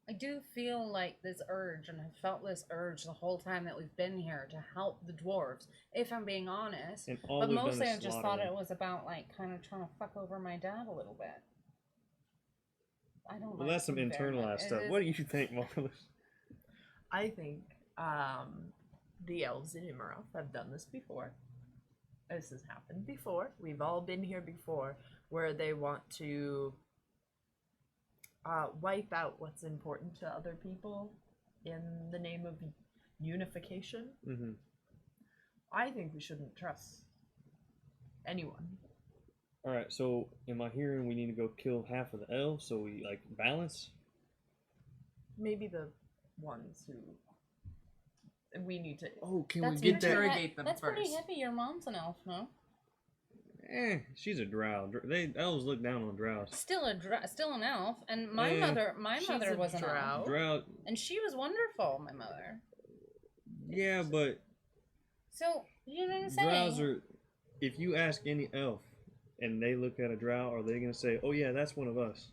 I do feel like this urge, and I've felt this urge the whole time that we've been here to help the dwarves, if I'm being honest. And all But we've done mostly is I just slaughter thought them. it was about, like, kind of trying to fuck over my dad a little bit. I don't Well, like that's some him very much. internalized It stuff. is- What do you think, Marlis? I think the elves in Imaroth have done this before. This has happened before. We've all been here before, where they want to wipe out what's important to other people in the name of unification. Mm-hmm. I think we shouldn't trust anyone. All right. So, am I hearing we need to go kill half of the elves so we like balance? Maybe the ones who we need to. Oh, can That's we get pretty that? Interrogate them That's pretty first. hippie. Your mom's an elf, no? She's a drow. They elves look down on drows. Still still an elf, and my Eh, mother she's a was an elf, drow. Drow. and she was wonderful. My mother. Yeah, but So you know what I'm saying? drows are. If you ask any elf, and they look at a drow, are they gonna say, "Oh yeah, that's one of us"?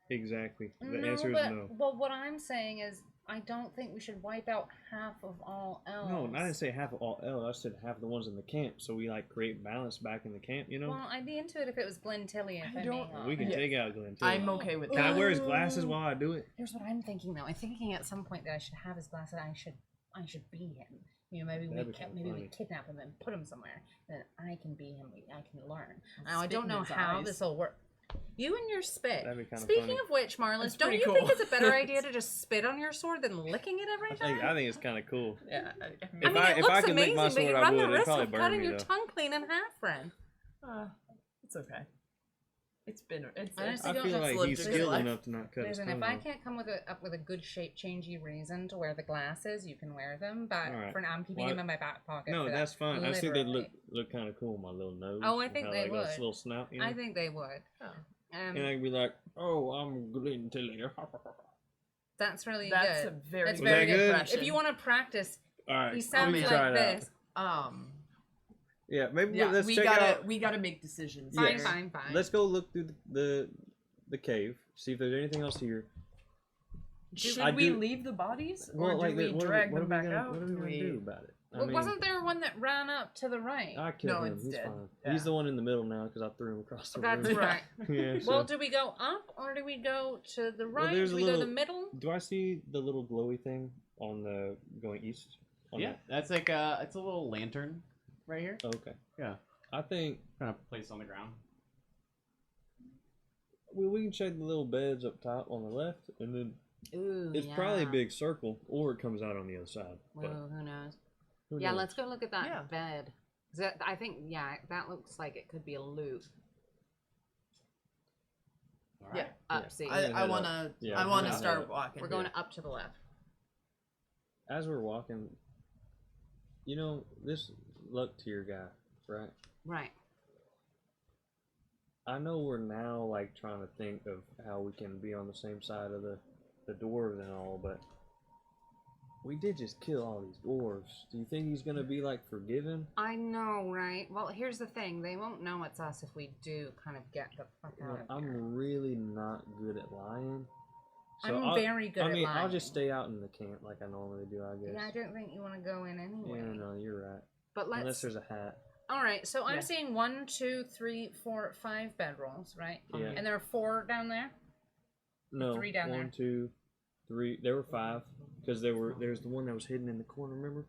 Exactly. The answer is no. But what I'm saying is, I don't think we should wipe out half of all elves. No, I didn't say half of all elves. I said half of the ones in the camp. So we like create balance back in the camp. You know. Well, I'd be into it if it was Glen Tilly. If I I'm don't- being honest. We can Yeah. take out Glenn. Tilly. I'm okay with Can I that. wear his glasses while I do it? Here's what I'm thinking though. I'm thinking at some point that I should have his glasses. I should be him. Maybe That'd we be kinda maybe we funny. kidnap him and put him somewhere. Then I can be him. I can learn. Now I Spit don't in know his how eyes. this will work. You and your spit. That'd be kinda Speaking funny. of which, Marlon, That's don't pretty you think cool. it's a better idea to just spit on your sword than licking it every time? I think it's kind of cool. Yeah. If I mean, I- it if looks I could lick amazing, my but sword, you I run would. the It'd risk probably of burn cutting me, your though. tongue clean in half, friend. It's okay. It's been. It's. Honestly, I don't feel let's like lived he's a good skilled life. enough to not cut his Listen, tongue if I off. can't come up with a good shape changey reason to wear the glasses, you can wear them. But Alright. for now, I'm keeping Well, them in my back pocket. No, for that's that. fine. I just think they Literally. look kind of cool on my little nose. Oh, I and think how, they like, got would. this little snout, you know? I think they would. Oh. And I could be like, "Oh, I'm Glenn Tilly." That's really That's good. a very That's good very good. impression. If you want to practice, All right. he sounds let me like try it out. this. Yeah, maybe Yeah, let's we check gotta out. we gotta make decisions. Fine, Yes. fine, fine. Let's go look through the cave. See if there's anything else here. Should I we do- leave the bodies, or Well, do like, we what are drag what them are we back gonna, out? What are we Do gonna we- do about it? I Well, mean, wasn't there one that ran up to the right? I killed No, him. it's He's dead. fine. Yeah. He's the one in the middle now because I threw him across the That's room. right. Yeah. Well, so- do we go up or do we go to the Well, right? there's do a we go little- the middle? Do I see the little glowy thing on the going east? On Yeah, that's like it's a little lantern right here. The, okay. Yeah. I think Kind of placed on the ground. we can check the little beds up top on the left, and then Ooh, it's probably a big circle, or it comes out on the other side. But Well, who knows? who Yeah, knows? let's go look at that Yeah. bed. 'Cause I think, that looks like it could be a loop. All right. Yeah. Up, Yeah. see. I- I wanna Yeah, I wanna yeah. start walking. We're going up to the left. As we're walking, this luck tier guy, right? Right. I know we're now like trying to think of how we can be on the same side of the dwarves and all, but we did just kill all these dwarves. Do you think he's gonna be like forgiven? I know, right? Well, here's the thing. They won't know it's us if we do kind of get the fuck out of here. I'm really not good at lying. So I'm I'll- very good I mean, at lying. I'll just stay out in the camp like I normally do, I guess. Yeah, I don't think you want to go in anyway. Yeah, no, you're right. But Unless let's... there's a hat. All right, so I'm Yeah. seeing 1, 2, 3, 4, 5 bedrolls, right? Yeah. And there are 4 down there? No, 3 down there. 1, 2, 3. There were 5 because there's the one that was hidden in the corner. Remember?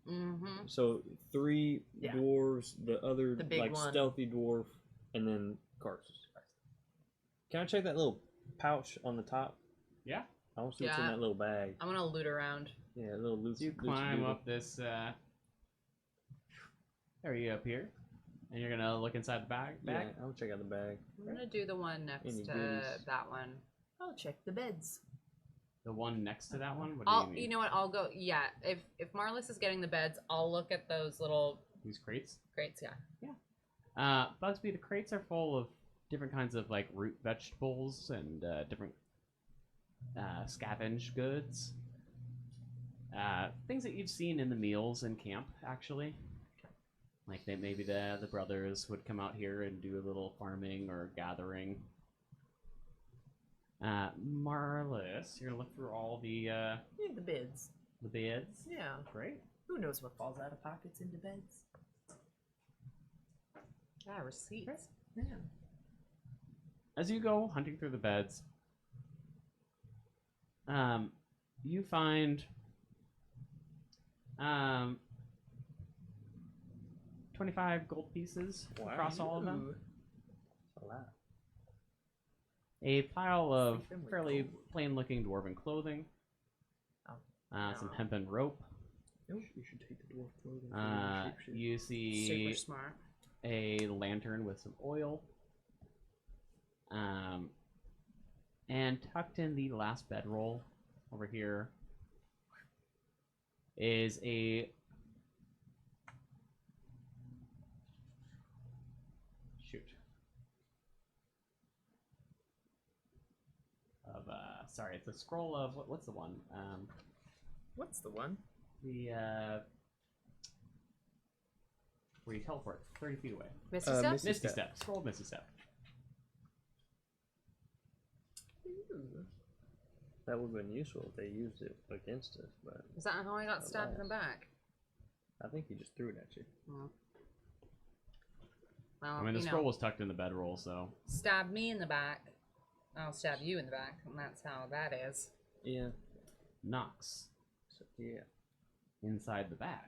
Mm-hmm. So 3 Yeah. dwarves, the other The big like one. stealthy dwarf, and then Carsus. Can I check that little pouch on the top? Yeah. I want to see what's in Yeah. that little bag. I'm going to loot around. Yeah, a little loose. So you climb up this. There you up here, and you're gonna look inside the bag. Yeah, I'm gonna check out the bag. I'm going to do the one next Any to goodies? that one. I'll check the beds. The one next to that one. What do you mean? You know what? I'll go. Yeah, if Marlis is getting the beds, I'll look at those little These crates. crates. Yeah. Bugsby, the crates are full of different kinds of like root vegetables and different scavenge goods. Things that you've seen in the meals in camp, actually. Like maybe the brothers would come out here and do a little farming or gathering. Marlis, you're gonna look through all the Yeah, the beds. beds. Yeah. Great. Who knows what falls out of pockets into beds? Yeah, receipts. Yeah. As you go hunting through the beds, you find 25 gold pieces Wow. across all of them. Ooh. A lot. A pile of Think them with fairly gold. plain-looking dwarven clothing. Oh. Some No. hempen rope. You should take the dwarf clothing. for your shapeshift. You see Super smart. a lantern with some oil. And tucked in the last bedroll over here is a sorry, it's a scroll of what's the one? What's the one? The where you teleport 30 feet away. Misty stuff? Misty Misty Step. Step. Scroll of Misty Step. Ooh. That would have been useful if they used it against us, but Is that how I got stabbed in the back? I think he just threw it at you. Well, I mean, the scroll was tucked in the bedroll, so stab me in the back. I'll stab you in the back, and that's how that is. Yeah. Knox So, yeah. inside the bag.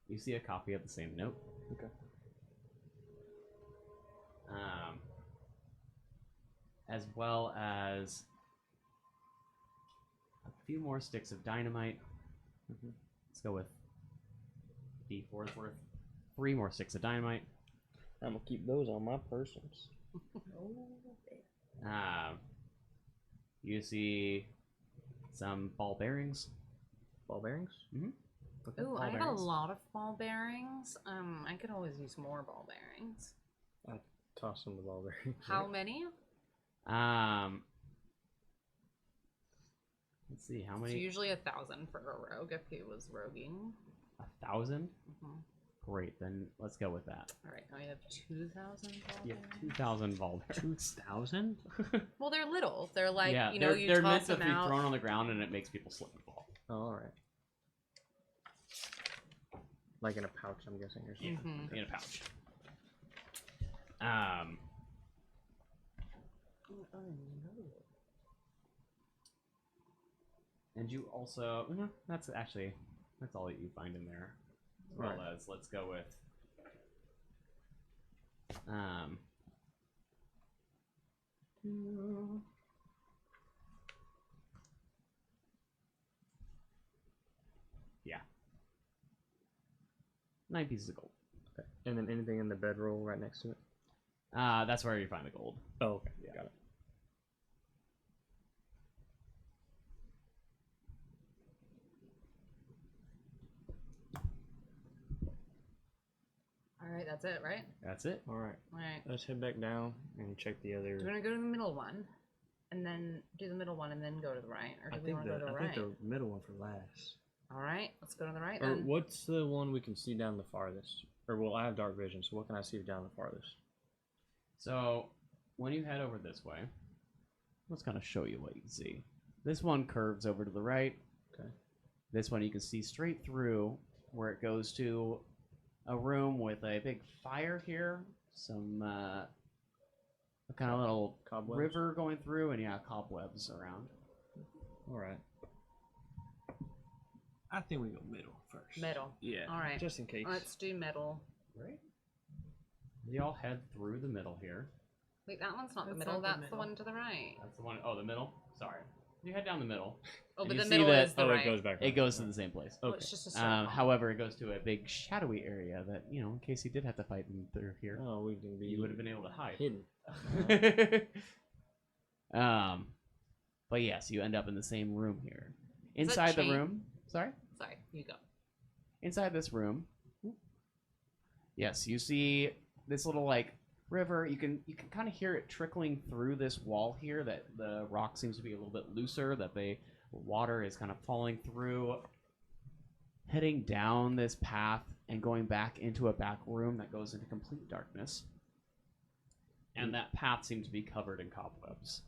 You see a copy of the same note. Okay. As well as a few more sticks of dynamite. Mhm. Let's go with D4's worth. 3 more sticks of dynamite. I'm gonna keep those on my persons. You see some ball bearings. Ball bearings? Mhm. Okay. Ooh, Ball I have bearings. a lot of ball bearings. I could always use more ball bearings. Toss them the ball bearings. How many? Let's see, how It's many? usually 1,000 for a rogue if he was roguing. 1,000? Mhm. Great, then let's go with that. All right, now we have 2,000. You have 2,000 Valder. 2,000? Well, they're little. They're like, yeah, you know, you they're meant toss to them be out. thrown on the ground and it makes people slip and fall. Oh, alright. Like in a pouch, I'm guessing, or something. Mhm. In a pouch. And you also that's all that you find in there. As well Right. as let's go with yeah. 9 pieces of gold. Okay. And then anything in the bedroll right next to it? That's where you find the gold. Oh, okay. Yeah. Got it. All right, that's it, right? That's it. Alright. All right. Let's head back down and check the other. Do you want to go to the middle one, and then do the middle one, and then go to the right, or do we want to go to the right? think the middle one for last. All right, let's go to the right Or then. what's the one we can see down the farthest? Or well, I have dark vision, so what can I see down the farthest? So when you head over this way, let's kind of show you what you can see. This one curves over to the right. Okay. This one you can see straight through where it goes to a room with a big fire here, some kind of little Cobwebs? river going through, and yeah, cobwebs around. Alright. I think we go middle first. Middle. Yeah. All right. Just in case. Let's do middle. Right. You all head through the middle here. Wait, that one's not the That's middle. not the That's the middle. one to the right. That's the one. Oh, the middle. Sorry. You head down the middle. Oh, And but you the see middle that- is the Oh, right. it goes back. It goes to the same place. Oh, Okay. it's just a circle. However, it goes to a big shadowy area that, you know, in case you did have to fight in through here, Oh, we can be. you would have been able to hide. hidden. But yes, you end up in the same room here. Is that Inside the chain? room, sorry? Sorry, you go. Inside this room, yes, you see this little like river. You can kind of hear it trickling through this wall here. That the rock seems to be a little bit looser. That the water is kind of falling through, heading down this path and going back into a back room that goes into complete darkness. And that path seems to be covered in cobwebs.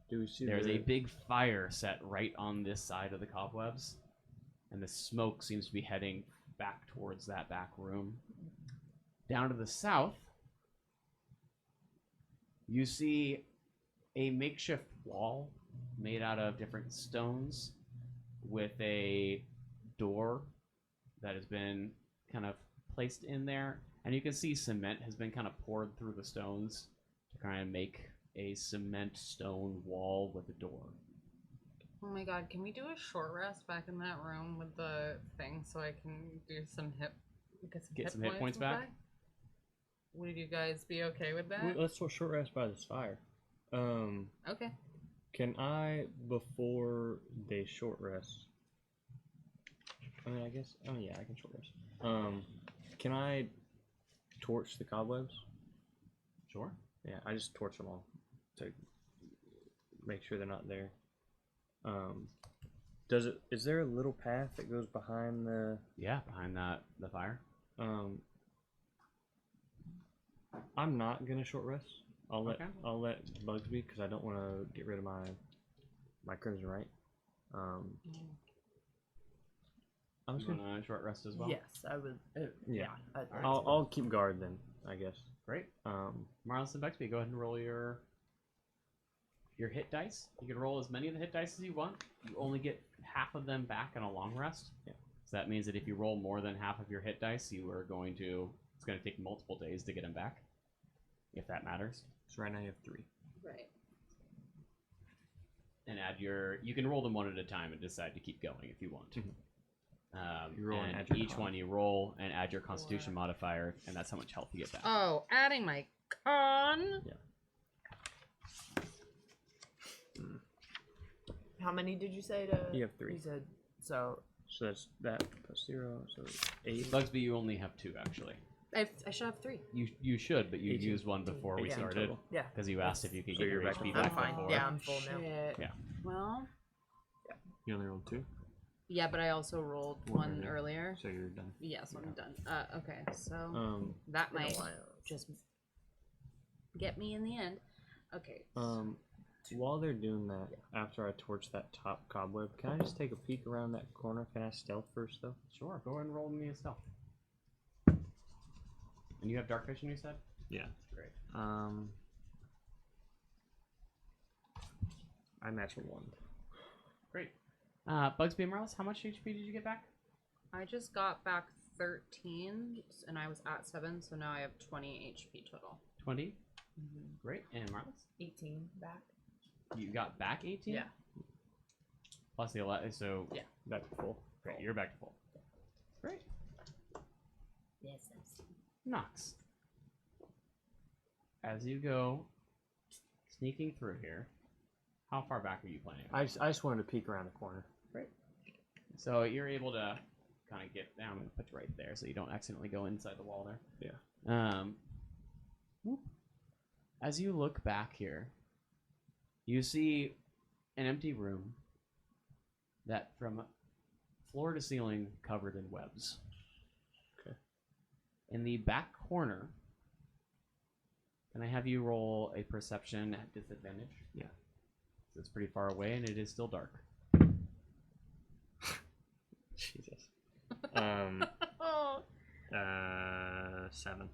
Do we see There's the... a big fire set right on this side of the cobwebs, and the smoke seems to be heading back towards that back room. Down to the south, you see a makeshift wall made out of different stones with a door that has been kind of placed in there, and you can see cement has been kind of poured through the stones to kind of make a cement stone wall with a door. Oh my god, can we do a short rest back in that room with the thing so I can do some Get some hit points back? Would you guys be okay with that? Wait, let's short rest by this fire. Okay. Can I, before they short rest... I mean, I guess... Oh, yeah, I can short rest. Can I torch the cobwebs? Sure. Yeah, I just torch them all to make sure they're not there. Is there a little path that goes behind the... Yeah, behind the fire. I'm not gonna short rest. I'll let Okay. Bugs be because I don't want to get rid of my Crimson Right. I'm just You gonna, want a short rest as well? Yes, I would. yeah. I'd like I'll keep guard then, I guess. Great. Um, Marlon and Bexby, go ahead and roll your hit dice. You can roll as many of the hit dice as you want. You only get half of them back in a long rest. Yeah. So that means that if you roll more than half of your hit dice, it's going to take multiple days to get them back, if that matters. so right now you have 3. Right. And you can roll them one at a time and decide to keep going if you want. You roll and and add your each con. one you roll and add your Constitution modifier, and that's how much health you get back. Oh, adding my con. How many did you say to? You have 3. You said so. So that's that plus 0, so 8. Bugsby, you only have 2 actually. I should have 3. You should, but you 18. used one before we 18 started total. Yeah. because you asked if you could So get your you're back HP to back full. I'm fine. before. Yeah, I'm full now. Shit. Yeah. Well. You only rolled 2, Yeah, but I also rolled One one earlier. earlier. so you're done. Yeah, so I'm done. Okay, so Um, that Been a might while. just get me in the end. Okay. while they're doing that, after I torch that top cobweb, can I just take a peek around that corner? Can I stealth first, though? Sure, go ahead and roll me a stealth. And you have dark vision, you said? Yeah. Great. I natural 1. Great. Bugsby and Morales, how much HP did you get back? I just got back 13, and I was at 7, so now I have 20 HP total. 20. Great. And Morales? 18 back. You got back 18? Yeah. Plus the 11, so Yeah. Back to full. great, you're back to full. Great. Yes, that's Nox. As you go sneaking through here, how far back are you planning? I just wanted to peek around the corner. So you're able to kind of get down and put you right there so you don't accidentally go inside the wall there. Yeah. Whoop. As you look back here, you see an empty room that from floor to ceiling covered in webs. Okay. In the back corner, can I have you roll a perception at disadvantage? Yeah. So it's pretty far away and it is still dark. Jesus. 7.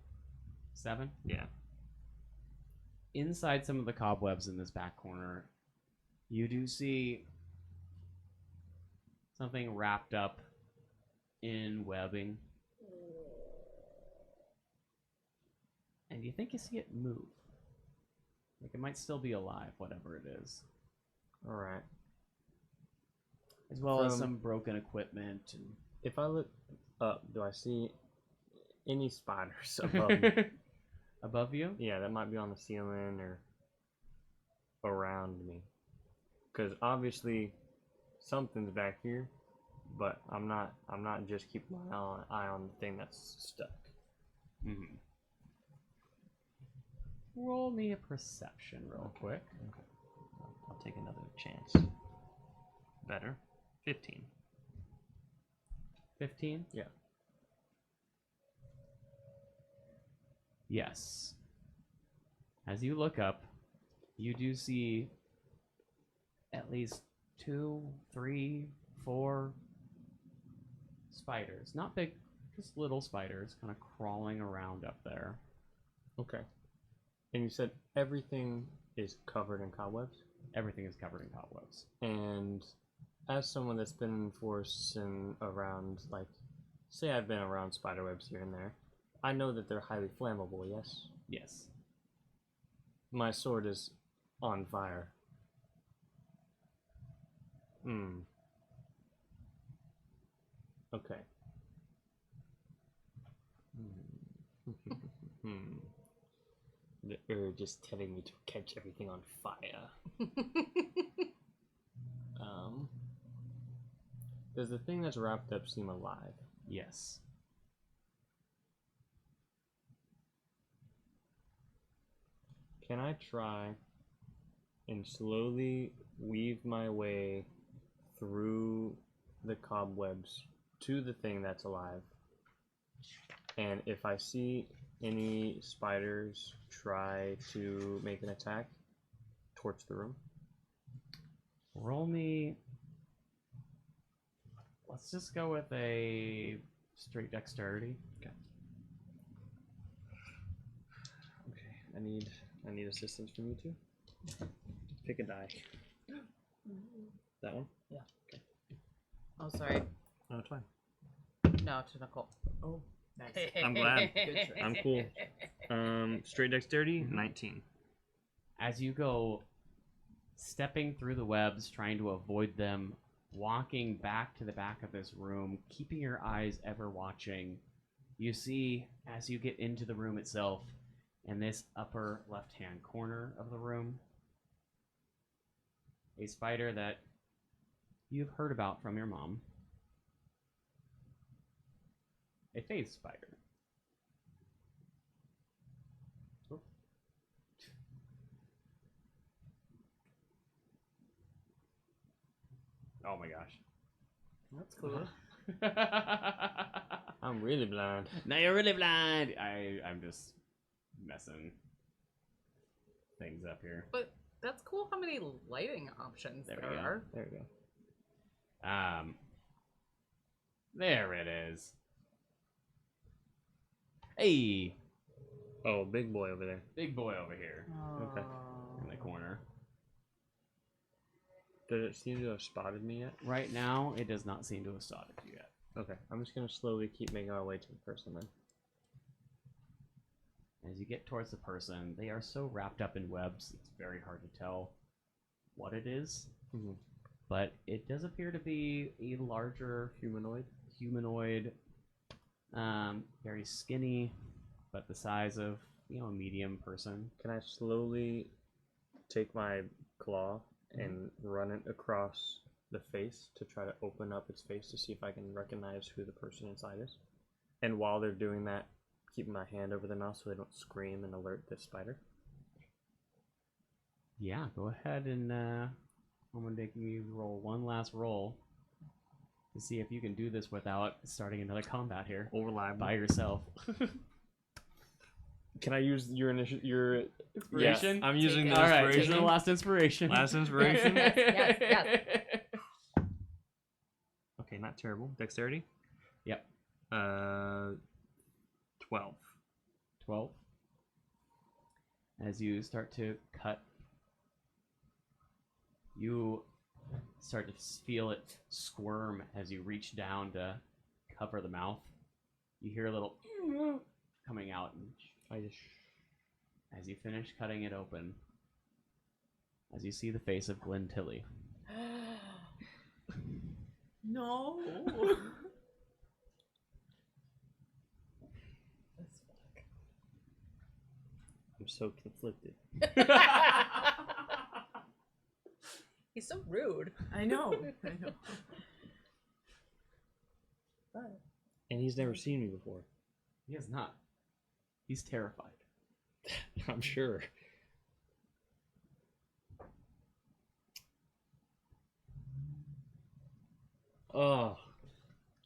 7? Yeah. Inside some of the cobwebs in this back corner, you do see something wrapped up in webbing. And you think you see it move. Like it might still be alive, whatever it is. All right. As well as From- some broken equipment. If I look up, do I see any spiders above me? Above you? Yeah, that might be on the ceiling or around me. Because obviously something's back here, but I'm not just keeping my eye on the thing that's stuck. Mm-hmm. Roll me a perception real quick. Okay. I'll take another chance. Better. 15. 15? Yeah. Yes. As you look up, you do see at least 2, 3, 4 spiders. Not big, just little spiders kind of crawling around up there. Okay. And you said everything is covered in cobwebs? Everything is covered in cobwebs. And as someone that's been in force and around, like, say I've been around spiderwebs here and there, I know that they're highly flammable, yes? Yes. My sword is on fire. Okay. The urge is telling me to catch everything on fire. Does the thing that's wrapped up seem alive? Yes. Can I try and slowly weave my way through the cobwebs to the thing that's alive? And if I see any spiders try to make an attack, torch the room. Roll me. Let's just go with a straight dexterity. Okay. Okay. I need assistance from you two. Pick a die. That one? Oh, sorry. No, it's fine. No, to Nicole. Oh, nice. I'm glad. Good choice. I'm cool. Straight dexterity, 19. As you go stepping through the webs, trying to avoid them, walking back to the back of this room, keeping your eyes ever watching, you see, as you get into the room itself, in this upper left-hand corner of the room, a spider that you've heard about from your mom. A phase spider. Oh my gosh. That's cool. I'm really blind. Now you're really blind. I'm just messing things up here. But that's cool how many lighting options There there we go. are. There we go. There it is. Hey, Oh, big boy over there. big boy over here Okay. in the corner. Did it seem to have spotted me yet? Right now, it does not seem to have spotted you yet. Okay, I'm just gonna slowly keep making our way to the person then. As you get towards the person, they are so wrapped up in webs, it's very hard to tell what it is. Mhm. But it does appear to be a larger Humanoid. very skinny, but the size of, a medium person. Can I slowly take my claw and run it across the face to try to open up its face to see if I can recognize who the person inside is? And while they're doing that, keeping my hand over their mouth so they don't scream and alert the spider. Yeah, go ahead and I'm gonna make you roll one last roll to see if you can do this without starting another combat here Overlap. by yourself. Can I use your your Inspiration? Yeah, I'm using Take the it. All right, inspiration. take the last inspiration. Last inspiration? Yes. Okay, not terrible. Dexterity? Yep. 12. 12. As you start to cut, you start to feel it squirm as you reach down to cover the mouth. You hear a little coming out, and as you finish cutting it open, as you see the face of Glenn Tilly. No. I'm so conflicted. He's so rude. I know. I know. And he's never seen me before. He is not. He's terrified. I'm sure. Oh,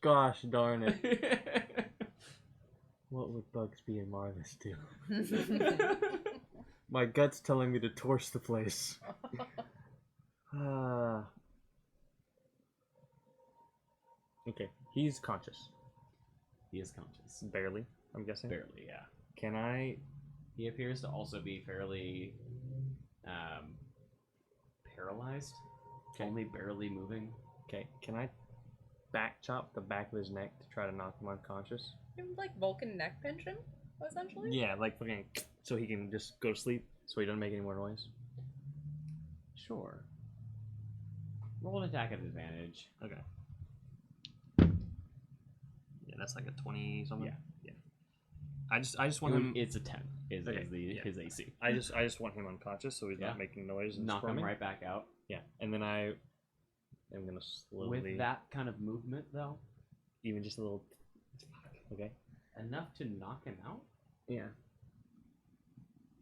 gosh darn it. What would Bugsby and Marvis do? My gut's telling me to torch the place. Okay, he's conscious. He is conscious. Barely, I'm guessing. Barely, yeah. Can I... He appears to also be fairly paralyzed. Okay. Only barely moving. Okay, can I back chop the back of his neck to try to knock him unconscious? Like Vulcan neck pinch him, essentially? Yeah, like fucking... So he can just go to sleep, so he doesn't make any more noise. Sure. Roll an attack at advantage. Okay. Yeah, that's like a 20 something. Yeah. Yeah. I just want him. It's a 10. Is Okay, the his AC. I just want him unconscious, so he's Yeah. not making noise and Knock him squirming. right back out. Yeah, and then I am gonna slowly, With that kind of movement, though, even just a little. Okay. enough to knock him out. Yeah.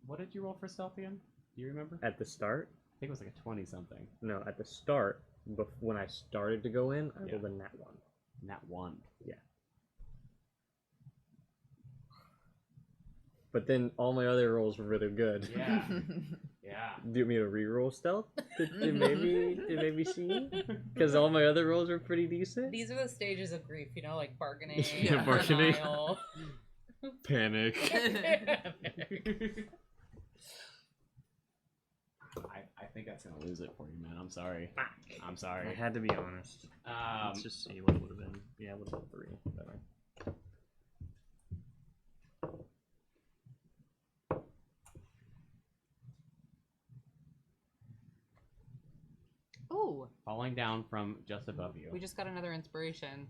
What did you roll for stealth again? Do you remember? I At the start, think it was like a 20 something. no, at the start, when I started to go in, I Yeah. rolled a nat 1. Nat 1. Yeah. But then all my other rolls were really good. Yeah. Yeah. Do you want me to re-roll stealth? It made me see? Because all my other rolls were pretty decent. These are the stages of grief, like bargaining, Yeah, bargaining. denial. Panic. I think that's gonna lose it for you, man. I'm sorry. I'm sorry. I had to be honest. Let's just see what it would have been. Yeah, it would have been 3. Better. Oh, Falling down from just above you. we just got another inspiration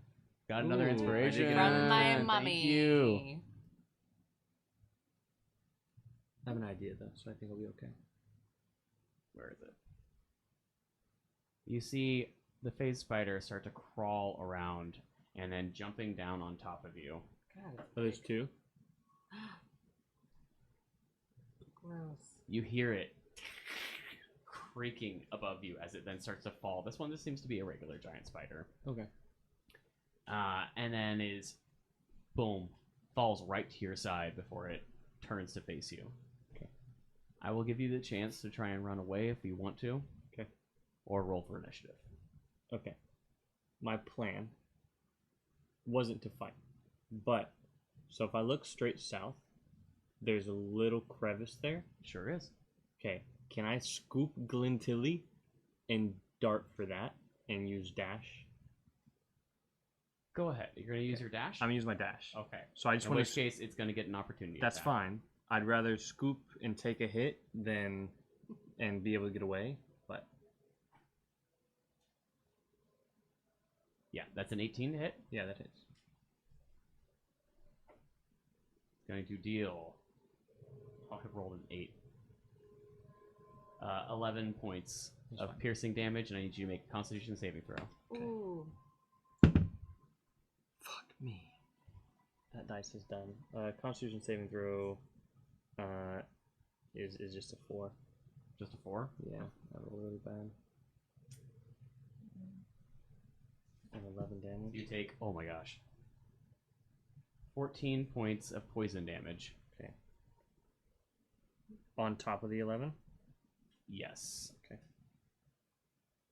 Got another Ooh, inspiration. I did from my Thank mummy. you. I have an idea though, so I think I'll be okay. Where is it? You see the phase spider start to crawl around and then jumping down on top of you. God, Oh, there's 2? gross. You hear it creaking above you as it then starts to fall. This one just seems to be a regular giant spider. Okay. And then boom, falls right to your side before it turns to face you. Okay. I will give you the chance to try and run away if you want to. Okay. Or roll for initiative. Okay. My plan wasn't to fight, but so if I look straight south, there's a little crevice there. Sure is. Okay. Can I scoop Glintilly and dart for that and use dash? Go ahead. You're going to use your dash? I'm gonna use my dash. Okay. So I just In want which to. case, it's going to get an opportunity. That's attack. fine. I'd rather scoop and take a hit than and be able to get away. But Yeah, that's an 18 to hit. yeah, that hits. Going to deal. Oh, I rolled an 8. 11 points That's of fine. piercing damage, and I need you to make a Constitution saving throw. Ooh. Fuck me. That dice is done. Constitution saving throw is just a 4. Just a 4. Yeah, I rolled really bad. And 11 damage. You take, oh my gosh, 14 points of poison damage. Okay. On top of the 11? Yes. Okay.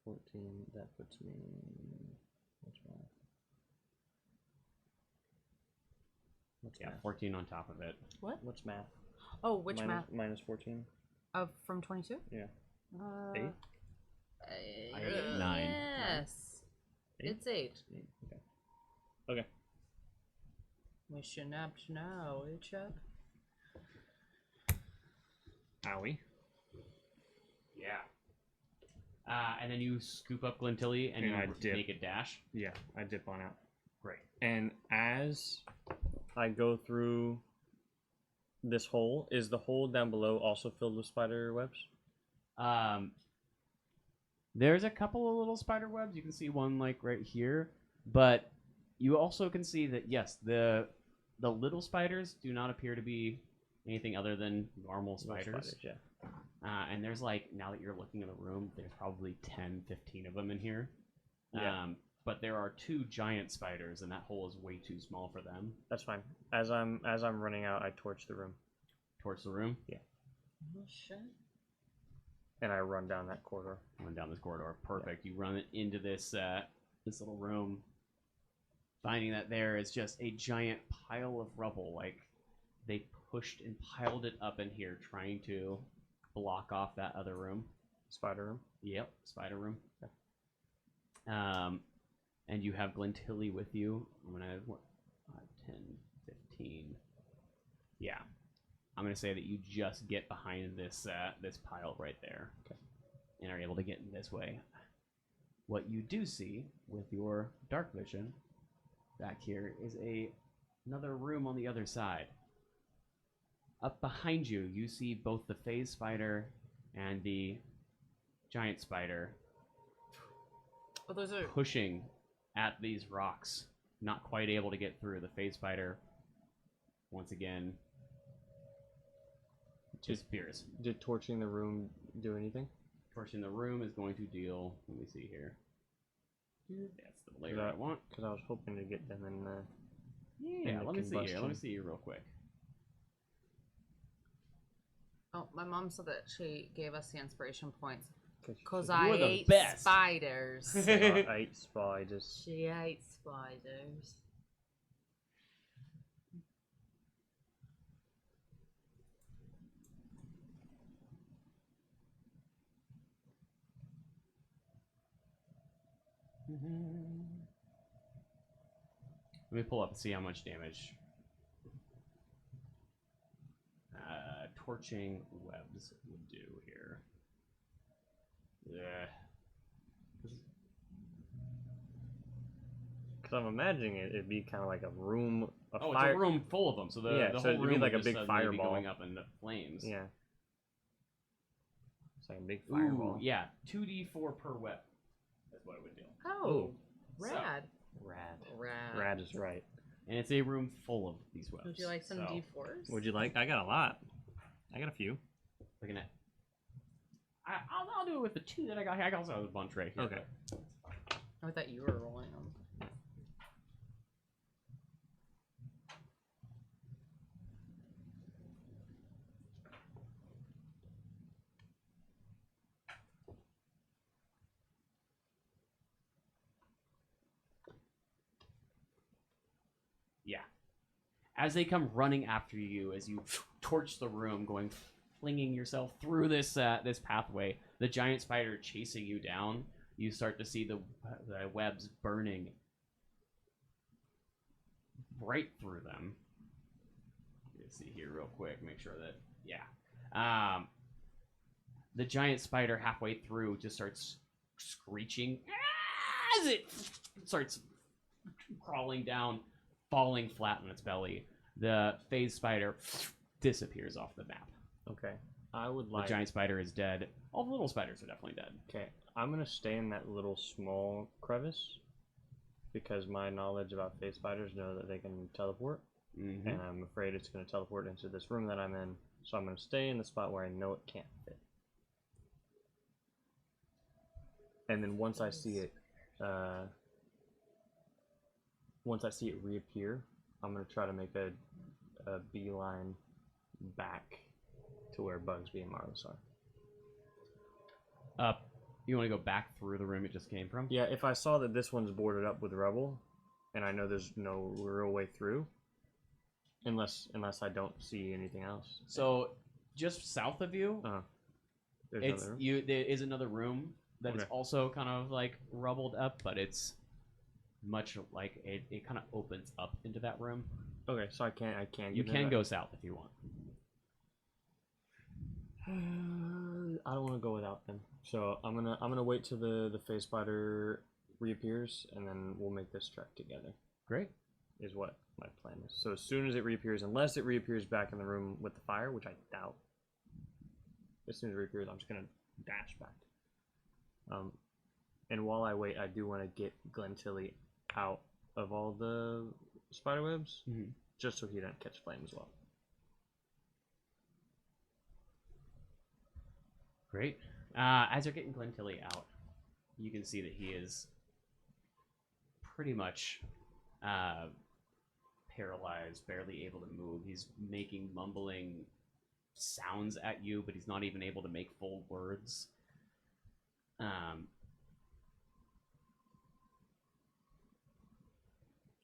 14, that puts me. What's math? What's Yeah, math? 14 on top of it. What's math? Oh, which math? Minus 14? From 22? Yeah. Uh, 8? I have 9. Yes. 8? It's 8. 8. Okay. Okay. We shouldn't have to know, Chuck. Owie. Yeah. And then you scoop up Glintilly and And I you dip. make a dash. Yeah, I dip on out. Great. And as I go through this hole, is the hole down below also filled with spider webs? There's a couple of little spider webs. You can see one like right here, but you also can see that yes, the little spiders do not appear to be anything other than normal spiders. Yeah. And there's like, now that you're looking in the room, there's probably 10, 15 of them in here. Yeah. But there are 2 giant spiders, and that hole is way too small for them. That's fine. As I'm running out, I torch the room. Towards the room, Oh, shit. And I run down that corridor. run down this corridor. Perfect. You run into this this little room, finding that there is just a giant pile of rubble. Like they pushed and piled it up in here, trying to block off that other room. Spider room. Yep, spider room. And you have Glintilly with you. I'm gonna 5, 10, 15. Yeah, I'm gonna say that you just get behind this this pile right there, and are able to get in this way. What you do see with your dark vision back here is another room on the other side. Up behind you, you see both the phase spider and the giant spider Oh, those are. pushing at these rocks, not quite able to get through. The phase spider, once again, disappears. Did torching the room do anything? Torching the room is going to deal. Let me see here. That's the layer That- I want. Because I was hoping to get them in the. Yeah, the let me see here. Let me combustion. see here real quick. Oh, my mom said that she gave us the inspiration points. Because You I are the ate best. spiders. I ate spiders. She ate spiders. Let me pull up and see how much damage torching webs would do here. Yeah. Because I'm imagining it'd be kind of like a room. Oh, fire. it's a room full of them. So the, Yeah, the so whole it'd be room like would a just big suddenly be fireball. going up into flames. Yeah. It's like a big Ooh, fireball. yeah, 2d4 per web. That's what it would do. Oh, Ooh. rad. Rad. Rad. Rad is right. And it's a room full of these webs. Would you like some so, D4s? Would you like? I got a lot. I got a few. Looking at I'll do it with the 2 that I got here. I also have a bunch right here. Okay. I thought you were rolling them. Yeah. As they come running after you, as you torch the room, flinging yourself through this this pathway, the giant spider chasing you down, you start to see the webs burning right through them. Let's see here real quick, make sure that, yeah. The giant spider halfway through just starts screeching as it starts crawling down, falling flat on its belly. The phase spider disappears off the map. Okay. I would The like. giant spider is dead. All the little spiders are definitely dead. Okay. I'm gonna stay in that little small crevice because my knowledge about phase spiders know that they can teleport, Mm-hmm. and I'm afraid it's gonna teleport into this room that I'm in. So I'm gonna stay in the spot where I know it can't fit. And then once I see it reappear, I'm gonna try to make a beeline back to where Bugsby and Marlis are. Up. You want to go back through the room it just came from? Yeah, if I saw that this one's boarded up with rubble, and I know there's no real way through, unless I don't see anything else. So, just south of you, There's it's another room? there is another room that is Okay. also kind of like rubbled up, but it's much like it kind of opens up into that room. Okay, so I can. You can go south if you want. I don't want to go without them. So I'm gonna wait till the phase spider reappears, and then we'll make this trek together. Great. Is what my plan is. So as soon as it reappears, unless it reappears back in the room with the fire, which I doubt. As soon as it reappears, I'm just gonna dash back. And while I wait, I do want to get Glentilly out of all the spider webs, just so he doesn't catch flame as well. Great. As you're getting Glentilly out, you can see that he is pretty much paralyzed, barely able to move. He's making mumbling sounds at you, but he's not even able to make full words.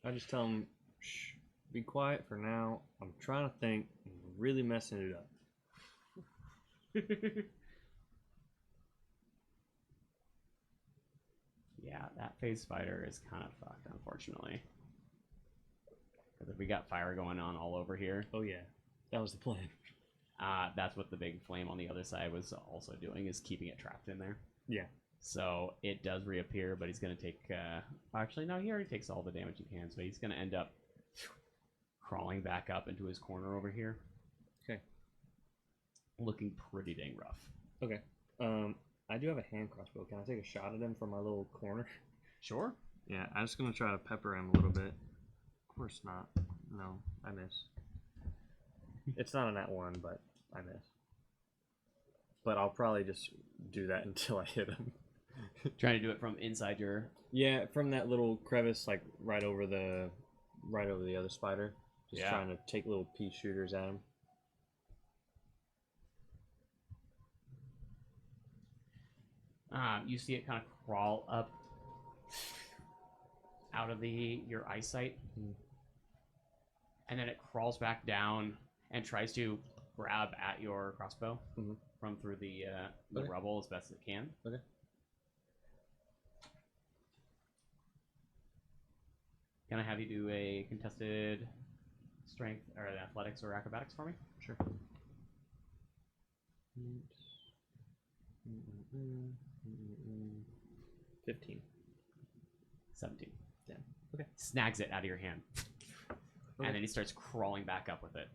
I just tell him, shh, be quiet for now. I'm trying to think. I'm really messing it up. Yeah, that phase spider is kind of fucked, unfortunately. Because if we got fire going on all over here, Oh yeah, that was the plan. that's what the big flame on the other side was also doing, is keeping it trapped in there. Yeah. So it does reappear, but he's going to take... actually, no, he already takes all the damage he can, so he's going to end up crawling back up into his corner over here. Okay. Looking pretty dang rough. Okay. I do have a hand crossbow. Can I take a shot at him from my little corner? Sure. Yeah, I'm just gonna try to pepper him a little bit. Of course not. No, I miss. It's not a nat 1, but I miss. But I'll probably just do that until I hit him. Trying to do it from inside your... Yeah, from that little crevice, like right over the other spider. Just Yeah. trying to take little pea shooters at him. You see it kind of crawl up out of your eyesight, and then it crawls back down and tries to grab at your crossbow from through the Okay. rubble as best it can. Okay. Can I have you do a contested strength or athletics or acrobatics for me? Sure. 15. 17. Damn. Okay. Snags it out of your hand, Okay. and then he starts crawling back up with it.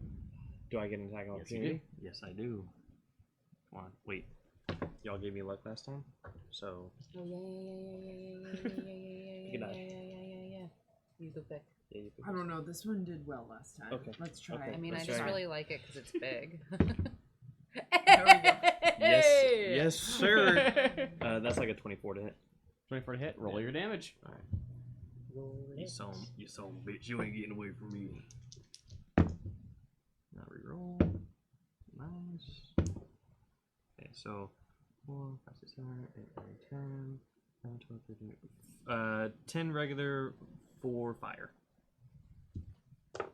Do I get an attack Yes, you opportunity? Yes, I do. Come on, wait. Y'all gave me luck last time, so Oh yeah. You go pick. yeah, you pick I don't know. This one did well last time. Okay. Let's try Okay. it. I mean, Let's I just try. really like it because it's big. No, There we go. Yes, sir. That's like a 24 to hit. 24 to hit. Roll your damage. All right. You son bitch, you ain't getting away from me. Now reroll. Nice. Okay, so 4, 5, 6, 7, 8, 9, 10, 11, 12, 13, 10 regular, 4 fire. How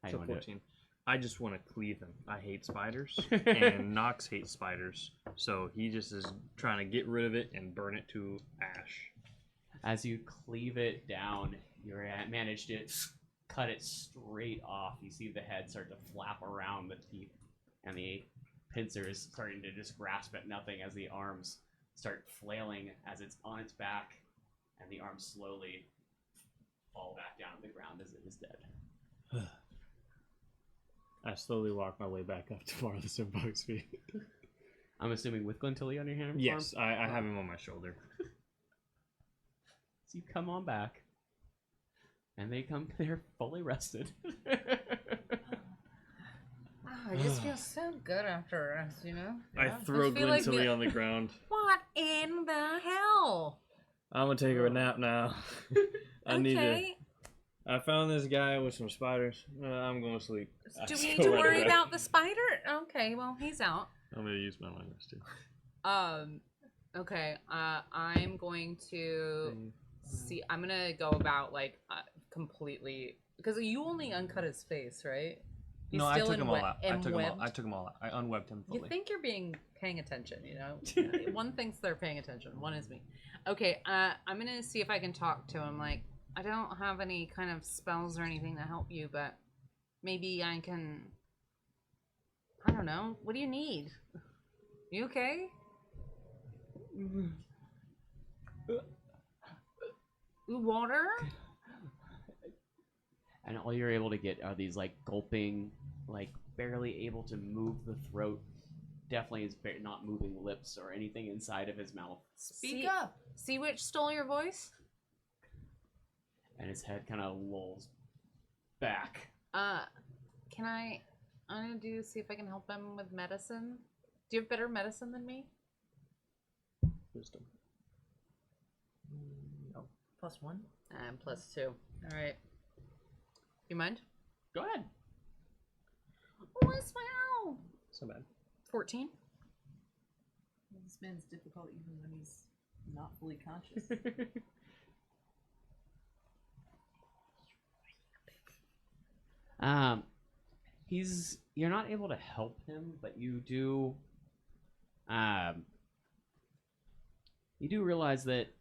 you So wanna do it? 14. I just want to cleave him. I hate spiders, and Nox hates spiders, so he just is trying to get rid of it and burn it to ash. As you cleave it down, you manage to cut it straight off. You see the head start to flap around the teeth, and the pincer is starting to just grasp at nothing as the arms start flailing as it's on its back, and the arms slowly fall back down to the ground as it is dead. I slowly walk my way back up to Marlis and Bugsby. I'm assuming with Glentilly on your hand? Yes, arm? I have him on my shoulder. So you come on back, and they're fully rested. I just feel so good after a rest, you know? I throw feel like Glentilly me- on the ground. What in the hell? I'm gonna take her a nap now. I need to. I found this guy with some spiders. I'm going to sleep. Do I we need go to right worry back. about the spider? Okay, well, he's out. I'm gonna use my language too. Okay, I'm going to see. I'm gonna go about like completely because you only uncut his face, right? He's No, I took in him all out. I took him all. emwebbed. I took him all out. I unwebbed him You fully. think you're paying attention, you know? One thinks they're paying attention. One is me. Okay, I'm gonna see if I can talk to him. Like, I don't have any kind of spells or anything to help you, but maybe I can. I don't know. What do you need? You okay? Water? And all you're able to get are these like gulping, like barely able to move the throat. Definitely is not moving lips or anything inside of his mouth. Speak up. See which stole your voice? And his head kind of lolls back. Can I? I'm gonna see if I can help him with medicine. Do you have better medicine than me? Wisdom. +1. I'm +2. All right. You mind? Go ahead. Oh, as well. So bad. 14. This man's difficult even when he's not fully conscious. You're not able to help him, but you do realize that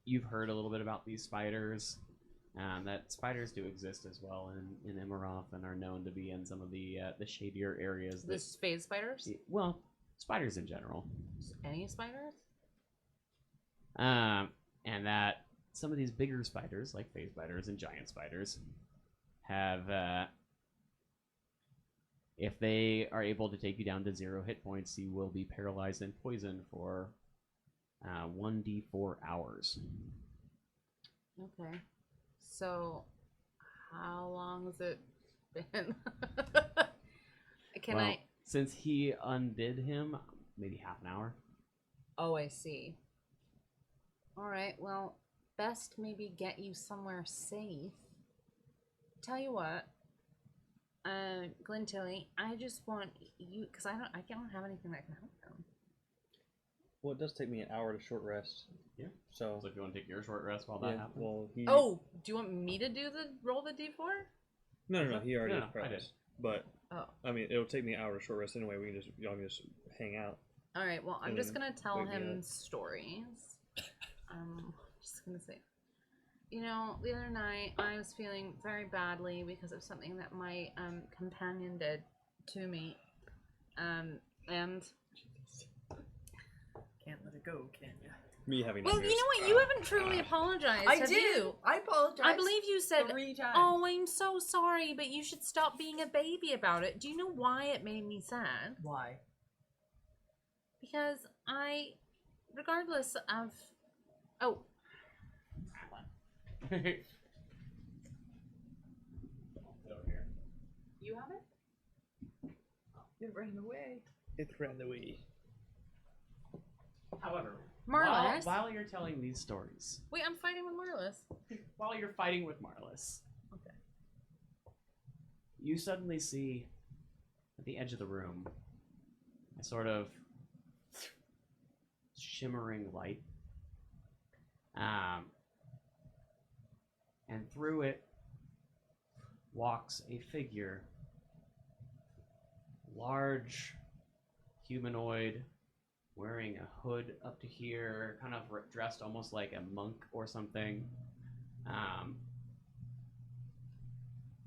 you've heard a little bit about these spiders, that spiders do exist as well in Emiroth and are known to be in some of the shadier areas. The phase spiders? Well, spiders in general. Any spiders? And that some of these bigger spiders, like phase spiders and giant spiders, have, if they are able to take you down to 0 hit points, you will be paralyzed and poisoned for 1d4 hours. Okay. So, how long has it been? Can Well, I? Since he undid him, maybe half an hour. Oh, I see. All right. Well, best maybe get you somewhere safe. Tell you what, Glentilly, I just want you because I don't have anything that can help them. Well, it does take me an hour to short rest. Yeah. So. So if you want to take your short rest while that Yeah, happens. well, he. Oh, do you want me to roll the d4? No. He already No, has I did. practice. But Oh. I mean, it'll take me an hour to short rest anyway. Y'all can just hang out. All right. Well, I'm And just then gonna tell wake me him up. stories. Just gonna say, you know, the other night I was feeling very badly because of something that my companion did to me, and Can't let it go, can you? Me having. well, you nightmares. know what? You haven't truly apologized. I have did. You? I apologize. I believe you said, 3 times. "Oh, I'm so sorry, but you should stop being a baby about it." Do you know why it made me sad? Why? Because regardless of, oh, you have it? It ran away. It ran away. However, Marlis. while you're telling these stories, Wait, I'm fighting with Marlis. while you're fighting with Marlis, Okay. you suddenly see at the edge of the room a sort of shimmering light. And through it walks a figure, large, humanoid, wearing a hood up to here, kind of dressed almost like a monk or something.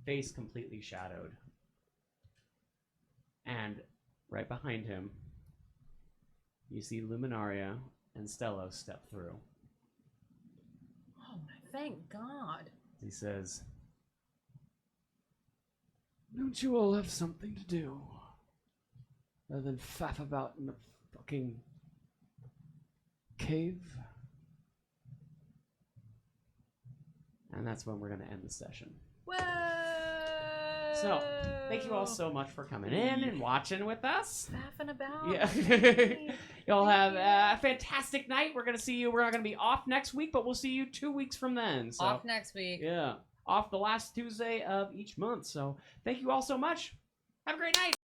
Face completely shadowed. And right behind him, you see Luminaria and Stello step through. Oh my, thank God. He says, "Don't you all have something to do other than faff about in the fucking cave?" And that's when we're going to end the session. Whoa! So, thank you all so much for coming in and watching with us. Faffing about. Yeah. Yay. Y'all Thank have a fantastic night. We're going to see you. We're not going to be off next week, but we'll see you 2 weeks from then. So, Off next week. yeah. Off the last Tuesday of each month. So, thank you all so much. Have a great night.